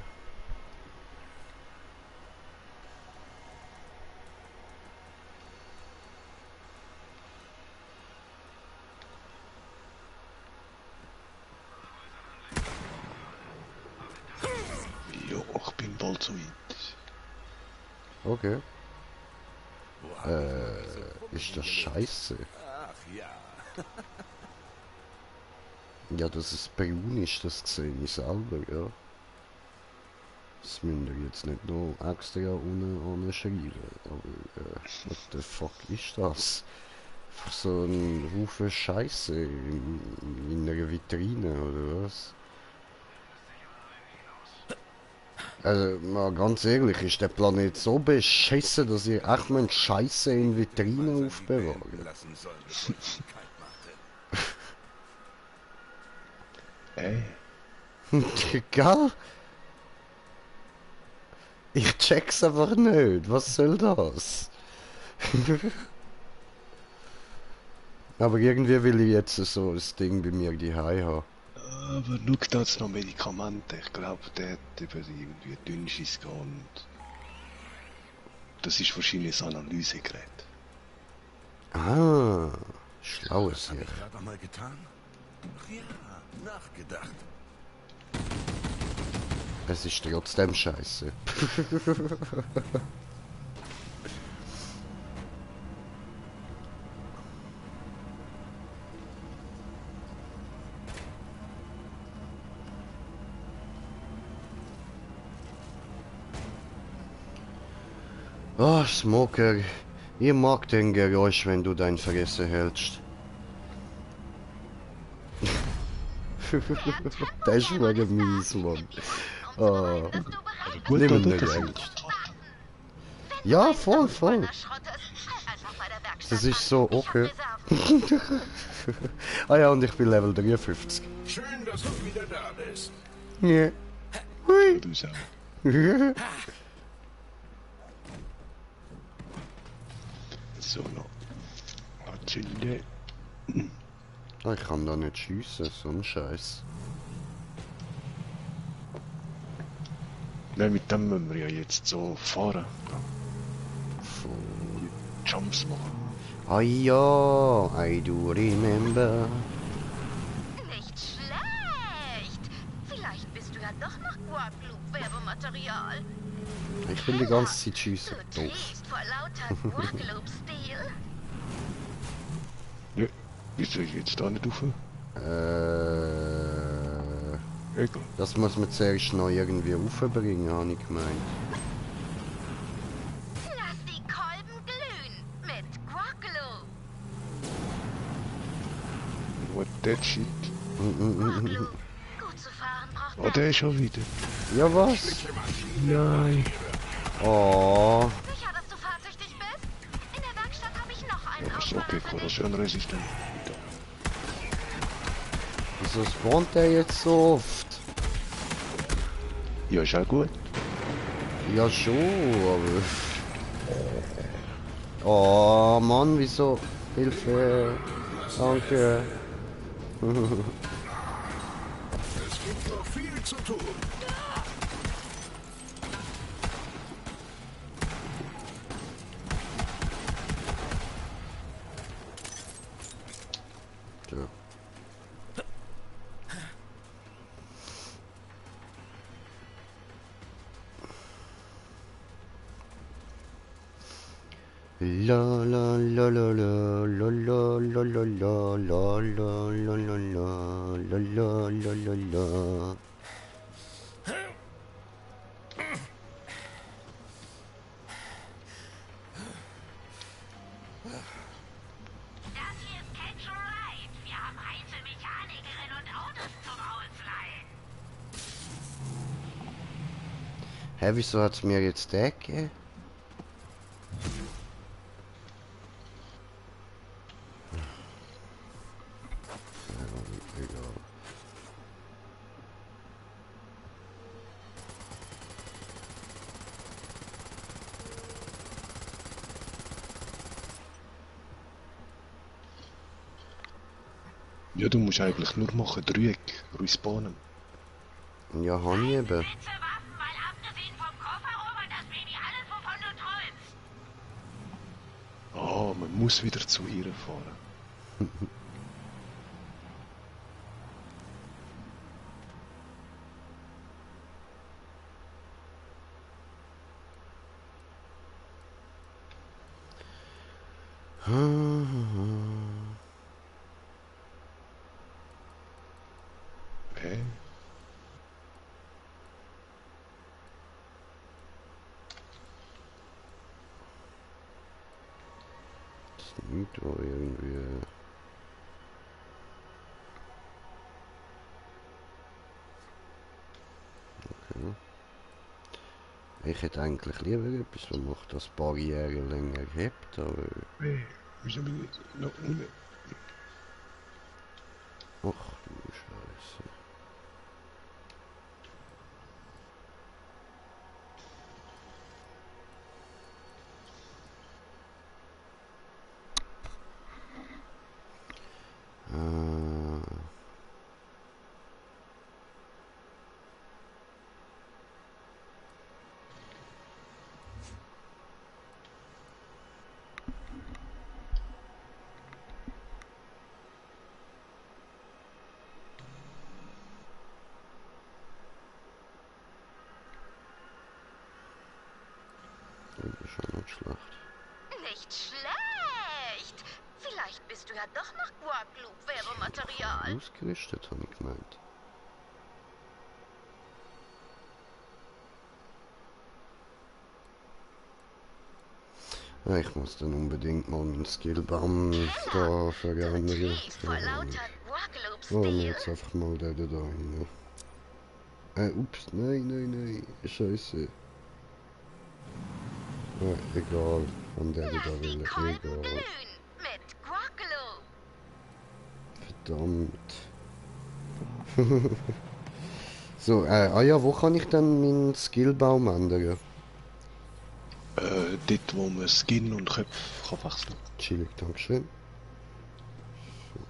Ja, ich bin bald so weit. Okay. Ist das scheiße? Ach ja. Ja, das ist bionisch, das sehe ich selber, ja. Das müsst ihr jetzt nicht noch extra ohne schreiben. Aber, what the fuck ist das? Einfach so ein Haufen Scheiße in einer Vitrine, oder was? Also, mal ganz ehrlich, ist der Planet so beschissen, dass ihr echt mal Scheiße in Vitrinen aufbewahrt? Lassen sollen, bevor es kalt machte. Gell? Ich check's einfach nicht. Was soll das? Aber irgendwie will ich jetzt so das Ding bei mir daheim haben. Aber schau, da hat's noch Medikamente. Ich glaube, der hat irgendwie Dünnschiss gehabt und das ist wahrscheinlich ein Analysegerät. Ah, schlaues Hab hier. ich gerade noch mal getan? Ach ja, nachgedacht. Es ist trotzdem scheiße. Oh, Smoker. Ich mag den Geräusch, wenn du dein Fresse hältst. Das ist mega mies, Mann. Oh. Gut, Nimm ihn oder? nicht Das ernst. Ja, voll, voll. Das ist so, okay. Ah ja, und ich bin Level 53. Schön, dass du wieder da bist. Ja. Hui. Du auch. So, noch. Anzünden. Ah, ich kann da nicht schiessen, so ein Scheiß. Nein, mit dem müssen wir ja jetzt so fahren. Jumps machen. Ah ja, I do remember. Nicht schlecht. Vielleicht bist du ja doch noch Guadeloupe-Werbematerial. Ich will die ganze Zeit schiessen. Du drehst vor lauter Guadeloupe-Stil. Ja, wieso ich jetzt da nicht rauf? Egal. Das muss man zuerst noch irgendwie raufbringen, habe ich gemeint. Lass die Kolben glühen mit Guadeloupe. What that shit? Guadeloupe. Gut zu fahren braucht Oh, der ist schon wieder. Ja, was? Nein. Oh. Sicher, dass du fahrtüchtig bist? In der Werkstatt habe ich noch einen Ja, ist Ausballer okay, für dich. korrosionresistent. Wieso spawnt der jetzt so oft? Ja, ist auch gut. Ja schon, aber... Oh Mann, wieso? Hilfe! Danke! Es gibt noch viel zu tun. Ja. La la la la la la la la la la la la la la la la la la la. Das hier ist Catch a Ride. Wir haben heiße Mechanikerin und Autos zum Ausleihen. Hä, wieso hat's mir jetzt der gegeben? Ja, egal. Ja, du musst eigentlich nur machen, Dreieck, respawnen. Ja, hab ich eben. Spitze Waffen, weil abgesehen vom Kofferraum hat das Baby alles, wovon du träumst. Ah, man muss wieder zu ihr fahren. Hä? Das Lied war irgendwie... Okay. Ich hätte eigentlich lieber etwas, was macht das Barriere länger hebt, aber... Hey, wieso bin ich noch unten? Ach du Scheiße. Das ist schon nicht schlecht. Nicht schlecht. Vielleicht bist du ja doch noch Guadeloupe-Werbematerial. Ausgerüstet, habe ich gemeint. Ja, ich muss dann unbedingt mal meinen Skillbaum da verändern. Vor lauter Oh, Guadeloupe-Stil. jetzt einfach mal den da rein. Ups, nein, Scheiße. Egal, von der da will ich, egal. Glühen mit Guadeloupe. Verdammt. So, ja, wo kann ich dann meinen Skillbaum ändern? Dort, wo man Skin und Köpfe kann wechseln. Chillig, dankeschön. So.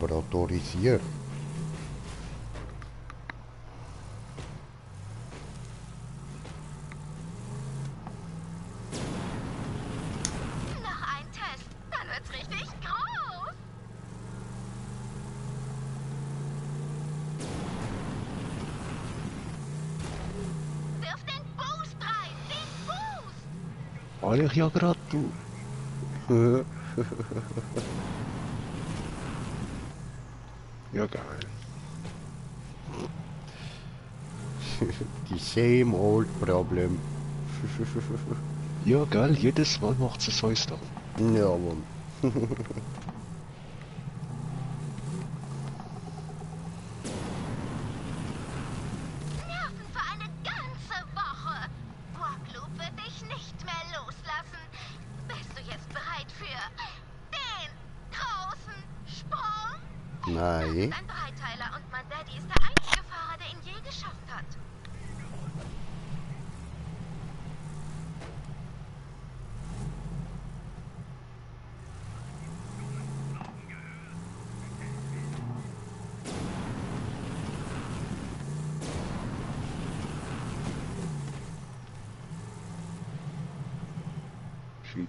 Laboratorisiert. Noch ein Test, dann wird's richtig groß. Wirf den Boost rein, den Boost. Weil ich ja grad du. Ja, geil. Die same old problem. Ja, geil, jedes Mal macht es so da. Ja, Mann. Nerven für eine ganze Woche. Guacloop wird dich nicht mehr loslassen. Bist du jetzt bereit für den großen Sprung? Nein. Das ist ein Dreiteiler und mein Daddy ist der einzige Fahrer, der ihn je geschafft hat. Shit.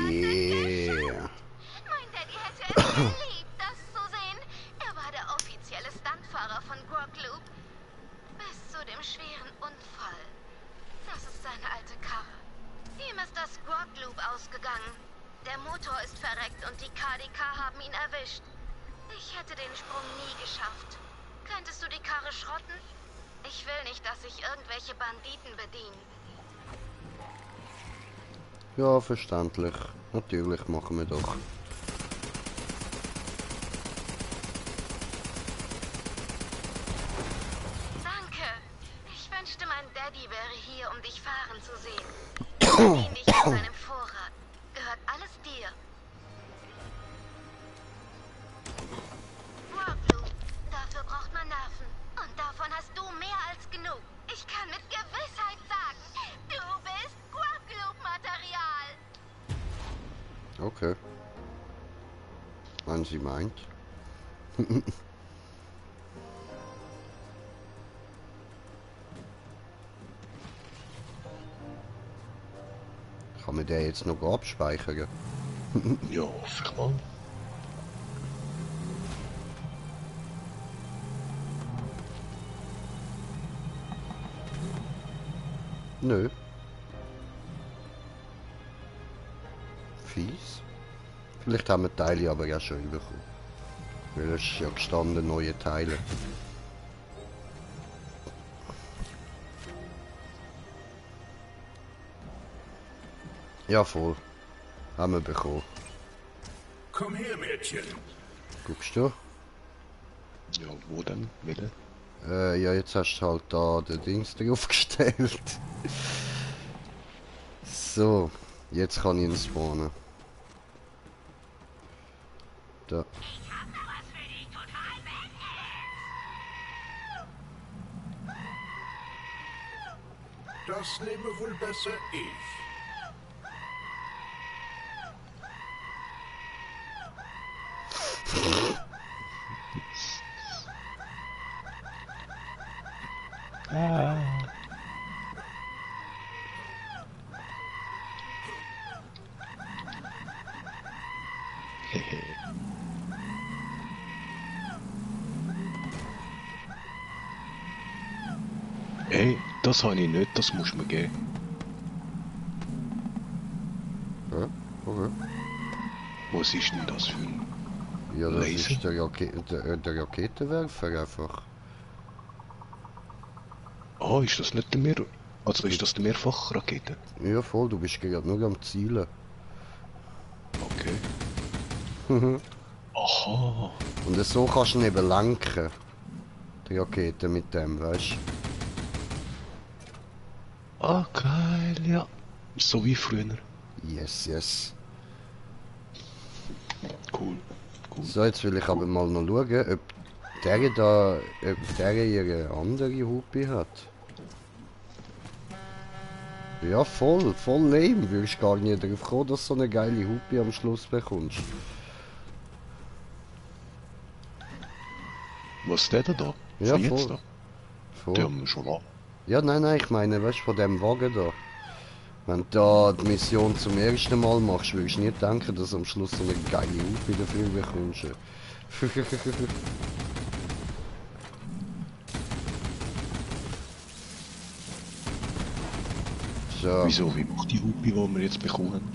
Yeah. Mein Daddy hätte es geliebt, das zu sehen. Er war der offizielle Stuntfahrer von Guacloop. Bis zu dem schweren Unfall. Das ist seine alte Karre. Ihm ist das Guacloop ausgegangen. Der Motor ist verreckt und die KDK haben ihn erwischt. Ich hätte den Sprung nie geschafft. Könntest du die Karre schrotten? Ich will nicht, dass sich irgendwelche Banditen bedienen. Ja, verständlich. Natürlich machen wir doch. Danke. Ich wünschte, mein Daddy wäre hier, um dich fahren zu sehen. Er bedient dich mit seinem Vorrat. Gehört alles dir. Guacloop. Dafür braucht man Nerven. Und davon hast du mehr als genug. Ich kann mit Gewissheit sagen, du bist Guacloop-Material. Okay. Wenn sie meint. Kann man den jetzt noch abspeichern? Ja, hoffe ich mal. Nö. Fies. Vielleicht haben wir die Teile aber ja schon bekommen. Weil es ist ja gestanden, neue Teile. Ja, voll. Haben wir bekommen. Komm her, Mädchen. Guckst du? Ja, wo denn? Wille? Ja, jetzt hast du halt da den Dings draufgestellt. So, jetzt kann ich ihn spawnen. Da. Das nehme wohl besser ich. Ey, das habe ich nicht, das musst du mir geben. Ja, okay. Was ist denn das für ein Ja, das Laser? ist der Raketenwerfer einfach. Ah, ist das nicht der Mehr... Also ist das die Mehrfachrakete? Ja, voll, du bist gerade nur am Zielen. Okay. Aha. Und so kannst du ihn eben lenken. Die Rakete mit dem, weißt du? Ah, geil, ja. So wie früher. Yes, yes. Cool. Cool. So, jetzt will ich aber mal noch schauen, ob der ihre andere Hupe hat. Ja, voll lame. Würdest gar nicht darauf kommen, dass du so eine geile Hupe am Schluss bekommst. Was ist der da? Ja, Von jetzt voll. da? Voll. Die haben wir schon lange. Ja, nein, ich meine, weißt du, von dem Wagen da. Wenn du da die Mission zum ersten Mal machst, würdest du nicht denken, dass du am Schluss so eine geile Hupe dafür bekommst. So. Wieso? Wie macht die Hupe, die wir jetzt bekommen haben?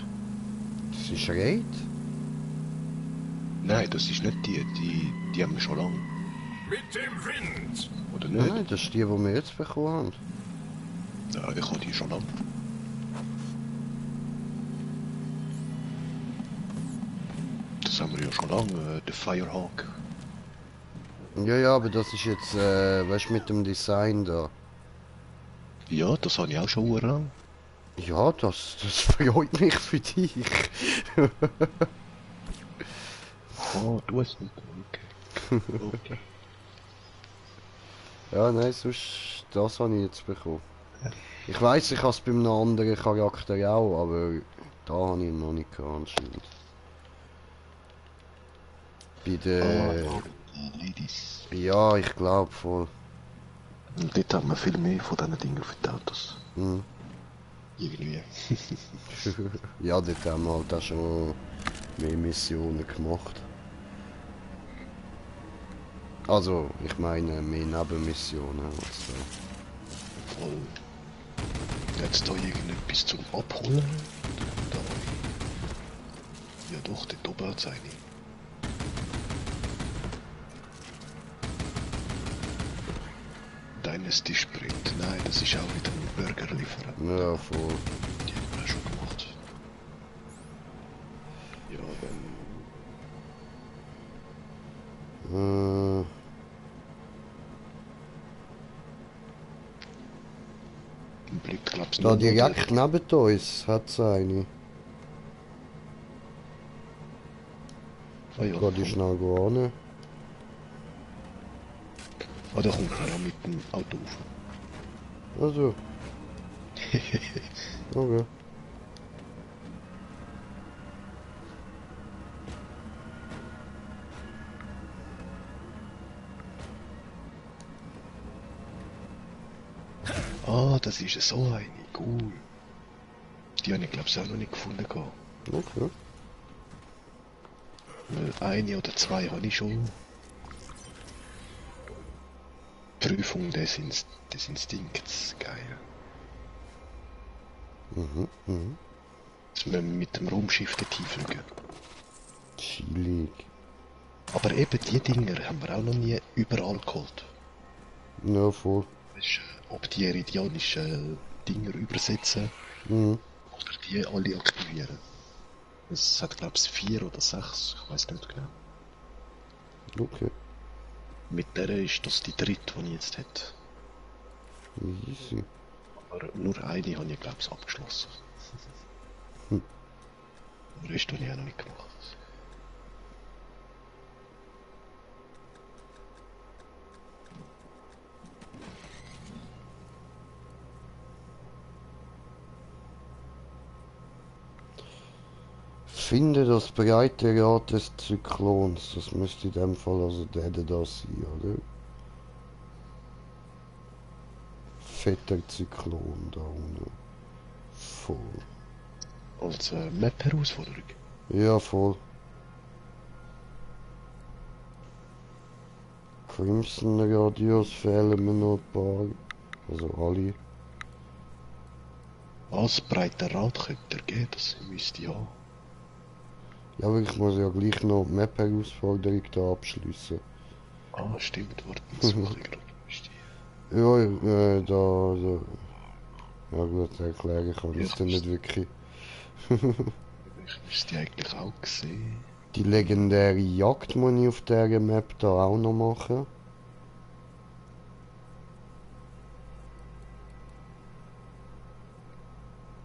Das ist Raid? Nein, das ist nicht die haben wir schon lange. Mit dem Wind! Oder nicht? Nein, das ist die wir jetzt bekommen haben. Ja, ich habe die schon lange. Das haben wir ja schon lange, der Firehawk. Ja, aber das ist jetzt, weißt du, mit dem Design da. Ja, das habe ich auch schon lang. Ja, das freut mich für dich. Oh, du hast nicht. Okay. Okay. Ja, nein, sonst, das habe ich jetzt bekommen. Ich weiss, ich habe es bei einem anderen Charakter auch, aber da habe ich ihn noch nicht gehabt, anscheinend. Bei den... Ladies. Ja, ich glaube voll. Und dort haben wir viel mehr von diesen Dingen für die Autos. Mhm. Irgendwie. Ja, dort haben wir halt auch schon mehr Missionen gemacht. Also, ich meine mehr Nebenmissionen als so. Voll. Jetzt da irgendetwas zum Abholen? Da. Ja doch, dort oben hat es eine. Deines die Sprint. Nein, das ist auch wieder ein Burgerlieferant. Ja, voll. Die haben wir schon gemacht. Ja, dann... Blickt, glaubst du, Da direkt neben uns hat es eine. Ah ja, Geh schnell ran. Ah, da kommt er auch mit dem Auto rauf. Also. Okay. Ah, das ist so eine. Cool. Die habe ich glaube ich auch noch nicht gefunden. Okay. Weil eine oder zwei habe ich schon. Prüfung des Instinkts. Geil. Mhm. Dass wir mit dem Raumschiff dorthin fliegen. Chillig. Aber eben die Dinger haben wir auch noch nie überall geholt. Ja, voll. Weißt, ob die iridianischen Dinger übersetzen Mhm. oder die alle aktivieren. Es hat glaube ich 4 oder 6, ich weiß nicht genau. Okay. Mit der ist das die dritte, die ich jetzt hätte. Easy. Aber nur eine habe ich glaube ich abgeschlossen. Hm. Den Rest habe ich auch noch nicht gemacht. Finde das breite Rad des Zyklons. Das müsste in dem Fall also der da sein, oder? Fetter Zyklon da unten. Voll. Als Map-Herausforderung? Ja, voll. Crimson Radius fehlen mir noch ein paar. Also alle. Als breiter Rad könnte er geben, das müsste ich haben. Ja, aber ich muss ja gleich noch die Map-Herausforderung da abschließen. Ah, stimmt, warte, das mache ich gerade. Ja, da. Ja gut, erklären kann ich es dann nicht wirklich. Ich müsste eigentlich auch sehen. Die legendäre Jagd muss ich auf dieser Map da auch noch machen.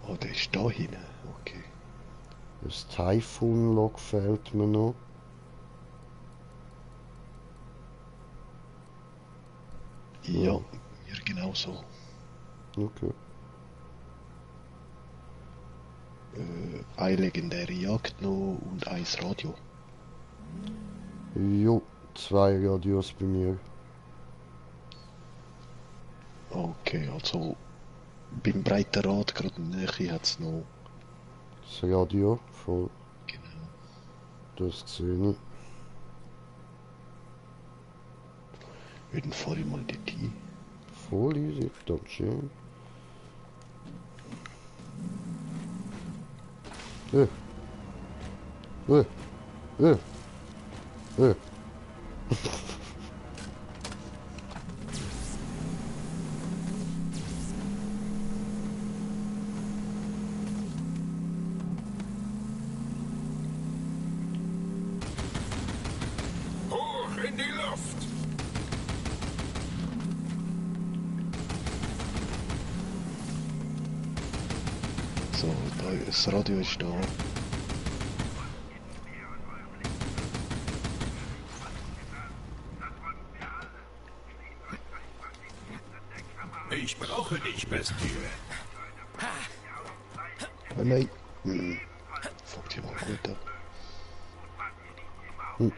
Oh, der ist da hinten, okay. Das Typhoon-Log fehlt mir noch. Ja, mir genauso. Okay. eine legendäre Jagd noch und ein Radio. Jo, 2 Radios bei mir. Okay, also beim Breitenrad gerade in der Nähe hat es noch... Das Radio, voll. Genau. Das sehe ich. Dann fahre ich mal dort hin. Voll easy, dankeschön. Äh. Hoch in die Luft! So, das Radio ist da. Ich brauche dich, Bestie. Oh nein. Fuck die mal gut ab. Oh.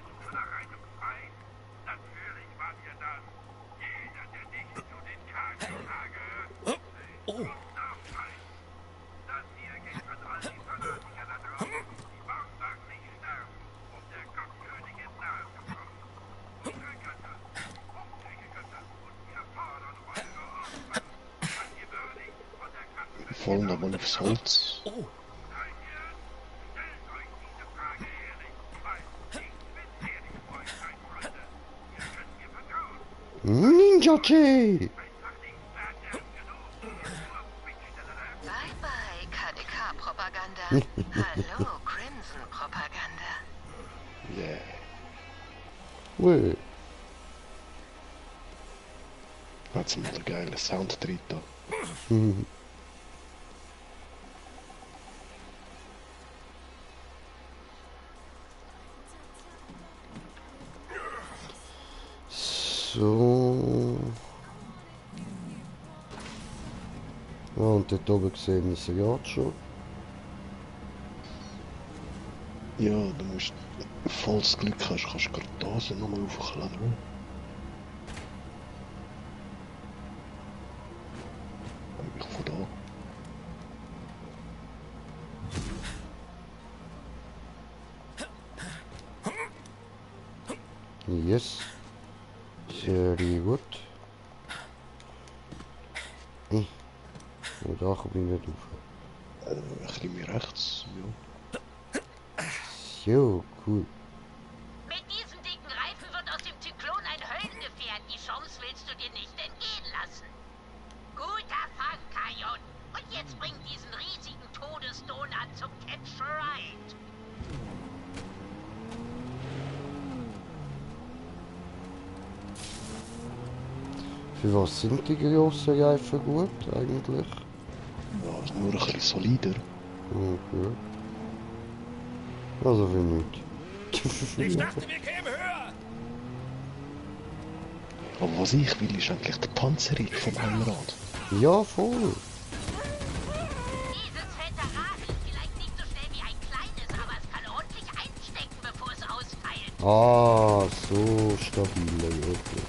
Wir fallen nochmal aufs Holz. Oh. Ninja J! Bye-bye, KDK-Propaganda. Hallo, Crimson-Propaganda. Yeah. Ui. Hat's mal einen geilen Sound drin da. So. Ja, und dort oben sehen wir es gerade schon. Ja, du musst, falls du Glück hast, kannst du gerade da so nochmal aufklappen. Eigentlich von da. Yes. Sehr gut. Und da komme ich nicht auf. Ein bisschen mehr rechts, ja. So, cool. Mit diesen dicken Reifen wird aus dem Zyklon ein Höllengefährt. Die Chance willst du dir nicht entgehen lassen. Guter Fang, Kajon. Und jetzt bring diesen riesigen Todesdonut zum Catch a Ride. Für was sind die grossen Reifen gut eigentlich? Ja, ist nur ein bisschen solider. Okay. Also für nichts. Ich dachte, wir kämen höher. Aber was ich will, ist eigentlich die Panzerung vom Einrad. Ja, voll. Dieses fette Rad ist vielleicht nicht so schnell wie ein kleines, aber es kann ordentlich einstecken, bevor es austeilt. Ah, so stabil. Okay.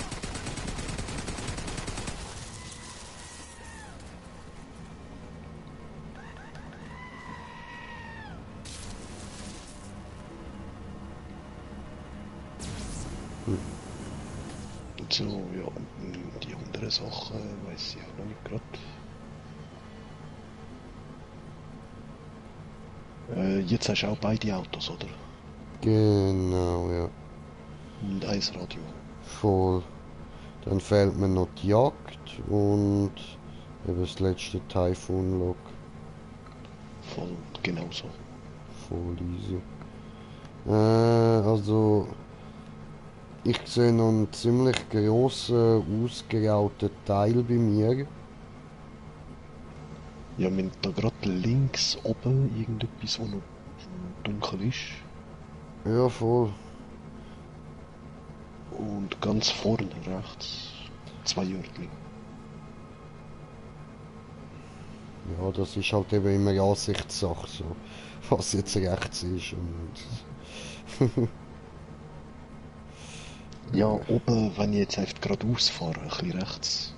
So, ja, und die anderen Sachen weiß ich auch noch nicht gerade. Jetzt hast du auch beide Autos, oder? Genau, ja. Und ein Radio. Voll. Dann fehlt mir noch die Jagd und eben das letzte Typhoon-Log. Voll, genauso. Voll easy. Also ich sehe noch einen ziemlich grossen, ausgerauten Teil bei mir. Ja, wir haben da gerade links oben irgendetwas, wo noch dunkel ist. Ja, voll. Und ganz vorne rechts 2 Örtchen. Ja, das ist halt eben immer Ansichtssache so. Was jetzt rechts ist und... Ja, oben, wenn ich jetzt einfach geradeaus fahre, ein bisschen rechts.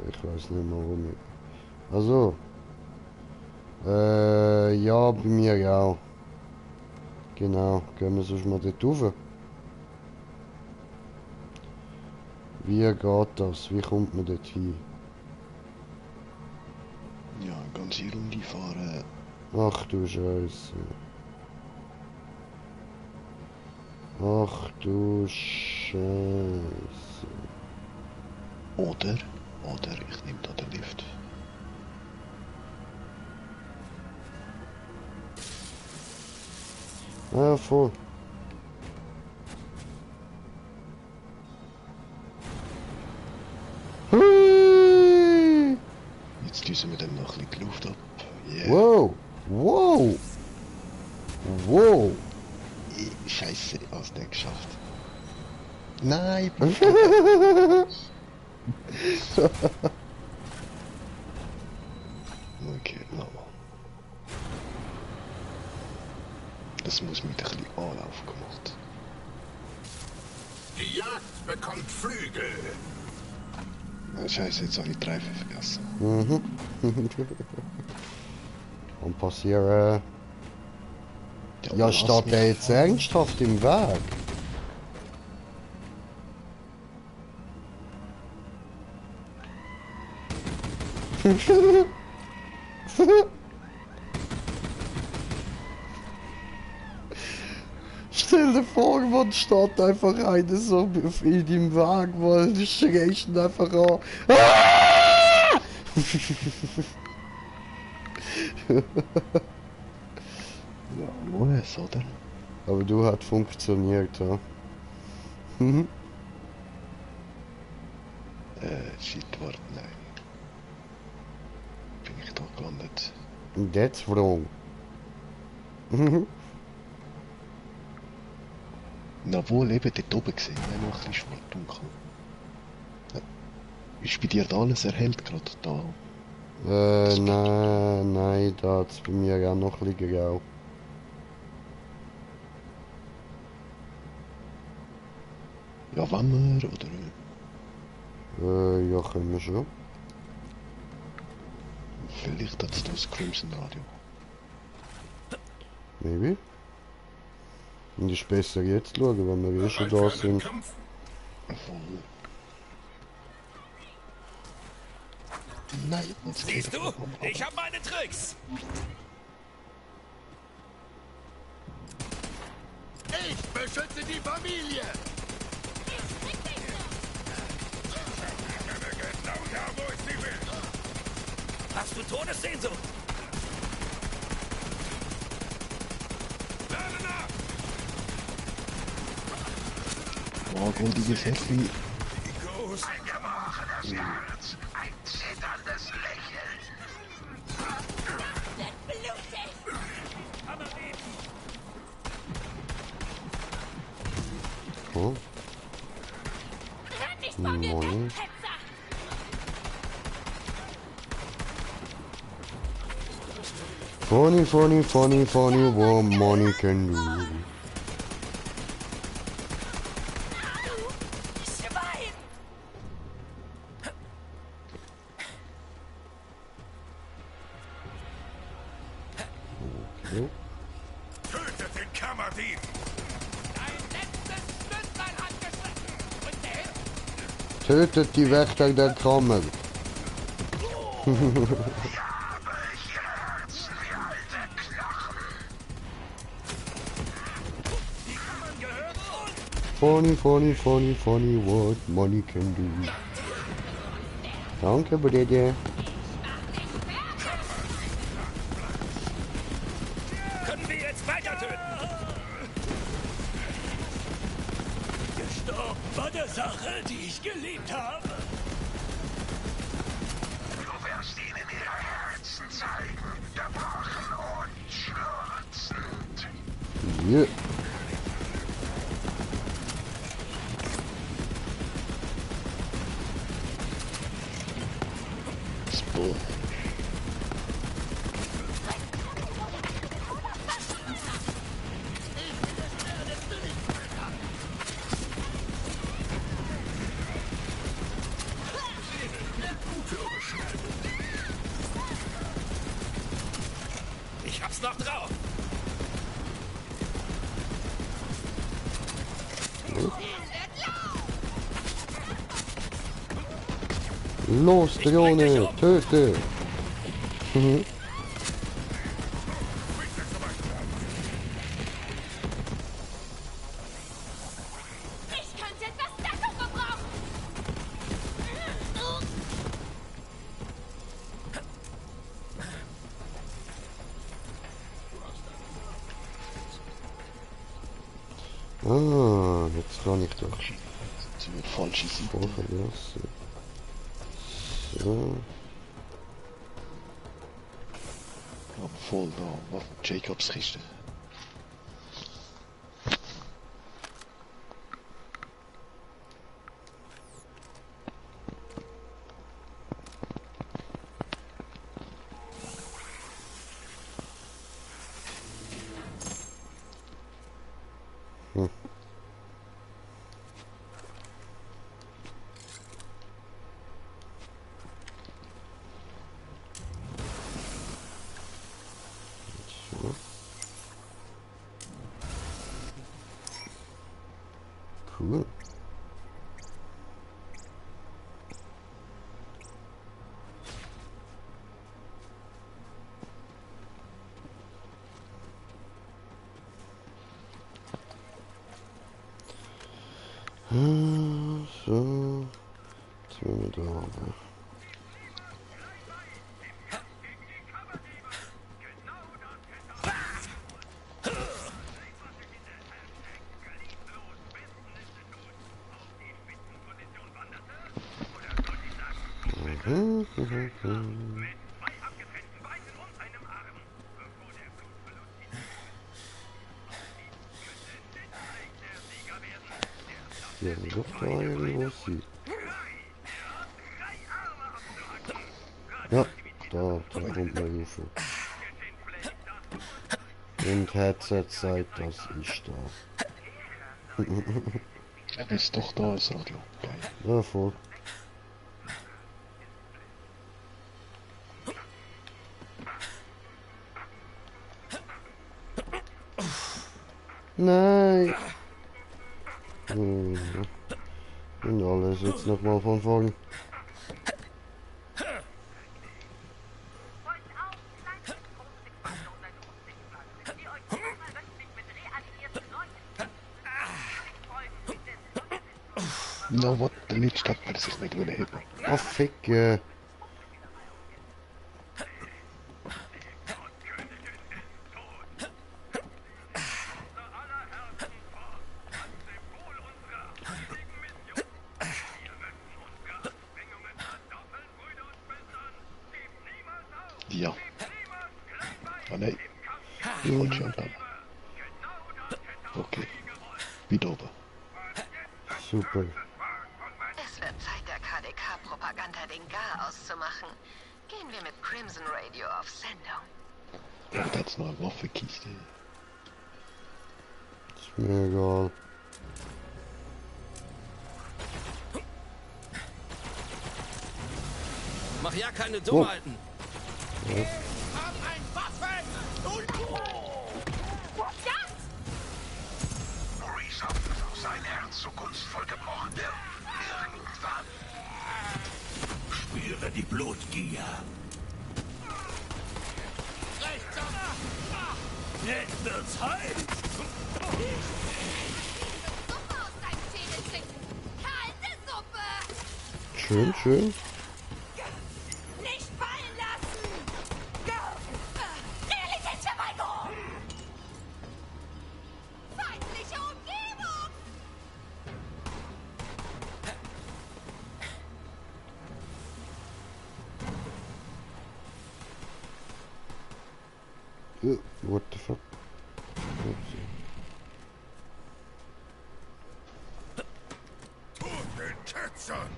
Ich weiß nicht mehr, warum ich... Also. Ja, bei mir auch. Genau, gehen wir sonst mal dort rauf. Wie geht das? Wie kommt man dort hin? Ja, ganz hier Runde fahren. Ach du Scheiße. Ach du Scheiße. Oder ich nehme da den Lift. Ja, voll. Hui! Jetzt lösen wir dann noch ein bisschen die Luft ab. Yeah. Wow! Wow! Wow! Scheiße, hast du nicht geschafft. Nein! Okay, nochmal. Das muss mit ein bisschen Anlauf gemacht. Die Jagd bekommt Flügel. Scheiße, jetzt habe ich die Reifen vergessen. Mhm. Und passieren. Ja, steht der jetzt ernsthaft im Weg? Stell dir vor, man steht einfach einer so in deinem Weg, weil du schreist ihn einfach an. Ah! Ja, muss, oder? Aber du hat funktioniert, ja. Mhm. Shit, warte, nein. Bin ich da gelandet? That's wrong. Mhm. Na wohl, eben dort oben gesehen, noch ein bisschen schwarz dunkel. Ist bei dir da alles erhellt gerade da? Nein, da hat's bei mir auch noch ein bisschen grau. Ja, wenn wir, oder? Ja, können wir schon. Vielleicht hat es das Crimson Radio. Maybe. Und ist besser jetzt schauen, wenn wir eh schon da sind. Nein, siehst du? Ich hab meine Tricks. Ich beschütze die Familie. Genau da, wo ich sie will. Hast du Todessehnsucht? Oh, goldiges Häppchen. Ein gebrochenes Herz, ein zitterndes Lächeln. Oh. Renn nicht von mir weg, Hetzer! Funny, what money can do. Schwein! Okay. Tötet den Kammerdieb! Dein letztes Schlüssel angeschlossen! Und der Tötet die Wächter der Kammer. Funny, what money can do. Danke, Bruder. Können wir jetzt weiter töten? Gestorben bei der Sache, die ich geliebt habe. Du wirst ihnen ihre Herzen zeigen, gebrochen und schmerzend. Yeah. noch drauf. Los, Drohne, töte! Ich könnte etwas Deckung gebrauchen. Ah, jetzt kann ich doch. Jetzt wird falsche Seite. Verlassen. So. Aber voll da. Jacobs Kiste. Cool. So, jetzt sind wir da. Ja, doch da irgendwo sieht. Ja, da kommt mein UFO. Und Headset sagt, dass ich da. Er ist doch da, das Radio. Geil. Ja, voll. Nein! Und alles jetzt nochmal von vorn. No, what? Der letzte hat mir sich nicht heben. Oh, Ficke! Ja. Ah nein. Falsche Antenne. Okay. Wieder oben. Super. Es wird Zeit, der KDK-Propaganda den Garaus zu machen. Gehen wir mit Crimson Radio auf Sendung. Ja, das ist noch eine Waffenkiste. Ist mir egal. Mach ja keine Dummheiten. Ja. Hab ein Waffen! Maurice hat sein Herz so kunstvoll gebrochen wird. Irgendwann. Spüre die Blutgier. Rechts Jetzt wird's heiß. Suppe aus deinem Schädel trinken. Kalte Suppe. Schön, schön. Nicht fallen lassen. Realitätsverweigerung. Feindliche Umgebung. What the fuck? Tod den Ketzern!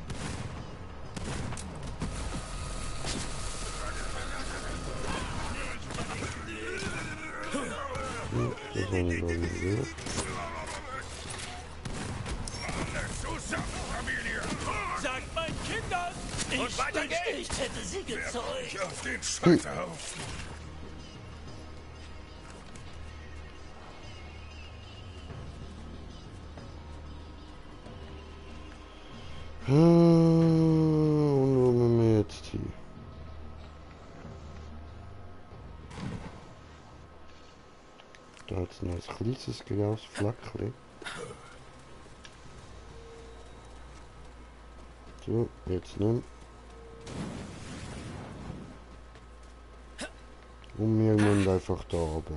Das war nicht so. Sagt meinen Kindern, ich wünschte, ich hätte sie gezeugt. Auf den Scheiterhaufen! Und wo haben wir jetzt hier? Da hat es noch ein kleines graues Fleckchen. So, jetzt nicht. Und wir müssen einfach da runter.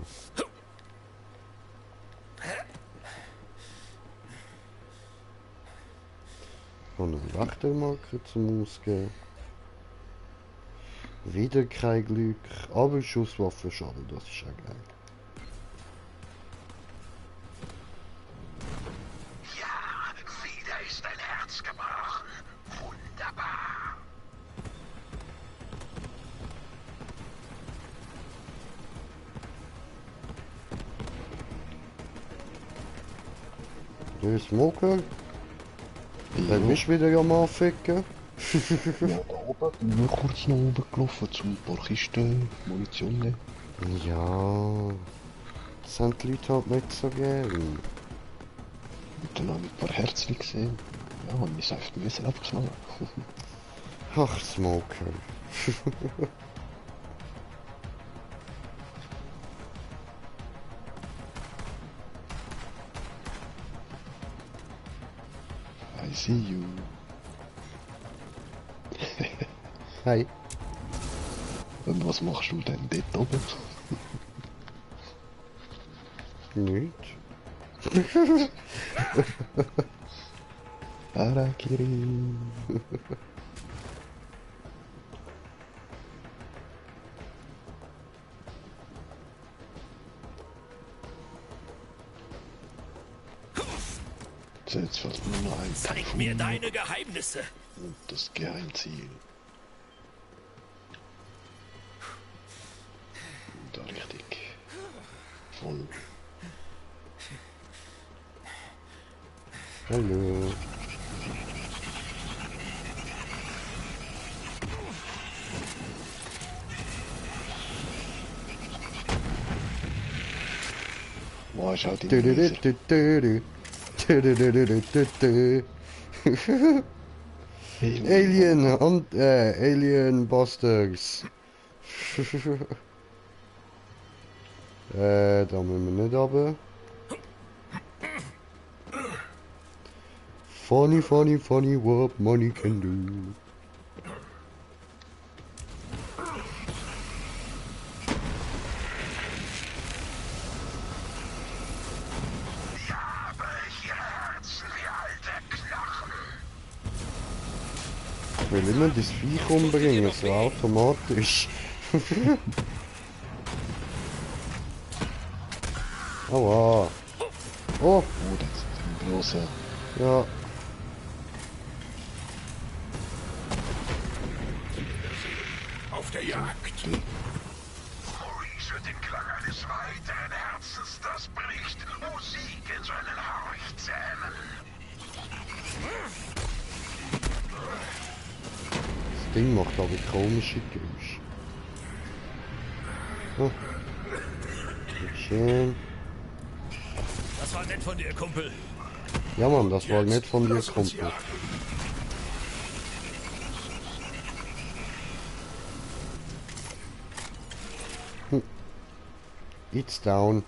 Und einen Wächtermarker zum Ausgeben. Wieder kein Glück, aber Schusswaffe schade, das ist ja geil. Ja, wieder ist dein Herz gebrochen. Wunderbar. Der Smoker. Der mich wieder am Anficken. Ja, da oben. Nur kurz noch oben gelaufen, zum ein paar Kisten Munition nehmen. Ja, das haben die Leute halt nicht so gern. Und dann habe ich ein paar Herzchen gesehen. Ja, und ich einfach ein bisschen abknallen. Ach, Smoker. I see you. Hi. Und was machst du denn dort oben? Nicht. Harakiri. So, jetzt fällt nur noch ein. Zeig mir deine Geheimnisse. Und das Geheimziel. Da richtig. Voll. Hallo. Boah, schaut ihn Alien und Alien Busters. Da müssen wir nicht runter. Funny, funny, funny what money can do. Ich will immer das Viech umbringen, so automatisch. Aua. Oh. Oh, das ist ein großer. Ja. Auf der Jagd. Maurice hört den Klang eines weiteren Herzens, das bricht. Musik in seinen Horchzähnen. Das Ding macht aber komische Geräusche. Oh. Schön. Das war nett von dir, Kumpel. Ja Mann, das war nett von dir, Kumpel. It's down.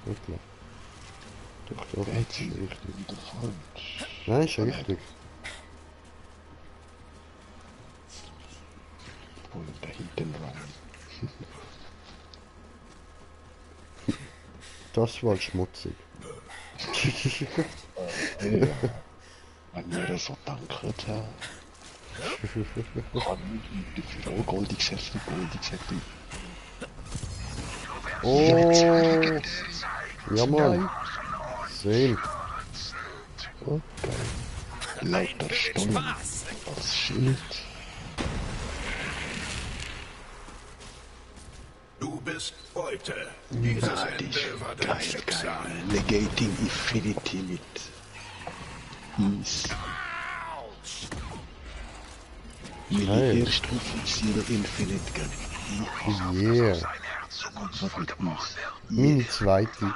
Okay. Doch, Jetzt ist richtig wieder falsch. Nein, ist richtig. Und da hinten rein. Das war schmutzig. Ja. Wenn wir so danken, kann ich dafür auch goldiges Hefte. Oh! Ja Mann! Same. Okay. Lauter Stollen als Schild. Du bist Beute. Ja, Dieses die ist Ende war dein Schicksal. Negating Infinity mit Ease. Militärstoffizier in Filetgen. Yeah. Was mit uns? Meine zweite.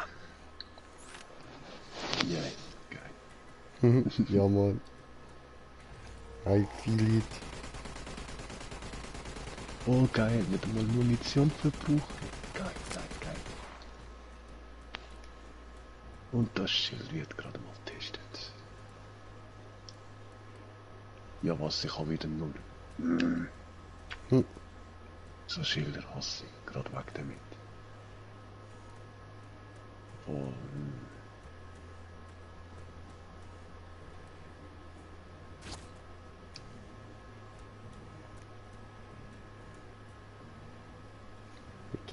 Yeah, geil. Ja, Mann. I feel it. Oh, geil, mit einmal Munition verbraucht. Geil, geil, geil. Und das Schild wird gerade mal getestet. Ja, was, ich habe wieder 0. So Schilder hasse ich, gerade weg damit. Oh,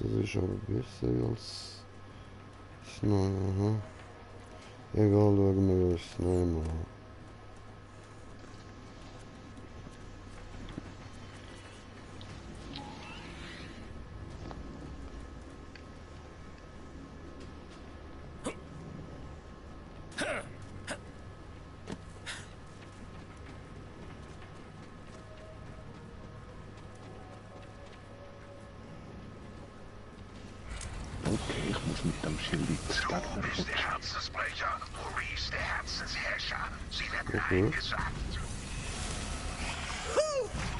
Das ist aber besser als das Neue. Aha. Egal, schauen wir das Neue mal an. okay, ich muss mit dem Schild ins Gegner Maurice, der Herzensbrecher. Maurice, der Herzensherrscher. Sie werden eingesackt.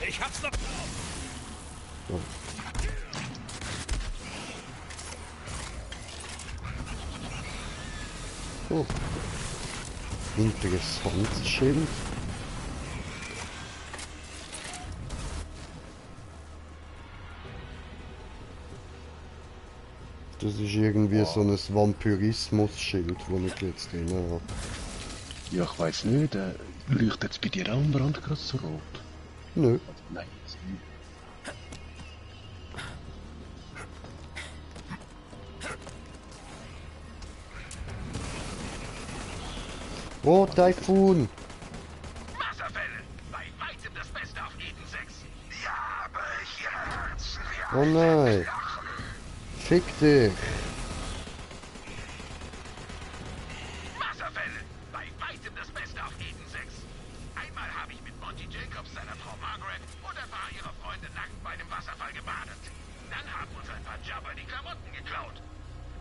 Ich hab's noch. Oh. Interessantes Schild. Das ist irgendwie so ein Vampirismus-Schild, das ich jetzt drin habe. Ja, ich weiß nicht, leuchtet es bei dir auch am Rand gerade so rot? Nö. Nein, das nicht. Oh, Typhoon! Wasserfälle. Bei weitem das Beste auf Eden 6. Ja, aber ihre Herzen Oh nein! Fick dich! Wasserfälle. Bei weitem das Beste auf Eden 6. Einmal habe ich mit Monty Jacobs, seiner Frau Margaret und ein paar ihrer Freunde nackt bei einem Wasserfall gebadet. Dann haben uns ein paar Jabber die Klamotten geklaut.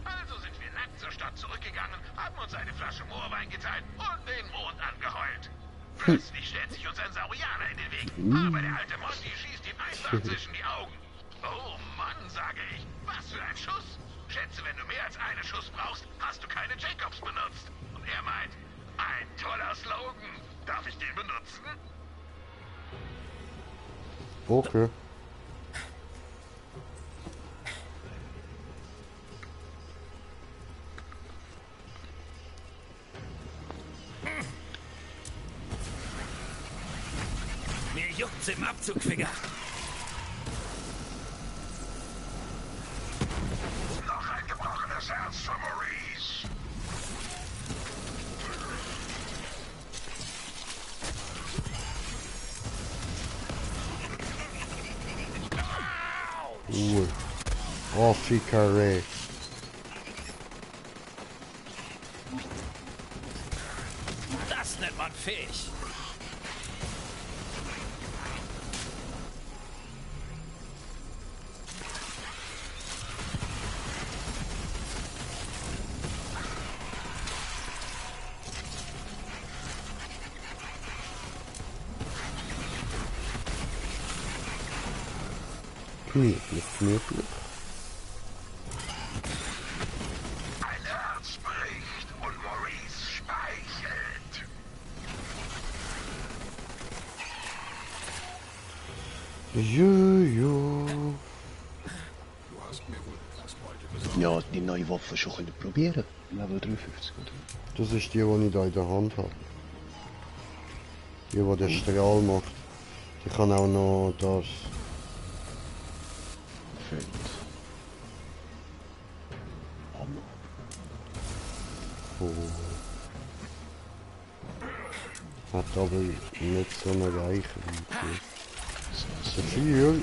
Also sind wir nackt zur Stadt zurückgegangen, haben uns eine Flasche Moorwein geteilt und den Mond angeheult. Plötzlich stellt sich uns ein Saurianer in den Weg, aber der alte Monty schießt ihm einfach zwischen die Augen. Oh Mann, sage ich, was für ein Schuss. Schätze, wenn du mehr als einen Schuss brauchst, hast du keine Jacobs benutzt. Und er meint, ein toller Slogan. Darf ich den benutzen? Okay. Mir juckt's im Abzug, Finger. Noch ein gebrochenes Herz für Maurice. Oh, Ficare. Das nennt man fähig. Knipplich, knipplich. Ein Herz bricht und Maurice speichelt. Jojo. Ja, die neue Waffe schon können probieren. Level 53, oder? Das ist die ich da in der Hand habe. Die den Strahl macht. Die kann auch noch das. Fällt. Oh. Hat aber nicht so eine Reichweite. Dafür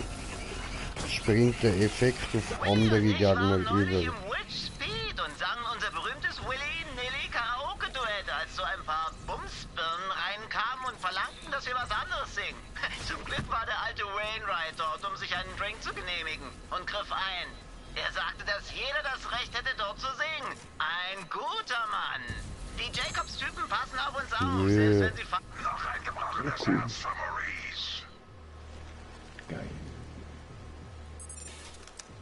springt der Effekt auf andere Gegner über. Speed und sang unser berühmtes Willy-Nilly-Karaoke-Duett, als so ein paar Bumsbirnen reinkamen und verlangten, dass wir was anderes singen. Zum Glück war der alte Wainwright dort, um sich einen Drink zu genehmigen und griff ein. Er sagte, dass jeder das Recht hätte, dort zu singen. Ein guter Mann. Die Jacobs-Typen passen auf uns auf, selbst wenn sie noch ein gebrochenes Herz für Maurice. Geil.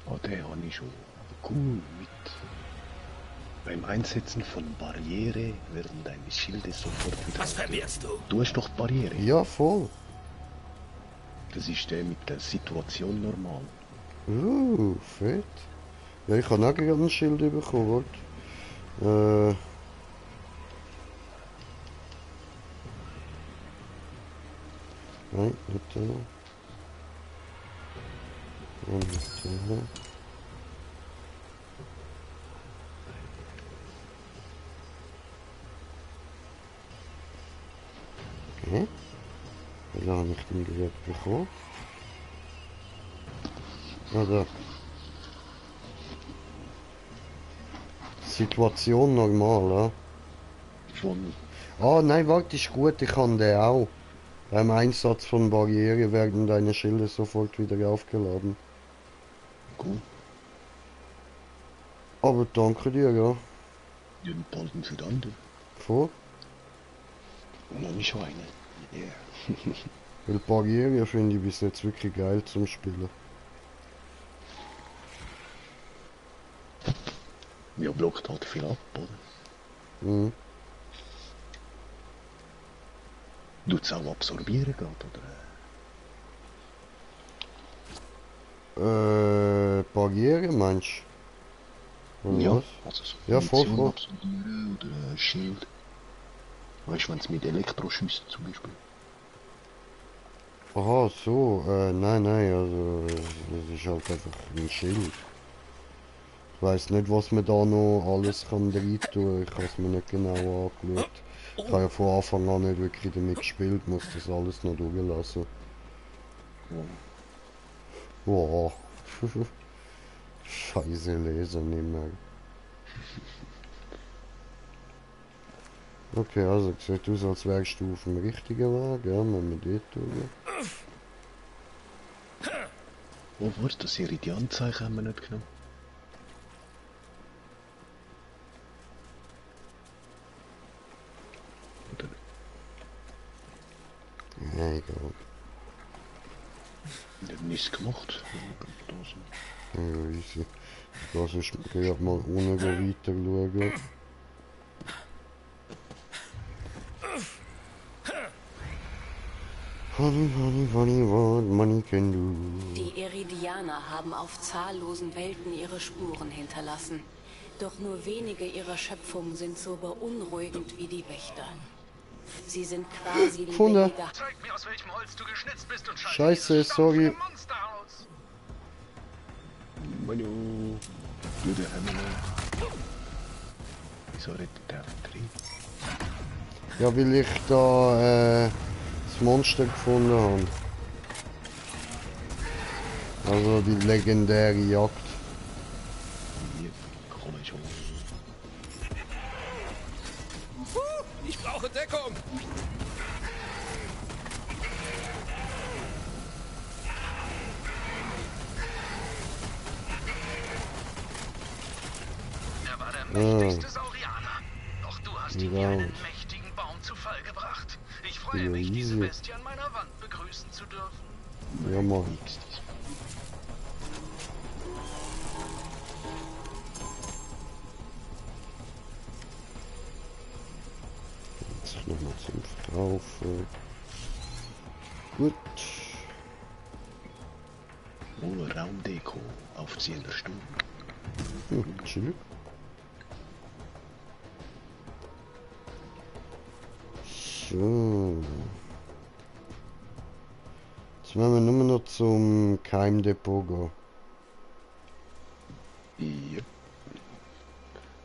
Oh, der habe ich schon. Cool, mit. Beim Einsetzen von Barriere werden deine Schilde sofort wieder... Was verbirgst du? Du hast doch Barriere. Ja, voll. Das ist der mit der Situation normal. Fett. Ja, ich habe auch gerade ein Schild bekommen, warte. Nein, nicht da. Und nicht da. Okay. Wie lange habe ich den Gerät bekommen? Ah, da. Situation normal, ja? Schon. Ah, nein, warte, ist gut, ich kann den auch. Beim Einsatz von Barriere werden deine Schilde sofort wieder aufgeladen. Cool. Aber danke dir, ja. Den Balken für die andere. Vor? Noch nicht schon eine. Yeah. Weil Barriere finde ich bis jetzt wirklich geil zum Spielen. Ja, blockt halt viel ab, oder? Mhm. Tut es auch absorbieren geht, oder? Barriere meinst du? Oder Ja, was? also so Ja, voll, Munition voll. absorbieren oder Schild. Weißt du, wenn es mit Elektro schießt zum Beispiel. Aha, so, nein, also, das ist halt einfach ein Schild. Ich weiß nicht, was man da noch alles kann rein tun. Ich habe es mir nicht genau angeschaut. Ich habe ja von Anfang an nicht wirklich damit gespielt, muss das alles noch durchlassen. Wow. Scheiße, lesen nicht mehr. Okay, also sieht aus, als wärst du auf dem richtigen Weg, ja, wenn wir dort tun. Oh, was? Das Iridianzeichen haben wir nicht genommen. Oder? Ja, egal. Wir haben nichts gemacht. Ja, easy. Lass uns gerade mal unten weiter schauen. Honey, what money can do. Die Iridianer haben auf zahllosen Welten ihre Spuren hinterlassen. Doch nur wenige ihrer Schöpfung sind so beunruhigend wie die Wächter. Sie sind quasi lebendige... Zeig mir, aus welchem Holz du geschnitzt bist und schalte Scheiße, dieses sorry. staubige Monster aus. Manu, blöde Hemmel. Wieso redet der drin? Ja, weil ich da das Monster gefunden habe. Also die legendäre Jagd. Hier, komm schon. Ich brauche Deckung! Er war der mächtigste Saurianer. Doch du hast ihn wie Ja. einen mächtigen Baum zu Fall gebracht. Ich freue mich, diese Bestie an meiner Wand begrüßen zu dürfen. Ja, Mann. Jetzt nochmal zum Verkaufen. Gut. Oh, Raumdeko. Aufziehender Stuhl. Chill. So. Jetzt werden wir nur noch zum Keimdepot gehen. Ja.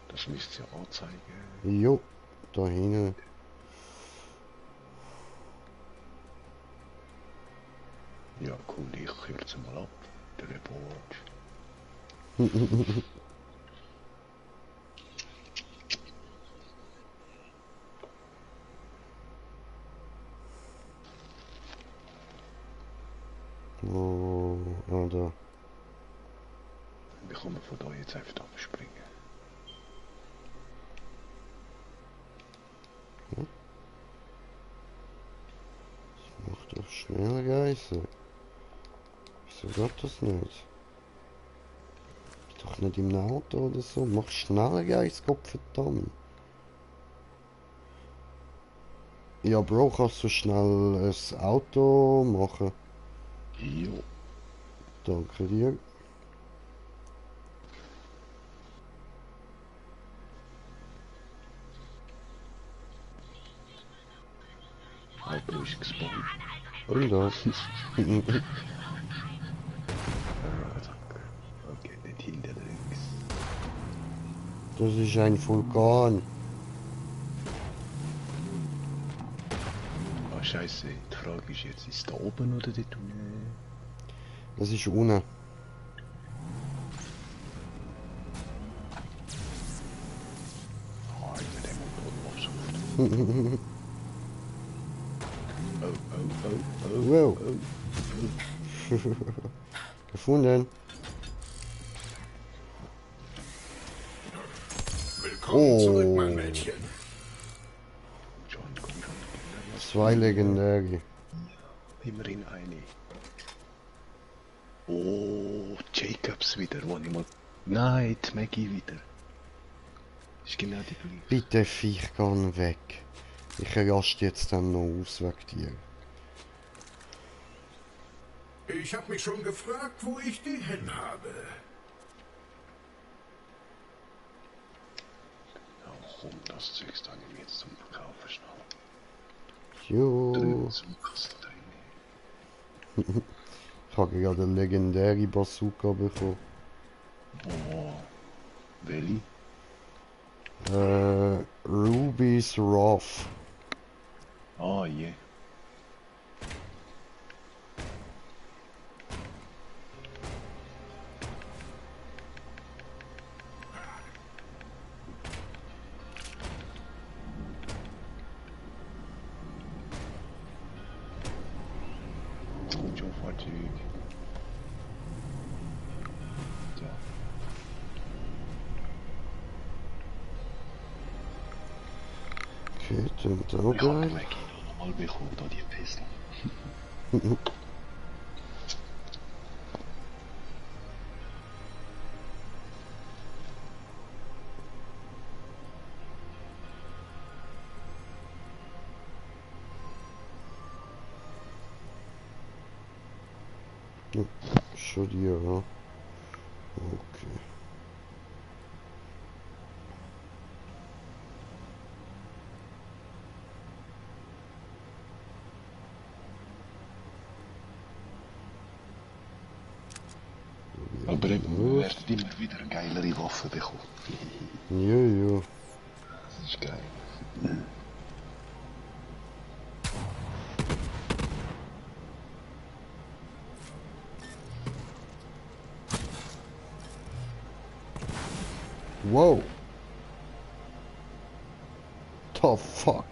Das müsste ja anzeigen. Jo, da hinten. Ja, cool, ich kürze mal ab. Der Report. oder? Wir kommen von da jetzt einfach abspringen. Ja. Das macht doch schnell Geißel. Wieso geht das nicht? Ist doch nicht im Auto oder so. Mach schnell Geißel, Gott verdammt. Ja, Bro, kannst du schnell ein Auto machen? Jo. Danke dir. Auto ist gespawnt. Und da. Okay, nicht hinter links. Das ist ein Vulkan. Ah, scheiße. Die Frage ist jetzt, ist es da oben oder dort unten? Das ist unten. Ah, Alter, der Motor absucht. Wow. Gefunden. Willkommen zurück, mein Mädchen. 2 Legendäre. Immerhin eine. Oh, Jacobs wieder, wo ich mal... Nein, die Maggie wieder. Ist genau die gleiche. Bitte Viech, geh weg. Ich raste jetzt dann noch aus wegen dir. Ich habe mich schon gefragt, wo ich die hin habe. Ja, komm, das Zeugs da nehme ich jetzt zum Verkaufen schnell. Jo. Drüben zum Kasten drin. Ich habe gerade eine legendäre Bazooka bekommen. Oh, welche? Ruby's Wrath. Ah, je. Fahrzeug. So. Okay, dann auch Ich habe geil. Maggie nochmal bekommen, da die Pistole. Schon dir, ja. Okay. Aber eben, man wird immer wieder eine geilere Waffe bekommen. Ja. Das ist geil. Wow. The fuck?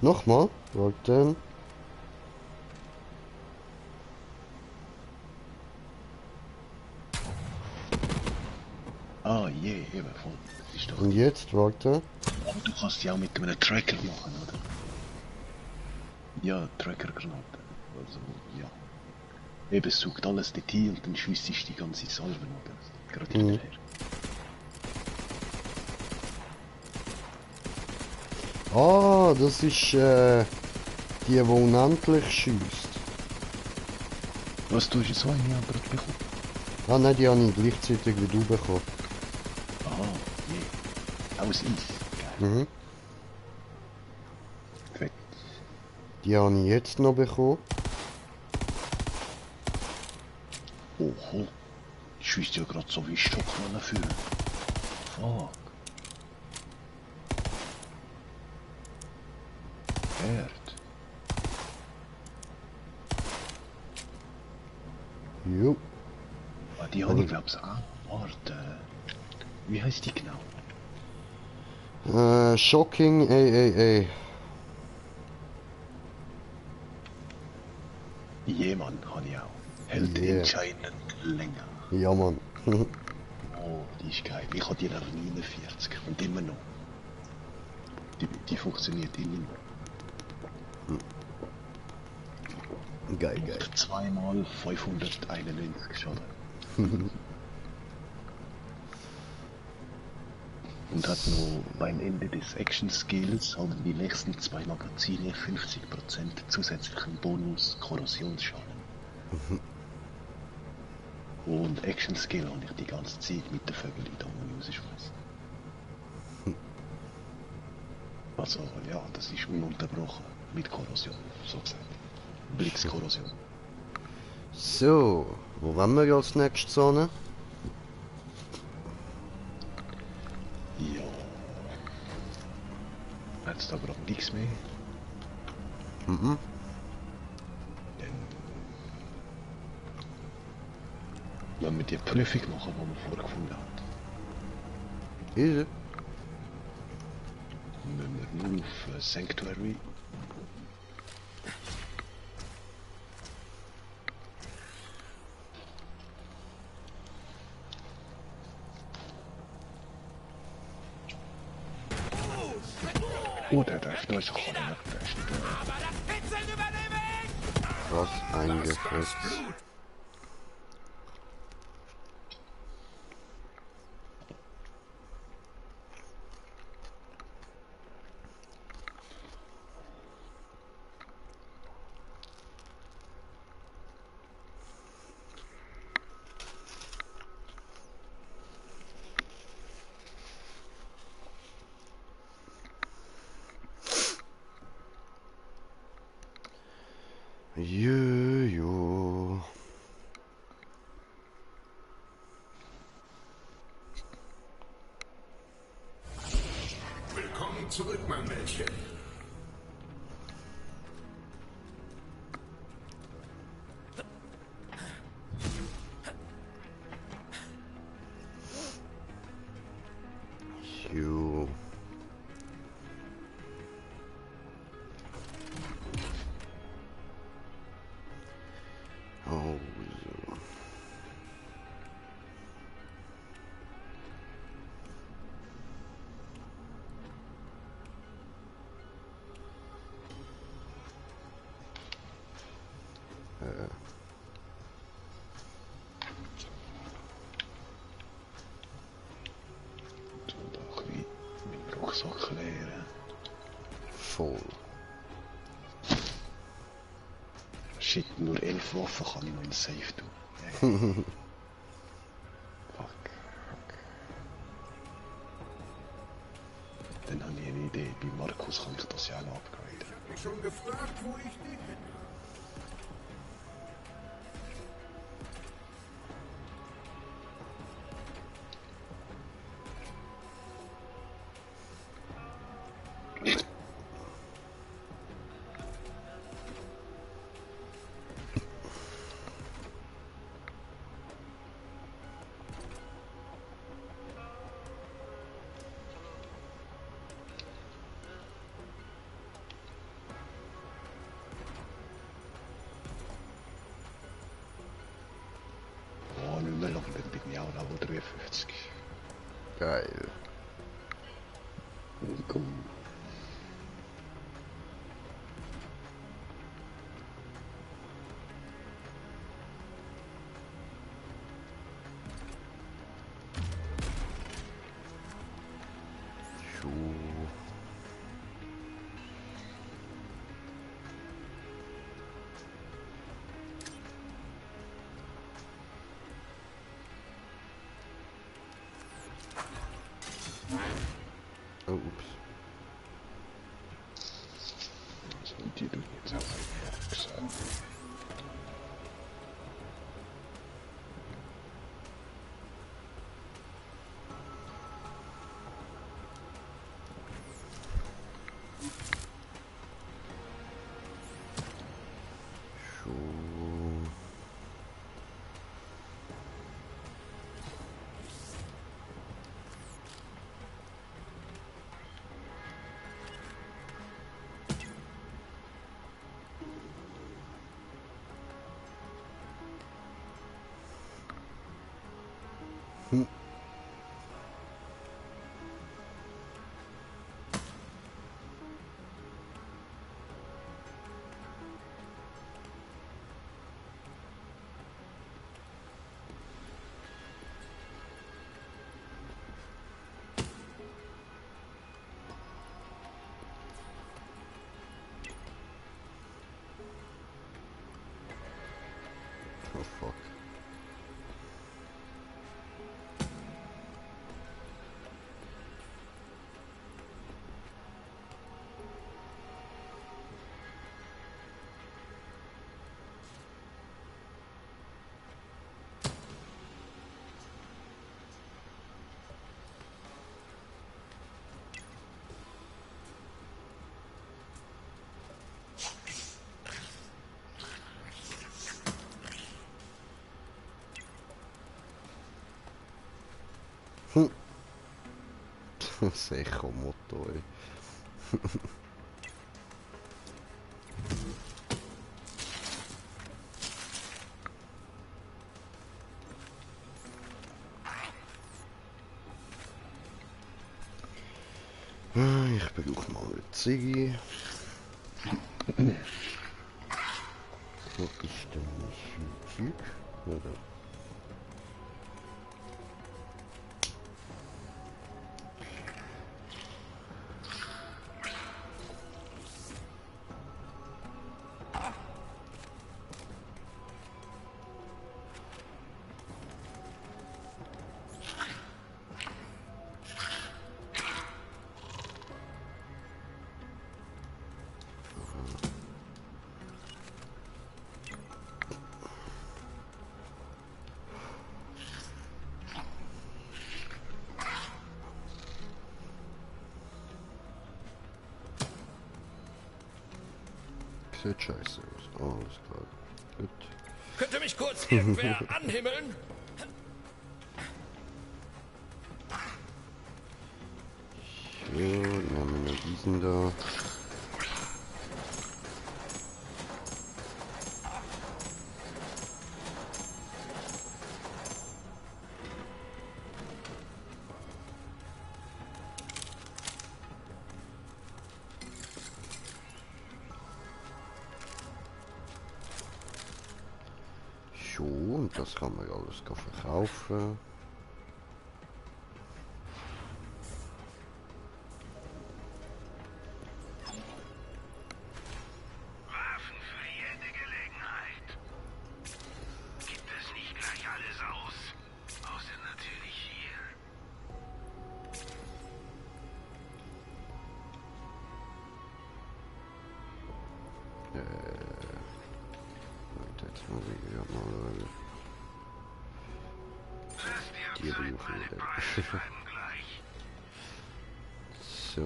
Nochmal? Warte. Ah, je, eben voll. Das ist doch... Und jetzt, warte. Aber du kannst die auch mit einem Tracker machen, oder? Ja, Trackergranate. Also, ja. Eben, es sucht alles Detail und dann schiesst die ganze Salven, oder? Gerade hinterher. Ah, das ist die unendlich schießt. Was, du hast jetzt so eine andere bekommen? Ah nein, die habe ich gleichzeitig wie du bekommen. Aha, je. Aus Eis. Mhm. Fett. Die habe ich jetzt noch bekommen. Oho. Ich schießt ja gerade so wie Stockmann dafür. Fuck. Wert. Jo. Ah, die habe ich glaub's auch. Warte. Wie heißt die genau? Shocking AAA. Mann, habe ich auch. Hält entscheidend länger. Ja, Mann. Oh, die ist geil. Ich habe die nach 49 und immer noch. Die funktioniert immer noch. Geil, geil. Zweimal 591 Schaden. Und hat noch beim Ende des Action-Skills haben die nächsten 2 Magazine 50% zusätzlichen Bonus Korrosionsschaden. Und Action-Skill habe ich die ganze Zeit mit den Vögeln da rausschmeißen. Also ja, das ist ununterbrochen mit Korrosion, so gesagt. Blitzkorrosion. So, wo wollen wir als nächstes hin? Ja. Jetzt aber auch nichts mehr. Mhm. Wenn wir die Prüfung machen, die wir vorgefunden haben. Ist Müssen wir nur auf Sanctuary. Oh, der darf nur so kommen. Was eingefasst. Jojo. Willkommen zurück, mein Mädchen. Jo. Oh, so. Doch wie meinen Rucksack leeren. Voll. Shit, nur 11 Waffen kann ich noch in Safe tun. Fuck. Dann habe ich eine Idee. Bei Markus kann ich das ja auch noch upgraden. Ich hab mich schon gefragt, wo ich den finde. Oh, nicht mehr lang, dann bin ich auch Level 53. Geil. Komm. Oh, ups. So, die tun jetzt auch einfach gesagt. Das Echo-Motto, ey. Ich brauche mal eine Ziggy. Wo ist denn das Zeug? Oder? Sieht scheiße aus. Alles klar. Gut. Könnte mich kurz irgendwer anhimmeln? So, dann haben wir noch diesen da. So, und das kann man alles verkaufen. Waffen für jede Gelegenheit. Gibt es nicht gleich alles aus? Außer natürlich hier. Jetzt muss ich ja mal die Berufe wieder. So.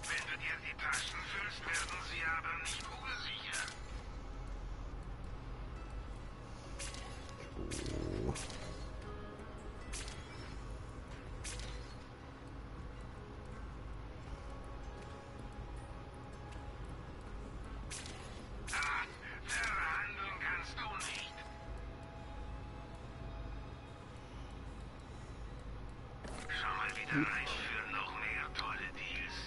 Wenn du dir die Taschen füllst, werden sie aber nicht kugelsicher. So. Verhandeln kannst du nicht. Schau mal wieder rein für noch mehr tolle Deals.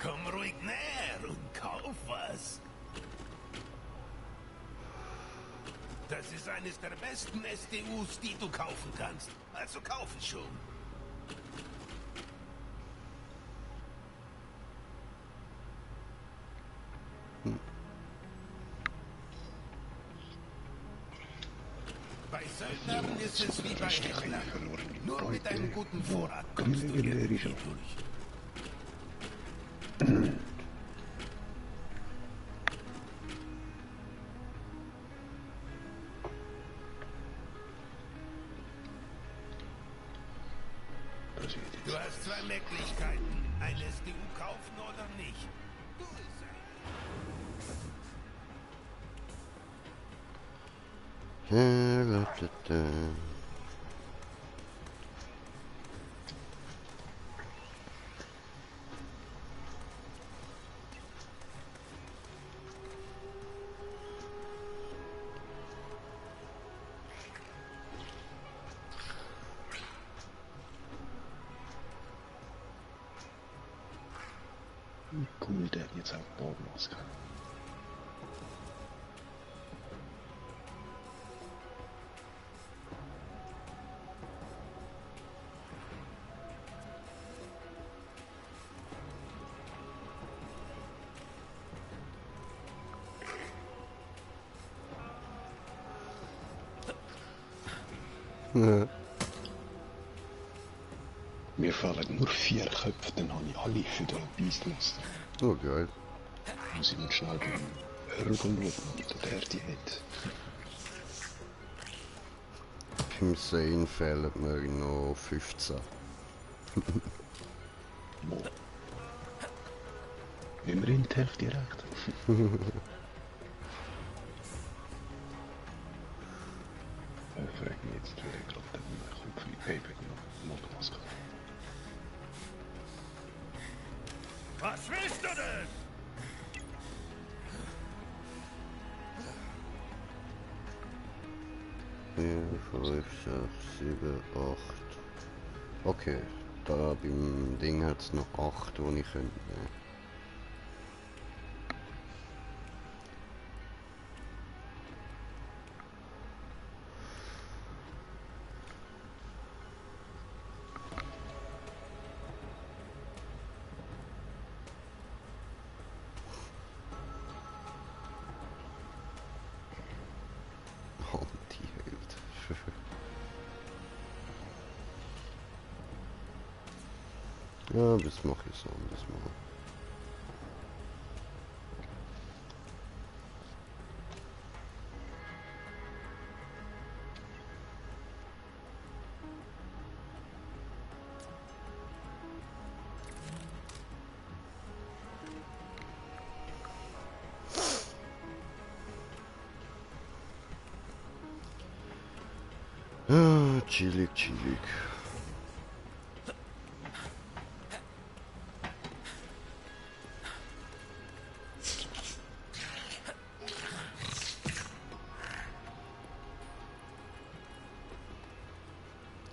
Komm ruhig näher und kauf was. Das ist eines der besten SDUs, die du kaufen kannst. Also kauf es schon. Bei Söldnern ist es wie bei Händlern. Nur mit einem guten Vorrat kommst du irgendwie durch. Du hast zwei Möglichkeiten. Ein SDU kaufen oder nicht. Du es Cool, der jetzt auch Bogen los kann. Ja. Mir fehlen nur 4 Köpfe, dann habe ich alle für den Beastmaster. Oh, geil. Muss ich mal schnell beim Ergon schauen, ob der die hat. Beim Sane fehlen mir noch 15. Immerhin die Hälfte recht. frage mich jetzt, wer gerade den Kopf in Payback noch Maske. Was willst du denn? Vier, 5, 6, 7, 8. Okay, da beim Ding hat es noch 8, die ich könnte nehmen. Ja, das mache ich so anders mal. Ah, chillig, chillig.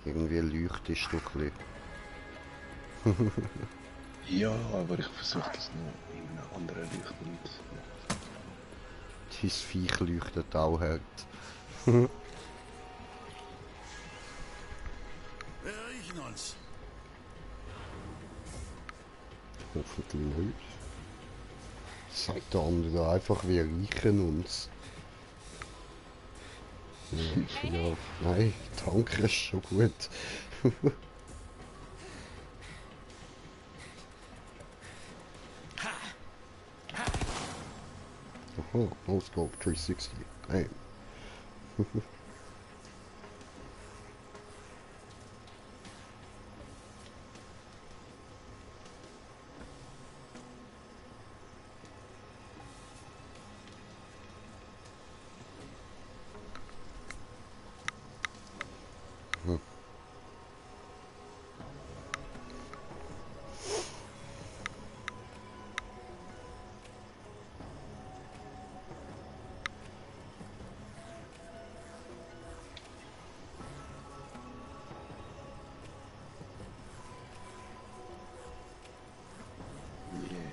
Irgendwie leuchtest du ein bisschen. Ja, aber ich versuche das noch in einem anderen Licht. Dein Viech leuchtet auch hart. Wir riechen uns. Hoffentlich nicht. Sagt der andere einfach, wir riechen uns. Ja, nein, danke, ist schon gut. Aha, no scope 360. Nein.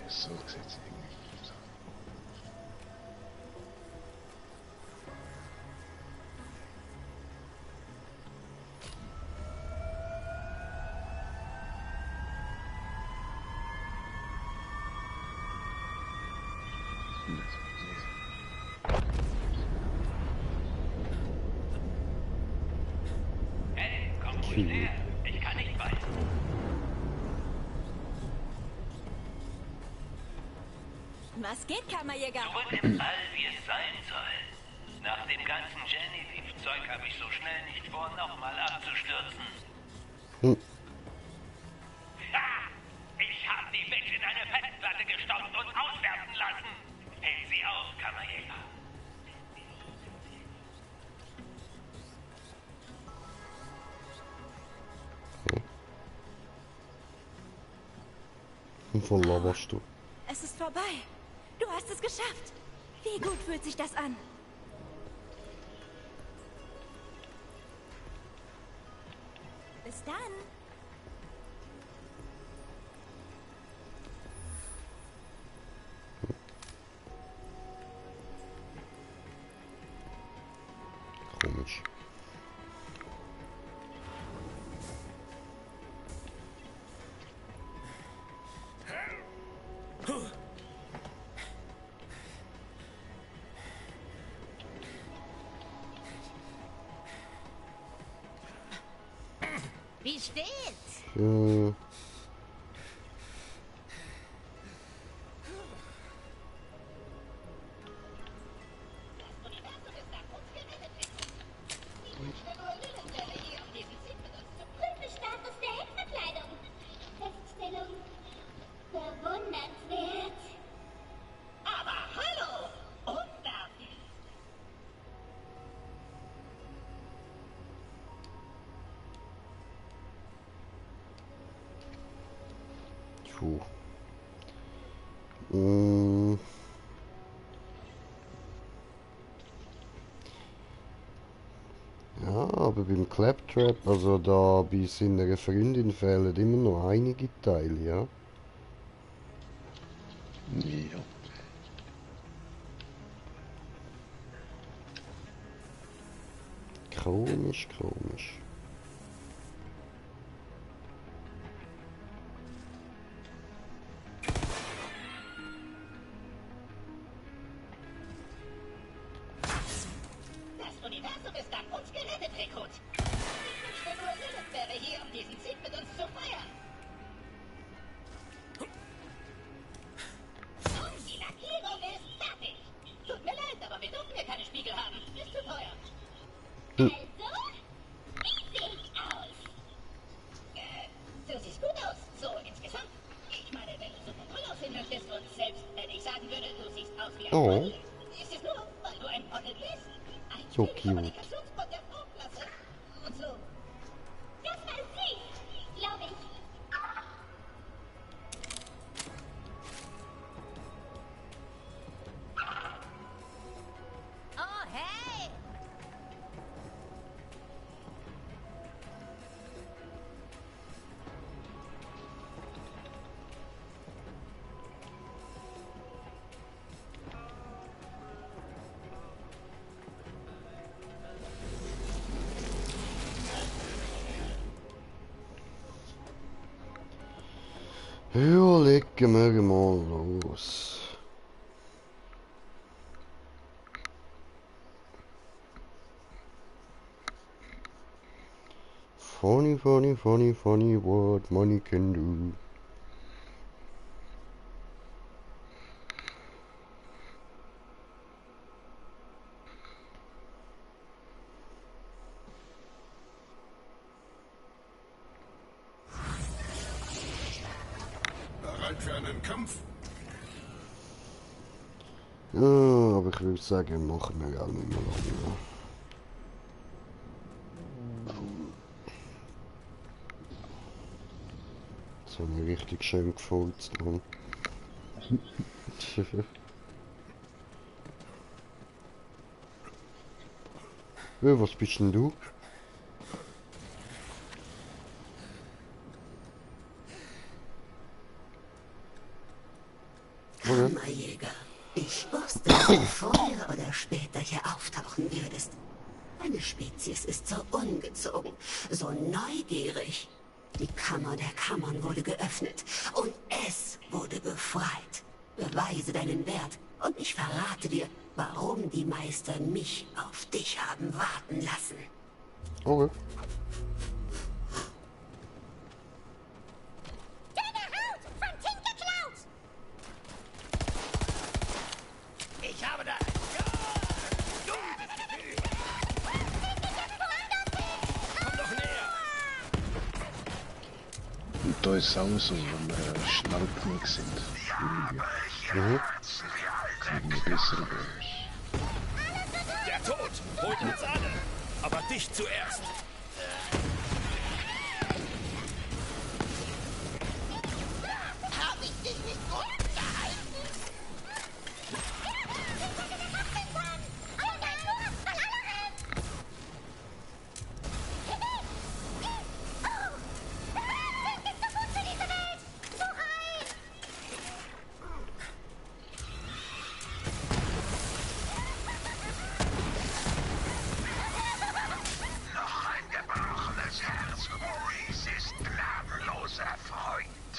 So sieht es irgendwie aus. Hey, komm ruhig näher. Ich kann nicht weiter. Was geht, Kammerjäger? Zurück im All, wie es sein soll. Nach dem ganzen Genevieve-Zeug habe ich so schnell nicht vor, nochmal abzustürzen. Ha! Ich habe die Witch in eine Festplatte gestopft und auswerfen lassen. Hält sie auf, Kammerjäger. Von laberst du? Es ist vorbei. Du hast es geschafft. Wie gut fühlt sich das an? Bis dann. Komisch. Wie steht's? Ja. Status der Hexverkleidung. Feststellung bewundernswert. Aber hallo! Undarf! Puh. Mm. Ja, aber beim Claptrap, also da bei seiner Freundin fehlen immer noch einige Teile, ja. Ja. Komisch, komisch. Das Universum ist dank uns gerettet, Rekrut. Ich wünschte nur, Lilith wäre hier, um diesen Sieg mit uns zu feiern. Und die Lackierung ist fertig. Tut mir leid, aber wir dürfen hier keine Spiegel haben. Ist zu teuer. Also, wie sieht's aus? Du siehst gut aus, so insgesamt. Ich meine, wenn du so toll aussehen möchtest und selbst wenn ich sagen würde, du siehst aus wie ein Model, ist es nur, weil du ein Model bist. So cute. Und so. Das war sie, glaube ich. Oh, hey! Ja, legen wir mal los. Funny, funny, funny, funny what money can do. Bereit für einen Kampf? Ja, aber ich würde sagen, machen wir auch nicht mehr lange. So eine richtig schön gefurzt, Mann. Was bist denn du? Kammerjäger, ich wusste, dass du früher oder später hier auftauchen würdest. Eine Spezies ist so ungezogen, so neugierig. Die Kammer der Kammern wurde geöffnet und es wurde befreit. Beweise deinen Wert und ich verrate dir, warum die Meister mich auf dich haben warten lassen. Okay. Deine Haut von Tint geklaut! Ich habe da... Komm doch näher! Und da ist es auch so, wenn wir schnell genug sind. Kriegen wir bessere Bonus. Der Tod holt uns alle, aber dich zuerst. Hab ich dich nicht gut gehalten? Noch ein gebrochenes Herz. Maurice ist gnadenloser Freund.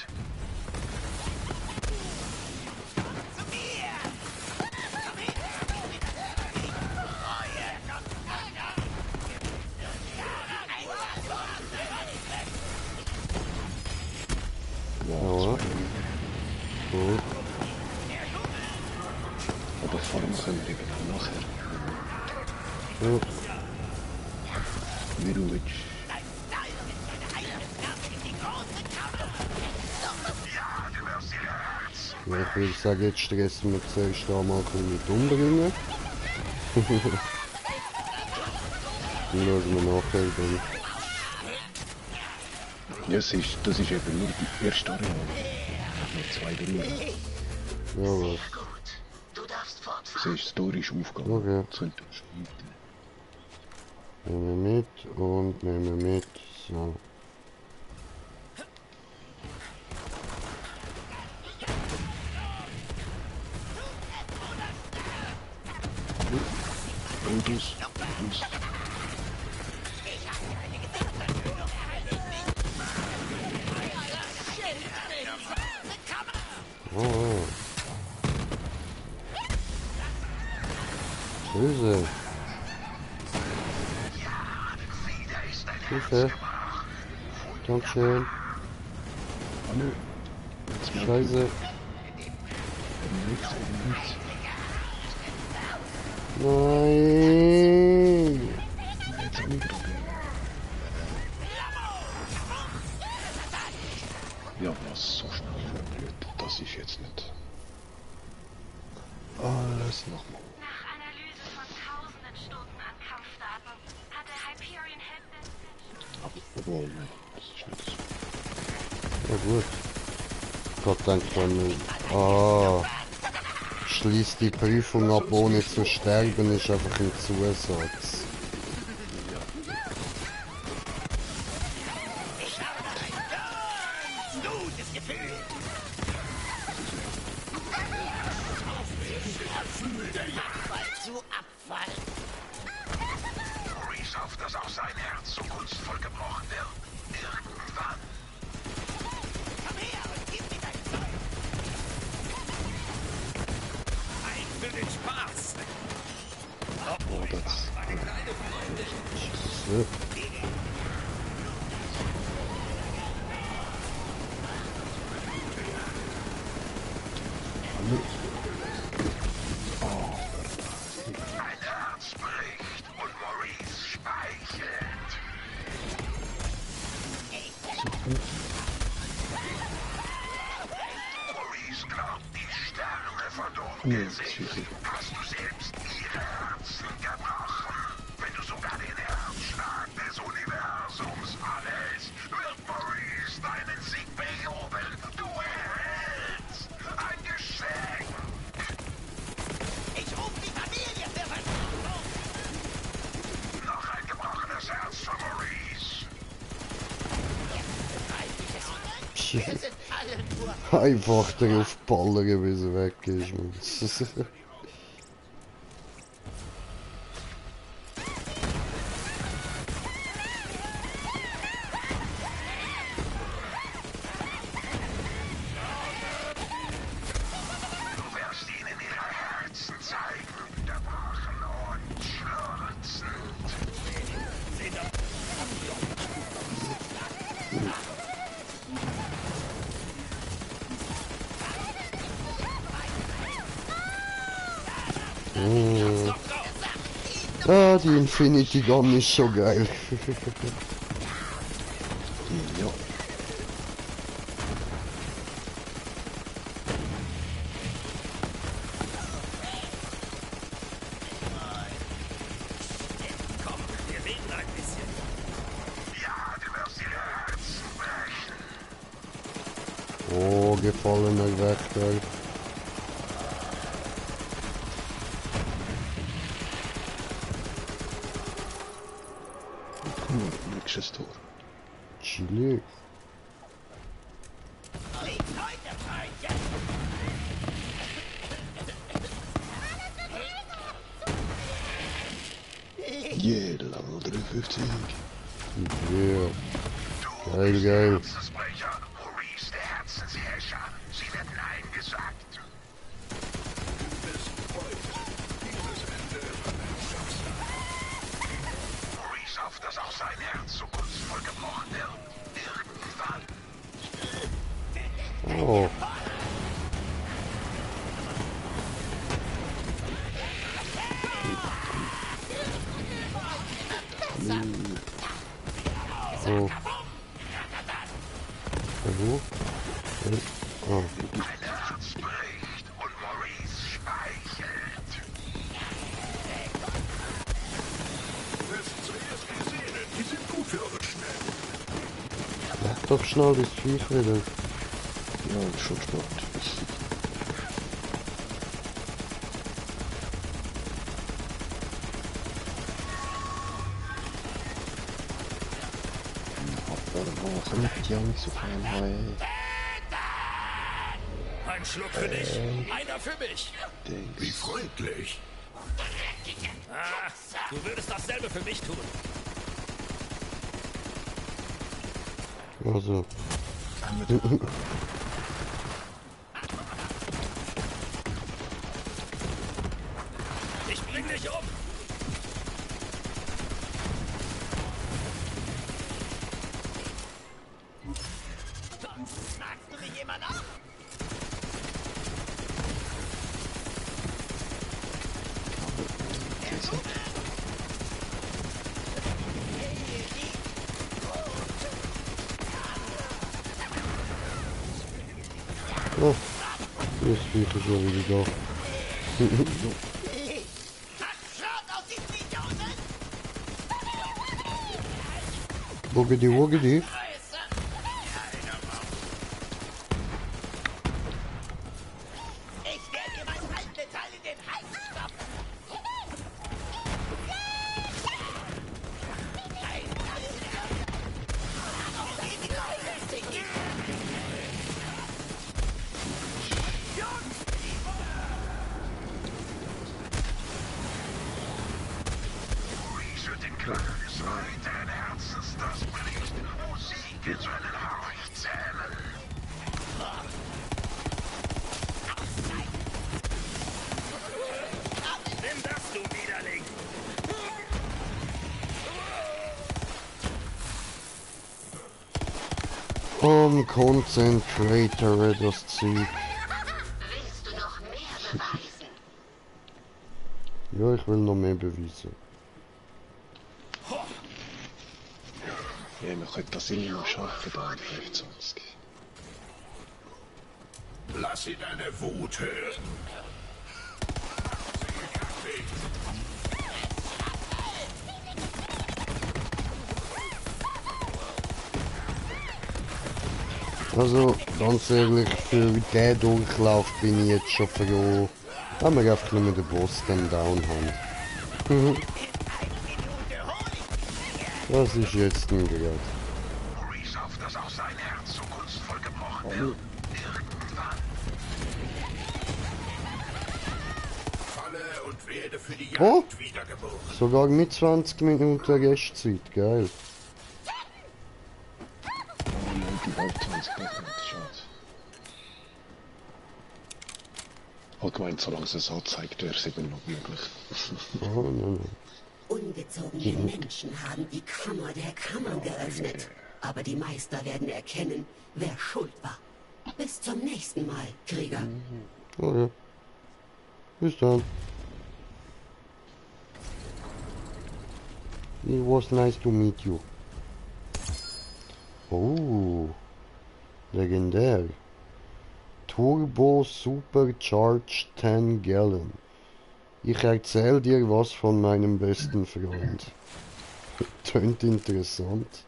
Ja. Gut. Aber vor allem können wir eben nachher. Ja. Wie du willst. Ja, ich würde sagen, jetzt stressen wir zuerst da mal ein bisschen mit umbringen. Dann schauen wir nachher dann. Ja, das ist eben nur die erste Areale. 2 drin. Ja, was? Du darfst fortfahren. Das ist historisch aufgegangen. Okay. Das könnte unterschreiten. Nehmen wir mit und nehmen wir mit. So. Brutus. Oh. Böse. Hilfe. Dankeschön. Scheiße. Nein. Ja, was so schnell blöd. Das ist jetzt nicht. Alles nochmal. Nach Analyse von tausenden Stunden an Kampfdaten hat der Hyperion Helpdesk. Oh nein, das ist nicht so. Ja gut. Gott dank von mir. Ah. Schließt die Prüfung ab ohne zu sterben ist einfach ein Zusatz. Maurice hofft, dass auch sein Herz so kunstvoll gebrochen wird. Irgendwann. Komm her und gib mir dein Zeug. Ein für den Spaß. Oh, das. So. Ein Herz bricht und Maurice speichelt. Maurice glaubt, die Sterne von Dunkelsicht. Hast du selbst ihre Herzen gebrochen? Wenn du sogar den Herzschlag des Universums anhältst, wird Maurice deinen Sieg bejubeln. Du erhältst ein Geschenk. Ich rufe die Familie für Verstärkung. Noch ein gebrochenes Herz von Maurice. Wir sind alle nur... Einfach drauf ballern, bis er weg ist. Du wirst ihnen ihre Herzen zeigen, gebrochen und schürzend. Ah, die Infinity Gun ist schon geil. Ja. Komm, wir reden ein bisschen. Ja, du wirst ihre Herzen brechen. Oh, gefallener Werkzeug. Nächstes Tor. Chili. Liegt heute, Freundchen. Yeah, Level 53. Yeah. Geil, geil. Herzensbrecher, Maurice, der Herzensherrscher. Sie werden eingesackt. Maurice hofft, dass auch sein Herz so kunstvoll gebrochen wird. Irgendwann. Oh. So. Wo? Oh. Ein Herz bricht und Maurice speichelt. Die sind gut für eure Schnell. Mach doch schnell das Viech wieder. Ja, und Schulsport. Aber kommt die Jungs auf einmal? Ein Schluck für dich, einer für mich. Wie freundlich. Ah, du würdest dasselbe für mich tun. Also. Ich bring dich um. Magst du mich immer noch? Oh, jetzt bin ich schon wieder da. Wogedi, wogedi. Ich werde dir mein Halbmetall in den Hals stopfen. Rieche den Klang des weiteren Herzens, das bricht. Musik zu einen Hauch zähmen. Nimm das, du Widerling. Concentrator das Zeug. Willst du noch mehr beweisen? Ja, ich will noch mehr beweisen. Ja, wir können das immer noch schaffen, da in 25. Lass sie deine Wut hören. Also, ganz ehrlich, für den Durchlauf bin ich jetzt schon froh, wenn wir einfach nur den Boss dann down haben. Was ist jetzt denn gerade? Reese hofft, dass auch sein Herz so kunstvoll gebrochen wird. Irgendwann. Falle und werde für die Jagd Oh, wiedergeboren. sogar mit 20 Minuten Restzeit, geil. Die bald 20 Minuten, schade. Allgemein, solange es so zeigt, wäre es eben noch möglich. Oh, nein. Ungezogene Menschen haben die Kammer der Kammern geöffnet. Aber die Meister werden erkennen, wer schuld war. Bis zum nächsten Mal, Krieger. Okay. Bis dann. It was nice to meet you. Oh. Legendär. Turbo Supercharged 10 Gallon. Ich erzähl dir was von meinem besten Freund. Tönt interessant.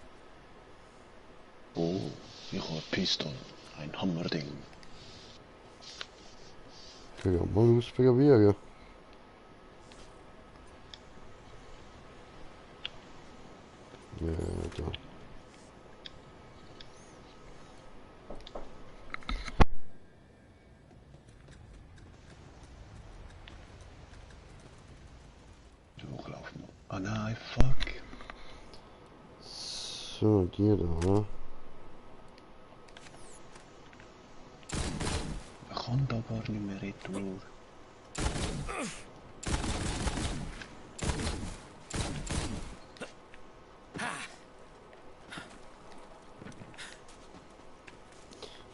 Oh, ich habe Piston. Ein Hammerding. Kann ich mal ausprobieren. Ja, da. Durchlaufen. Ah nein, fuck. So, die da. Man kann da gar nicht mehr retour.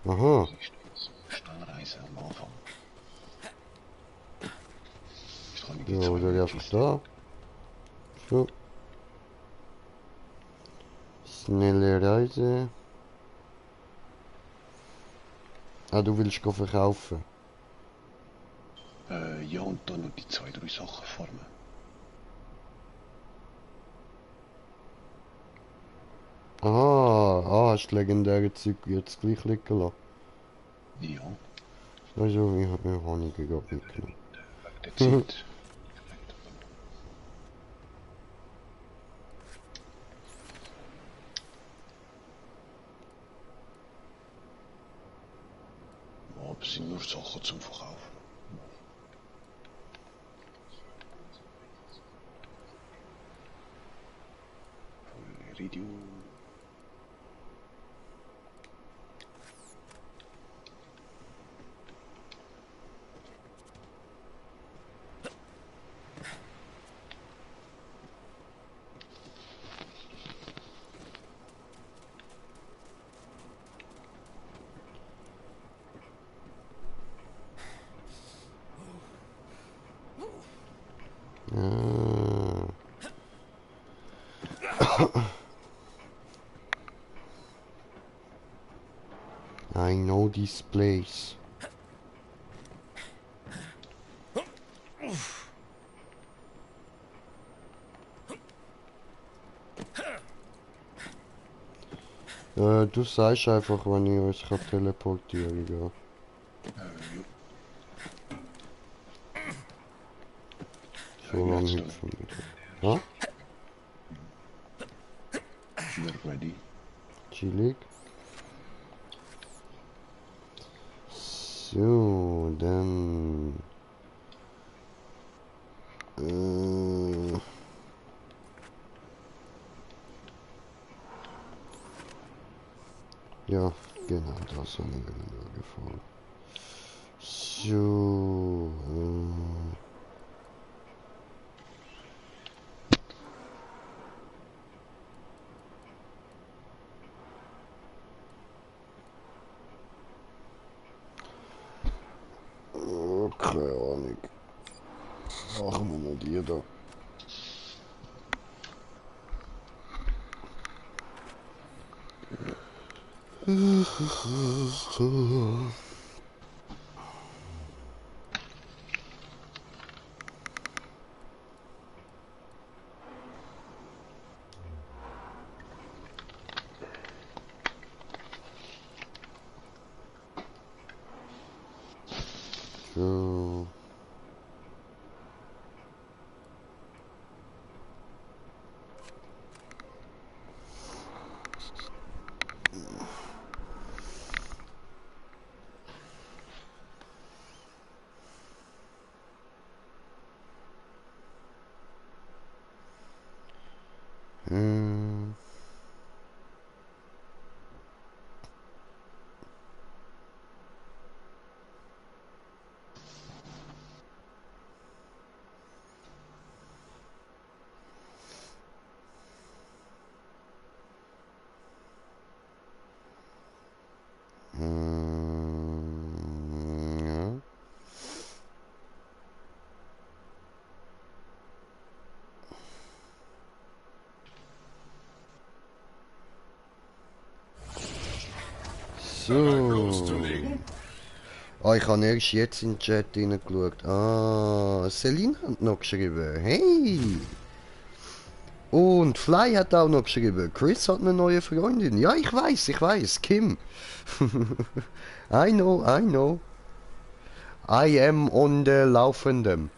Aha. Schnellreise am Anfang. Ja, oder einfach da. So. Schnelle Reise. Ah, du willst verkaufen? Ja, und dann noch die 2-3 Sachen farmen. Aha, hast du legendäre Zeug jetzt gleich liegen lassen. Ja. Also, ich habe mir Honig gehabt mitgenommen. Der Zeit. Aber es sind nur Sachen zum Verkaufen. Iridium. I know this place. Du sagst einfach, wenn ich euch teleportieren kann. So lange hüpfen wir. Ja? We're ready. Chillig. So, dann... ja, genau, das haben wir nur gefahren. So... keine Ahnung. Machen wir noch die da. So. Ja. So. Ah, ich habe erst jetzt in den Chat reingeschaut. Ah, Celine hat noch geschrieben. Hey! Und Fly hat auch noch geschrieben. Chris hat eine neue Freundin. Ja, ich weiß. Kim. I know. I am on the laufendem.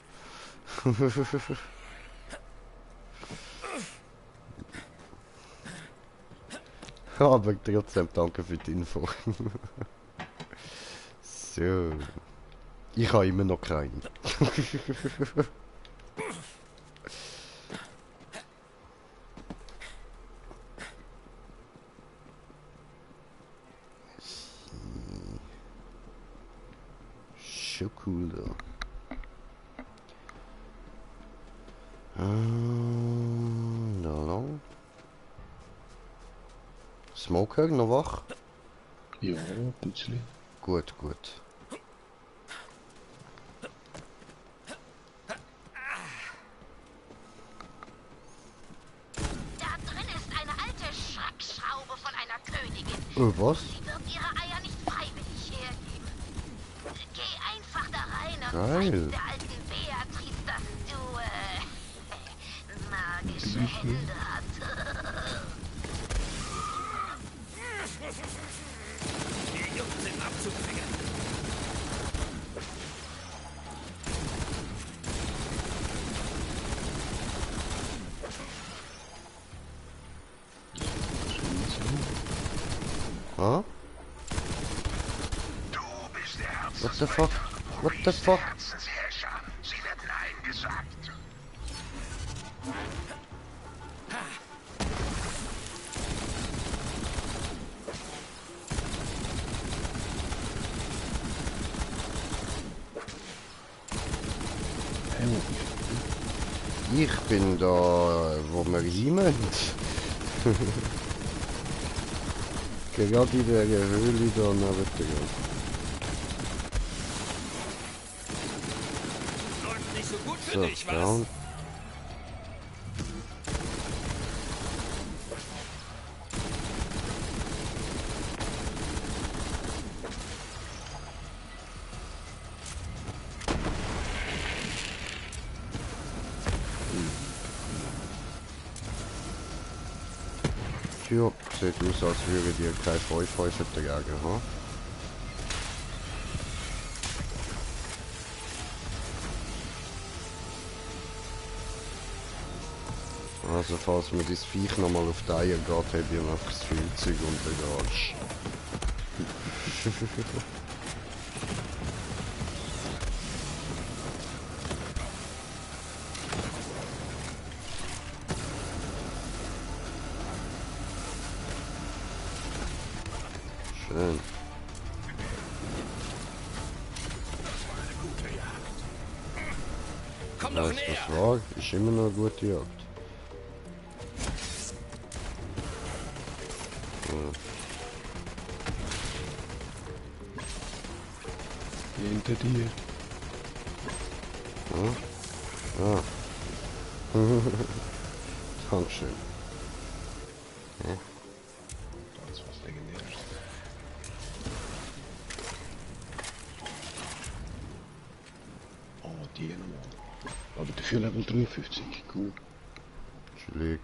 Aber trotzdem danke für die Info. So. Ich habe immer noch keinen. Schon cool da. Da. Smoker noch wach? Ja, ein bisschen. Gut. Da drin ist eine alte Schreckschraube von einer Königin. Was? Sie wird ihre Eier nicht freiwillig hergeben. Geh einfach da rein und Geil. zeig der alten Beatrice, dass du, magische Hände hast. Die Jungs sind abzubringen. Huh? What the fuck? What the fuck? Sie werden eingesackt. Ich bin da, wo wir hin müssen. Gerade in der Höhle da neben dir. Läuft nicht so gut für So, dich, was? ja. Ja, sieht aus, als würde dir kein Feuerhäuser dagegen, ha? Also falls mir das Viech nochmal auf die Eier geht, habe ich einfach das Fühlzeug und den Arsch. Schön. Komm doch Weißt du, näher! was war? Ist immer noch eine gute Jagd. Hinter dir. Ja. Dankeschön. Ja. Das ist was Legendäres. Oh, die nochmal. Aber dafür Level 53. Cool. Chillig.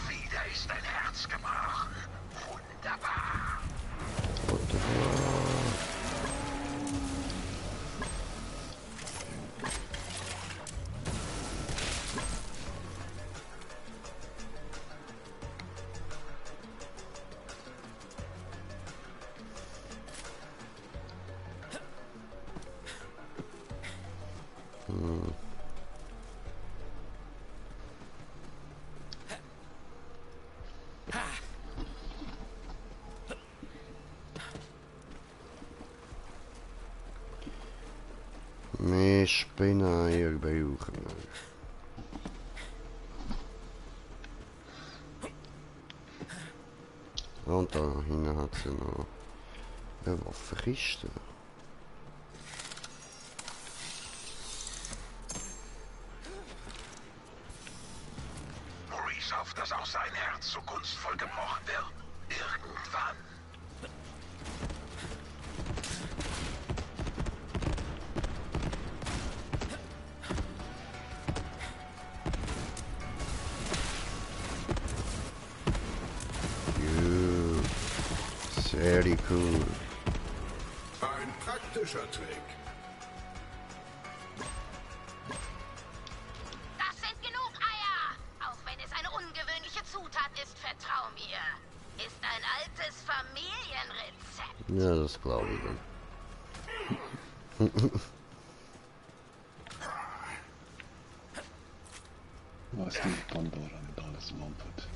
Wieder ist dein Herz gebrochen. Wunderbar. What the fuck? Mehr Spinneier brauchen wir. Und da hinten hat sie noch eine Waffenkiste. Maurice hofft, dass auch sein Herz so kunstvoll gebrochen wird. Irgendwann. Very cool. Ein praktischer Trick. Das sind genug Eier! Auch wenn es eine ungewöhnliche Zutat ist, vertrau mir. Ist ein altes Familienrezept. Ja, das glaube ich dann. Was die Pandora mit alles mampft.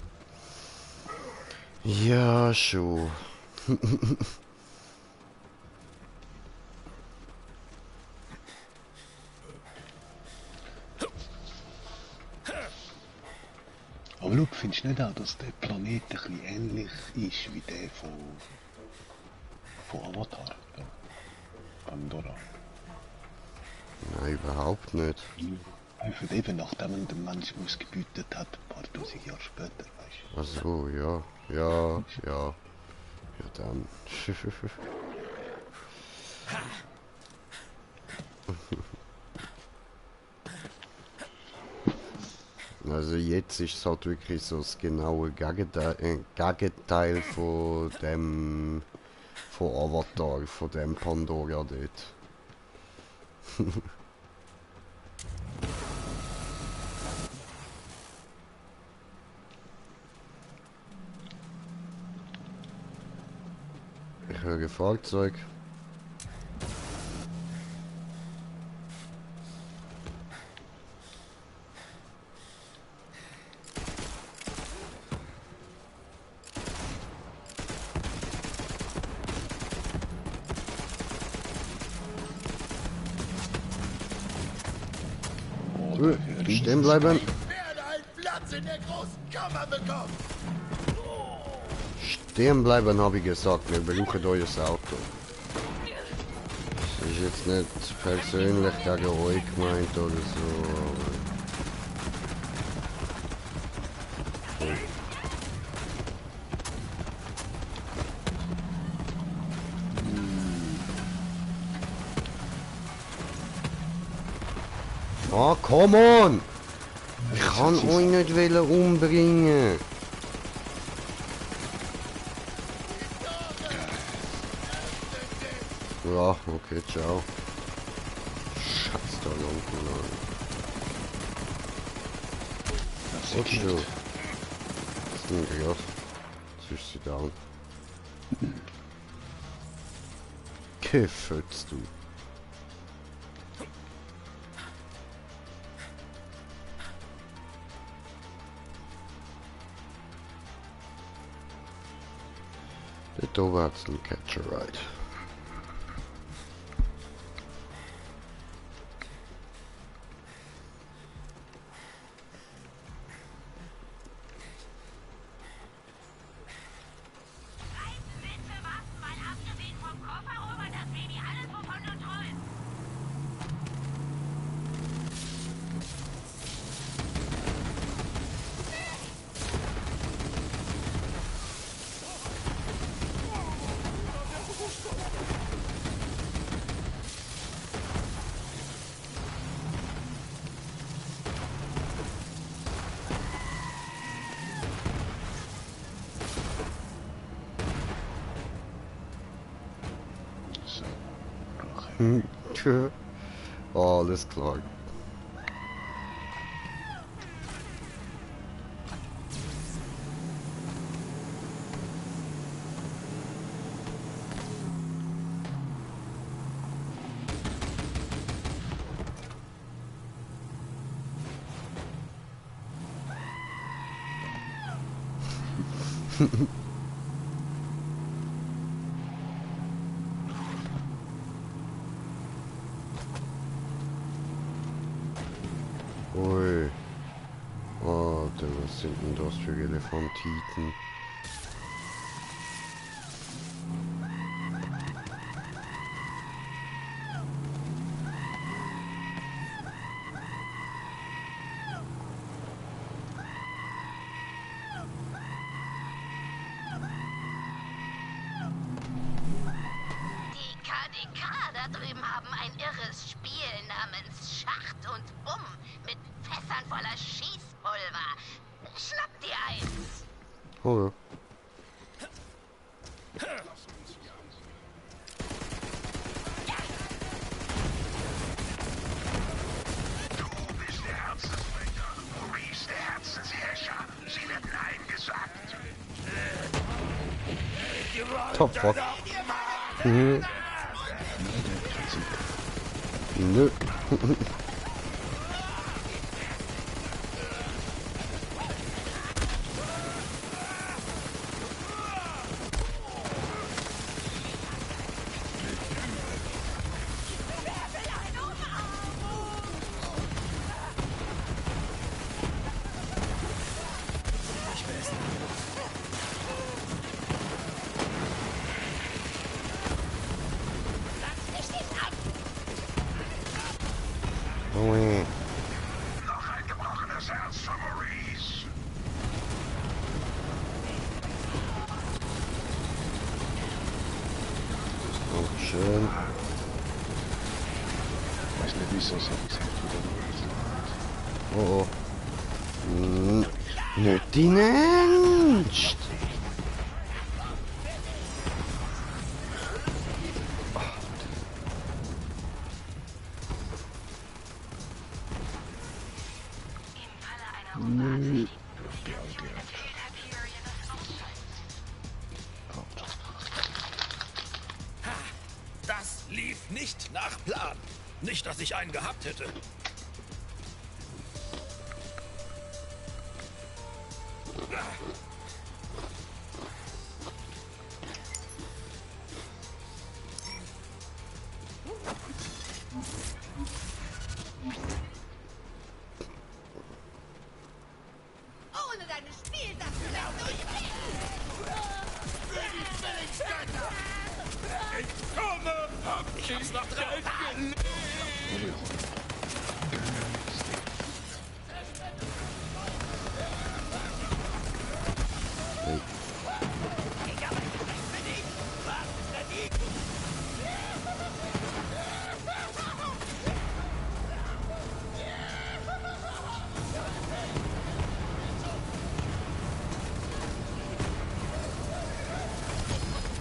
Ja, schon. Aber schau, findest du nicht auch, dass der Planet ein bisschen ähnlich ist wie der von Avatar? Ja. Pandora. Nein, überhaupt nicht. Einfach eben nachdem man den Menschen ausgebeutet hat, ein paar tausend Jahre später, weißt du. Ach so, ja. Ja, ja. Ja, dann. Also jetzt ist es halt wirklich so das genaue Gegenteil von dem von Avatar, von dem Pandora dort. Ich höre Fahrzeug. Stehen bleiben. Ich werde einen Platz in der großen Kammer bekommen. Stehen bleiben, habe ich gesagt. Wir brauchen euer Auto. Das ist jetzt nicht persönlich gegen euch gemeint oder so. Ah, come on! Ich kann euch nicht umbringen. Ja, okay, ciao. Schatz, da lang. Was ist du? Das ist ein Griff. Jetzt ist sie down. Kiffelst du? Dort oben hat es einen Catch-a-Ride. Oh, alles klar. Ui. Oh, was sind denn das für Elefantiten? Die KDK da drüben haben ein irres Spiel namens Schacht und Bumm mit Fässern voller Schießpulver. Schnapp dir eins! Oh. Du bist der Herzensbringer. Maurice, der Herzensherrscher. Sie werden eingesackt. Top fuck. Mhm. Nö. Noch ein gebrochenes Herz für Maurice. Oh, schön. Ich weiß nicht wieso, so wie es halt wieder. Oh oh. Nicht die Mensch! Das lief nicht nach Plan. Nicht, dass ich einen gehabt hätte. Ohne deine Spielsachen wärst du für die Zwillingsgötter! Ich komme! Ich hab's noch drauf!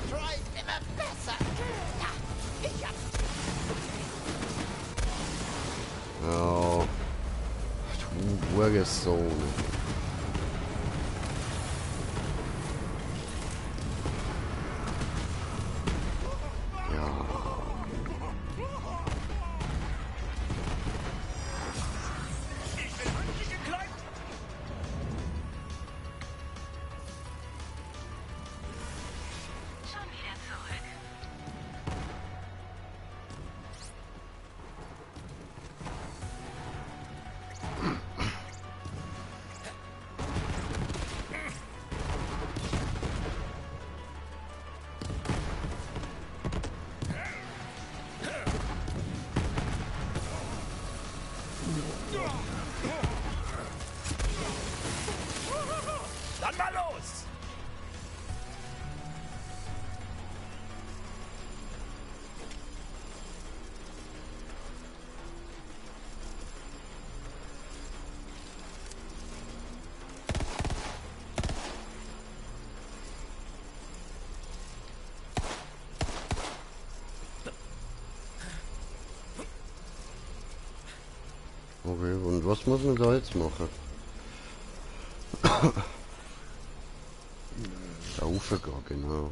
Troy ist immer besser! Ja, ich hab's! Oh. Du Hurensohn. Schon wieder zurück. Dann mal los! Okay, und was muss man da jetzt machen? Da hochgehen, genau.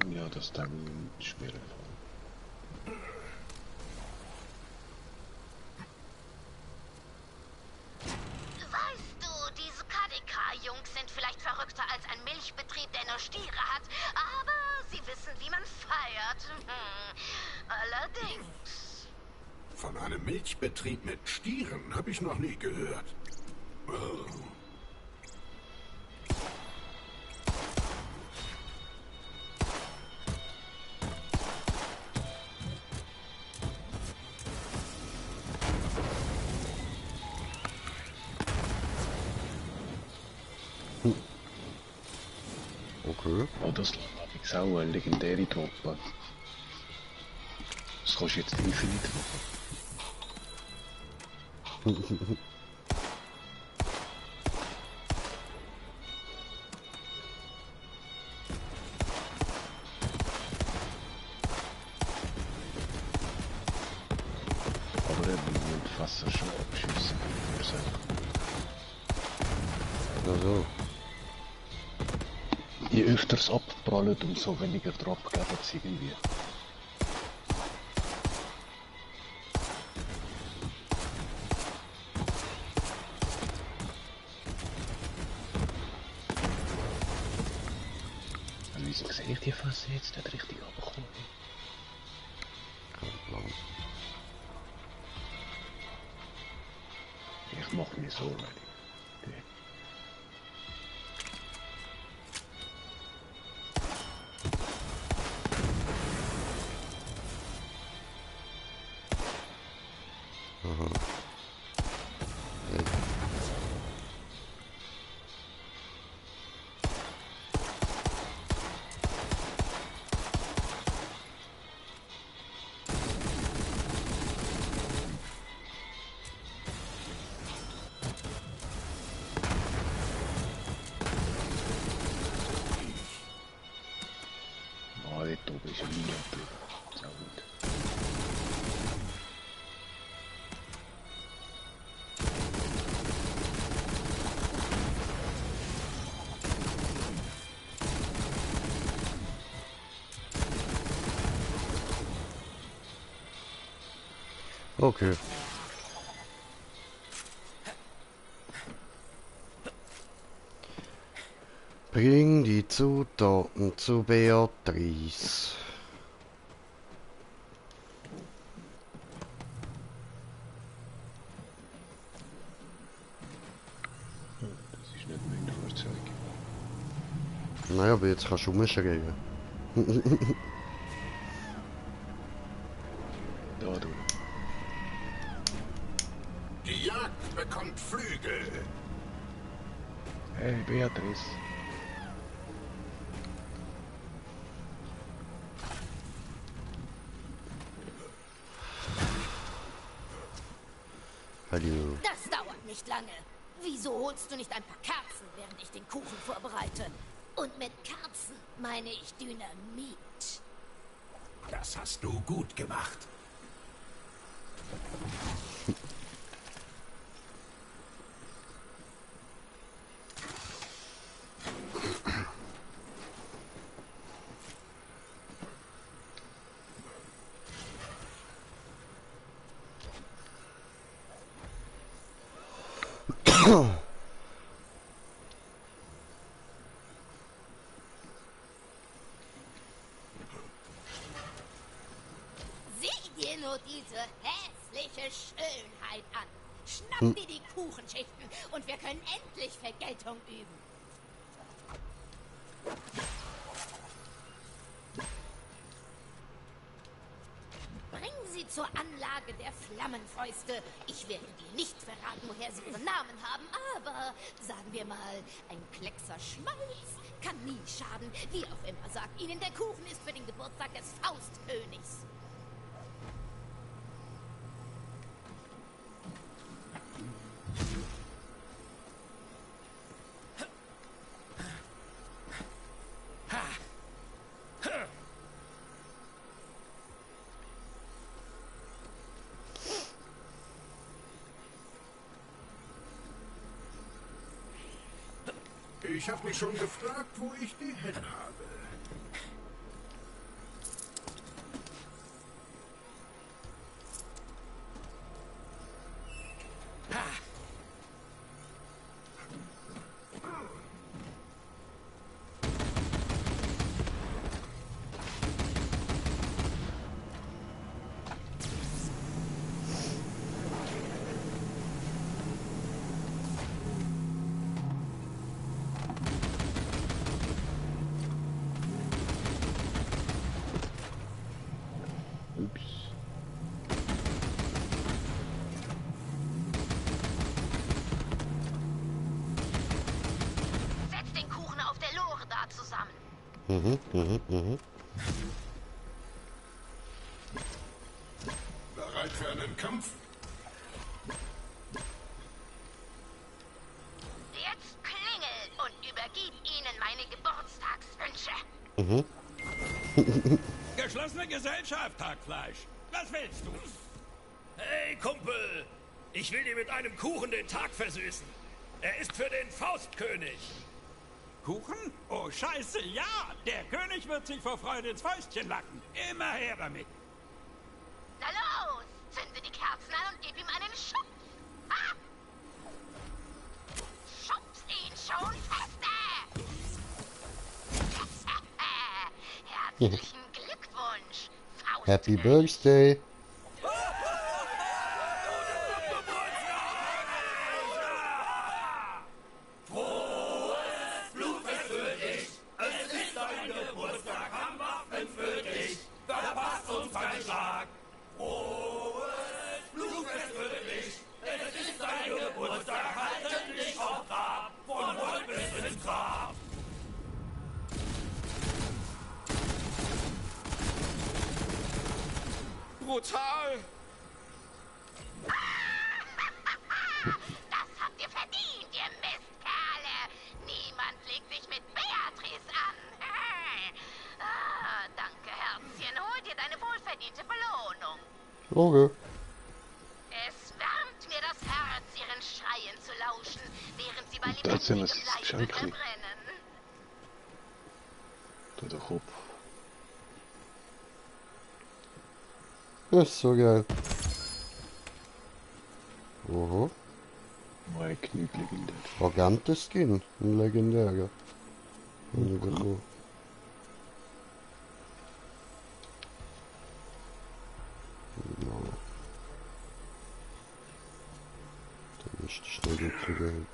Ja, das dann schwerer. Weißt du, diese KDK-Jungs sind vielleicht verrückter als ein Milchbetrieb, der nur Stiere hat, aber sie wissen, wie man feiert. Allerdings. Von einem Milchbetrieb mit Stieren habe ich noch nie gehört. Oh. Okay. Oh, das ist auch eine legendäre Truppe. Das kannst du jetzt Infinite machen. Aber eben mit Wasser schon abschießen. Also. Je öfter es abprallt, umso weniger Drop gibt es irgendwie. Und wieso sehe ich die Fasse jetzt nicht richtig abgekommen? Ich mache mir Sorgen. Aha. Okay. Bring die Zutaten zu Beatrice. Das ist nicht mein Fahrzeug. Naja, aber jetzt kannst du umschreiben. Da, du. Die Jagd bekommt Flügel. Hey, Beatrice. Hallo. Das dauert nicht lange. Wieso holst du nicht ein paar Kerzen, während ich den Kuchen vorbereite? Und mit Kerzen meine ich Dynamit. Das hast du gut gemacht. Sieh dir nur diese hässliche Schönheit an. Schnapp dir die Kuchenschichten und wir können endlich Vergeltung üben. Bringen Sie zur Anlage der Flammenfäuste. Ich werde dir nicht verraten, woher sie ihren Namen haben, aber sagen wir mal, ein Kleckser Schmalz kann nie schaden. Wie auch immer, sagt Ihnen, der Kuchen ist für den Geburtstag des Faustkönigs. Ich habe mich schon gefragt, wo ich die hin habe. Setz den Kuchen auf der Lore da zusammen. Bereit für einen Kampf? Jetzt klingel und übergib ihnen meine Geburtstagswünsche. Geschlossene Gesellschaft, Hackfleisch. Was willst du? Hey, Kumpel! Ich will dir mit einem Kuchen den Tag versüßen. Er ist für den Faustkönig. Kuchen? Oh, scheiße, ja! Der König wird sich vor Freude ins Fäustchen lacken. Immer her damit. Na los, zünde die Kerzen an und gib ihm einen Schub. Ah! Schubst ihn schon fester! Herzlichen Glückwunsch, Faust. Happy Birthday. Brutal! Das habt ihr verdient, ihr Mistkerle. Niemand legt sich mit Beatrice an. Danke, Herzchen. Hol dir deine wohlverdiente Belohnung. Okay. Es wärmt mir das Herz, ihren Schreien zu lauschen, während sie bei Das sind lebendigem das Leibe Schenkli. verbrennen. Da der Kopf. Das ist so geil. Oho. Mal genug legendär. Agenten-Skin, ein legendärer. Habe ich bekommen. Ja. Dann ist die schnell Geld.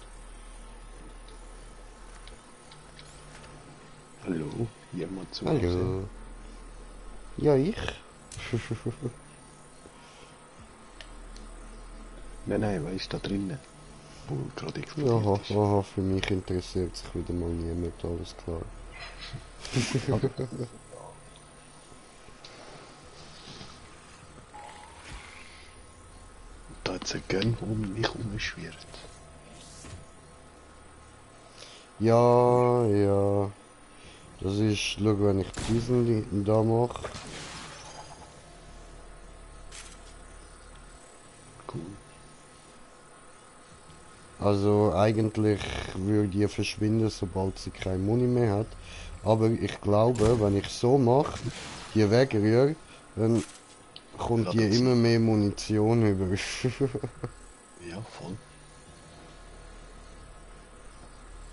Hallo, jemand zu Hallo. Hause? Ja, ich. Nein, was ist da drinnen? Wo gerade Aha, explodiert ist. aha, für mich interessiert sich wieder mal niemand, alles klar. Da hat es einen Gun, der um mich herumschwirrt. Ja, ja. Das ist, schau, wenn ich diesen da mache. Cool. Also eigentlich würde die verschwinden, sobald sie kein Muni mehr hat. Aber ich glaube, wenn ich so mache, die wegrühre, dann kommt die immer mehr Munition über. Ja, voll.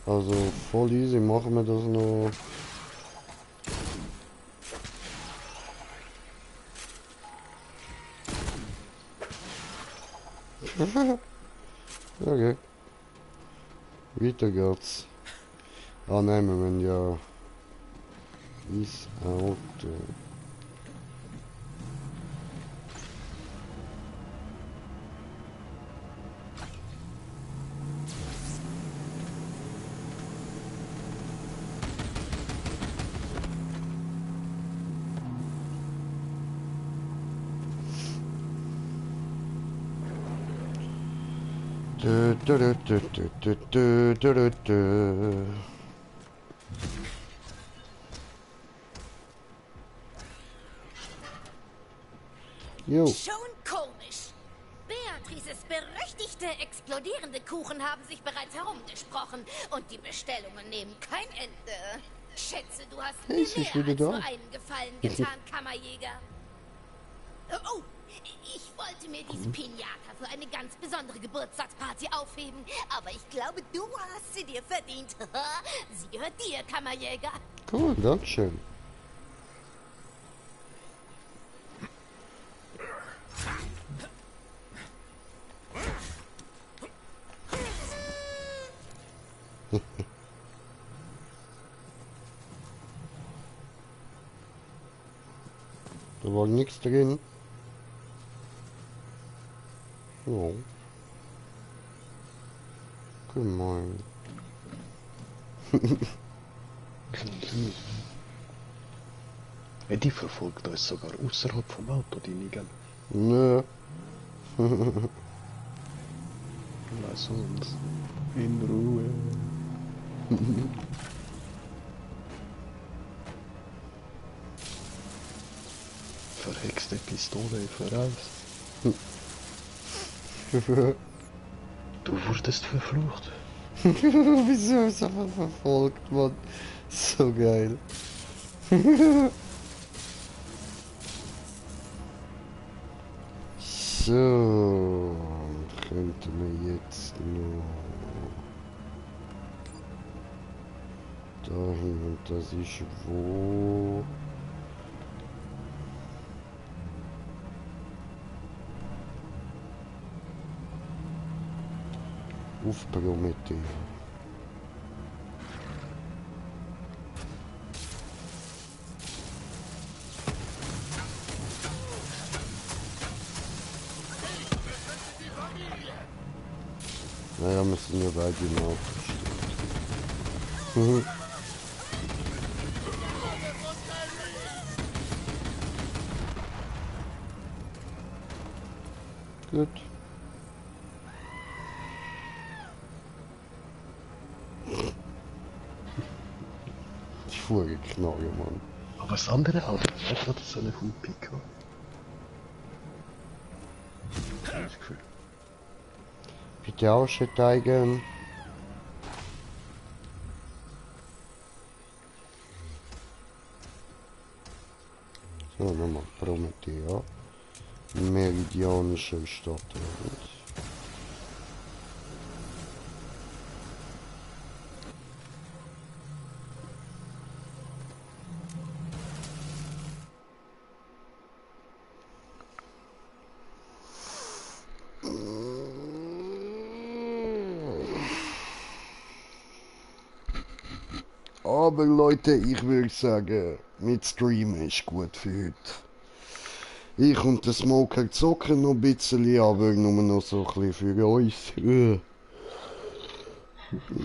Also voll easy, machen wir das noch. Okay. Weiter geht's. Ah nein, wir müssen ja... Ist Auto. Jo. Schon komisch. Beatrices berüchtigte explodierende Kuchen haben sich bereits herumgesprochen und die Bestellungen nehmen kein Ende. Schätze, du hast Hey, mir ist nicht mehr wieder als da? nur einen Gefallen getan, Kammerjäger. Oh, ich wollte mir diese Pinata für eine ganz besondere Geburtstagsparty aufheben, aber ich glaube, du hast sie dir verdient. Sie gehört dir, Kammerjäger. Cool, dankeschön. Da war nichts drin. Oh. Gemein. Die verfolgt uns sogar außerhalb vom Auto, die Nigel. Nö. Lass uns in Ruhe. Verhexte Pistole voraus. Du wurdest verflucht. Wieso ist er verfolgt, Mann? So geil. So, könnte man jetzt noch dahin und das ist wo? Auf Promethea. Naja, müssen wir beide im Auto stehen. Gut. Die Vorgeknarre, Mann. Aber das andere Auto, das hat so eine von Pico. Bitte aussteigen. So, nochmal Promethea. Meridianischer Stadtrand. Aber Leute, ich würde sagen, mit Streamen ist gut für heute. Ich und der Smoker zocken noch ein bisschen, aber nur noch so ein bisschen für uns.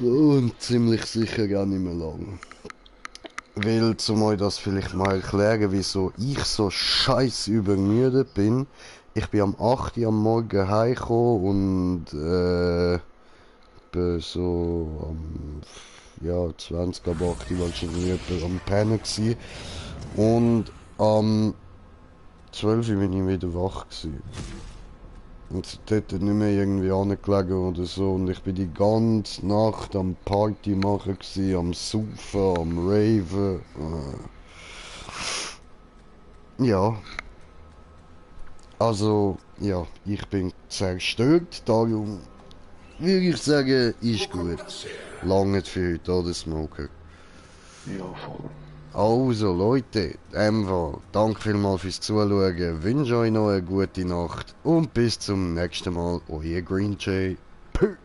Und ziemlich sicher auch nicht mehr lang. Weil, zum euch das vielleicht mal erklären, wieso ich so scheiß übermüdet bin. Ich bin am 8 Uhr am Morgen heimgekommen und bin so am 20 ab 8 Uhr wahrscheinlich jemand am Pennen gsi. Und am 12 Uhr bin ich wieder wach gsi. Und dort nicht mehr irgendwie angelegen oder so. Und ich bin die ganze Nacht am Party machen gsi, am Saufen, am Raven. Ja. Also, ja, ich bin zerstört, darum würde ich sagen, ist gut. Lange für heute, oder Smoker? Ja, voll. Also Leute, danke vielmals fürs Zuschauen, wünsche euch noch eine gute Nacht und bis zum nächsten Mal, euer Green Jay. Peace!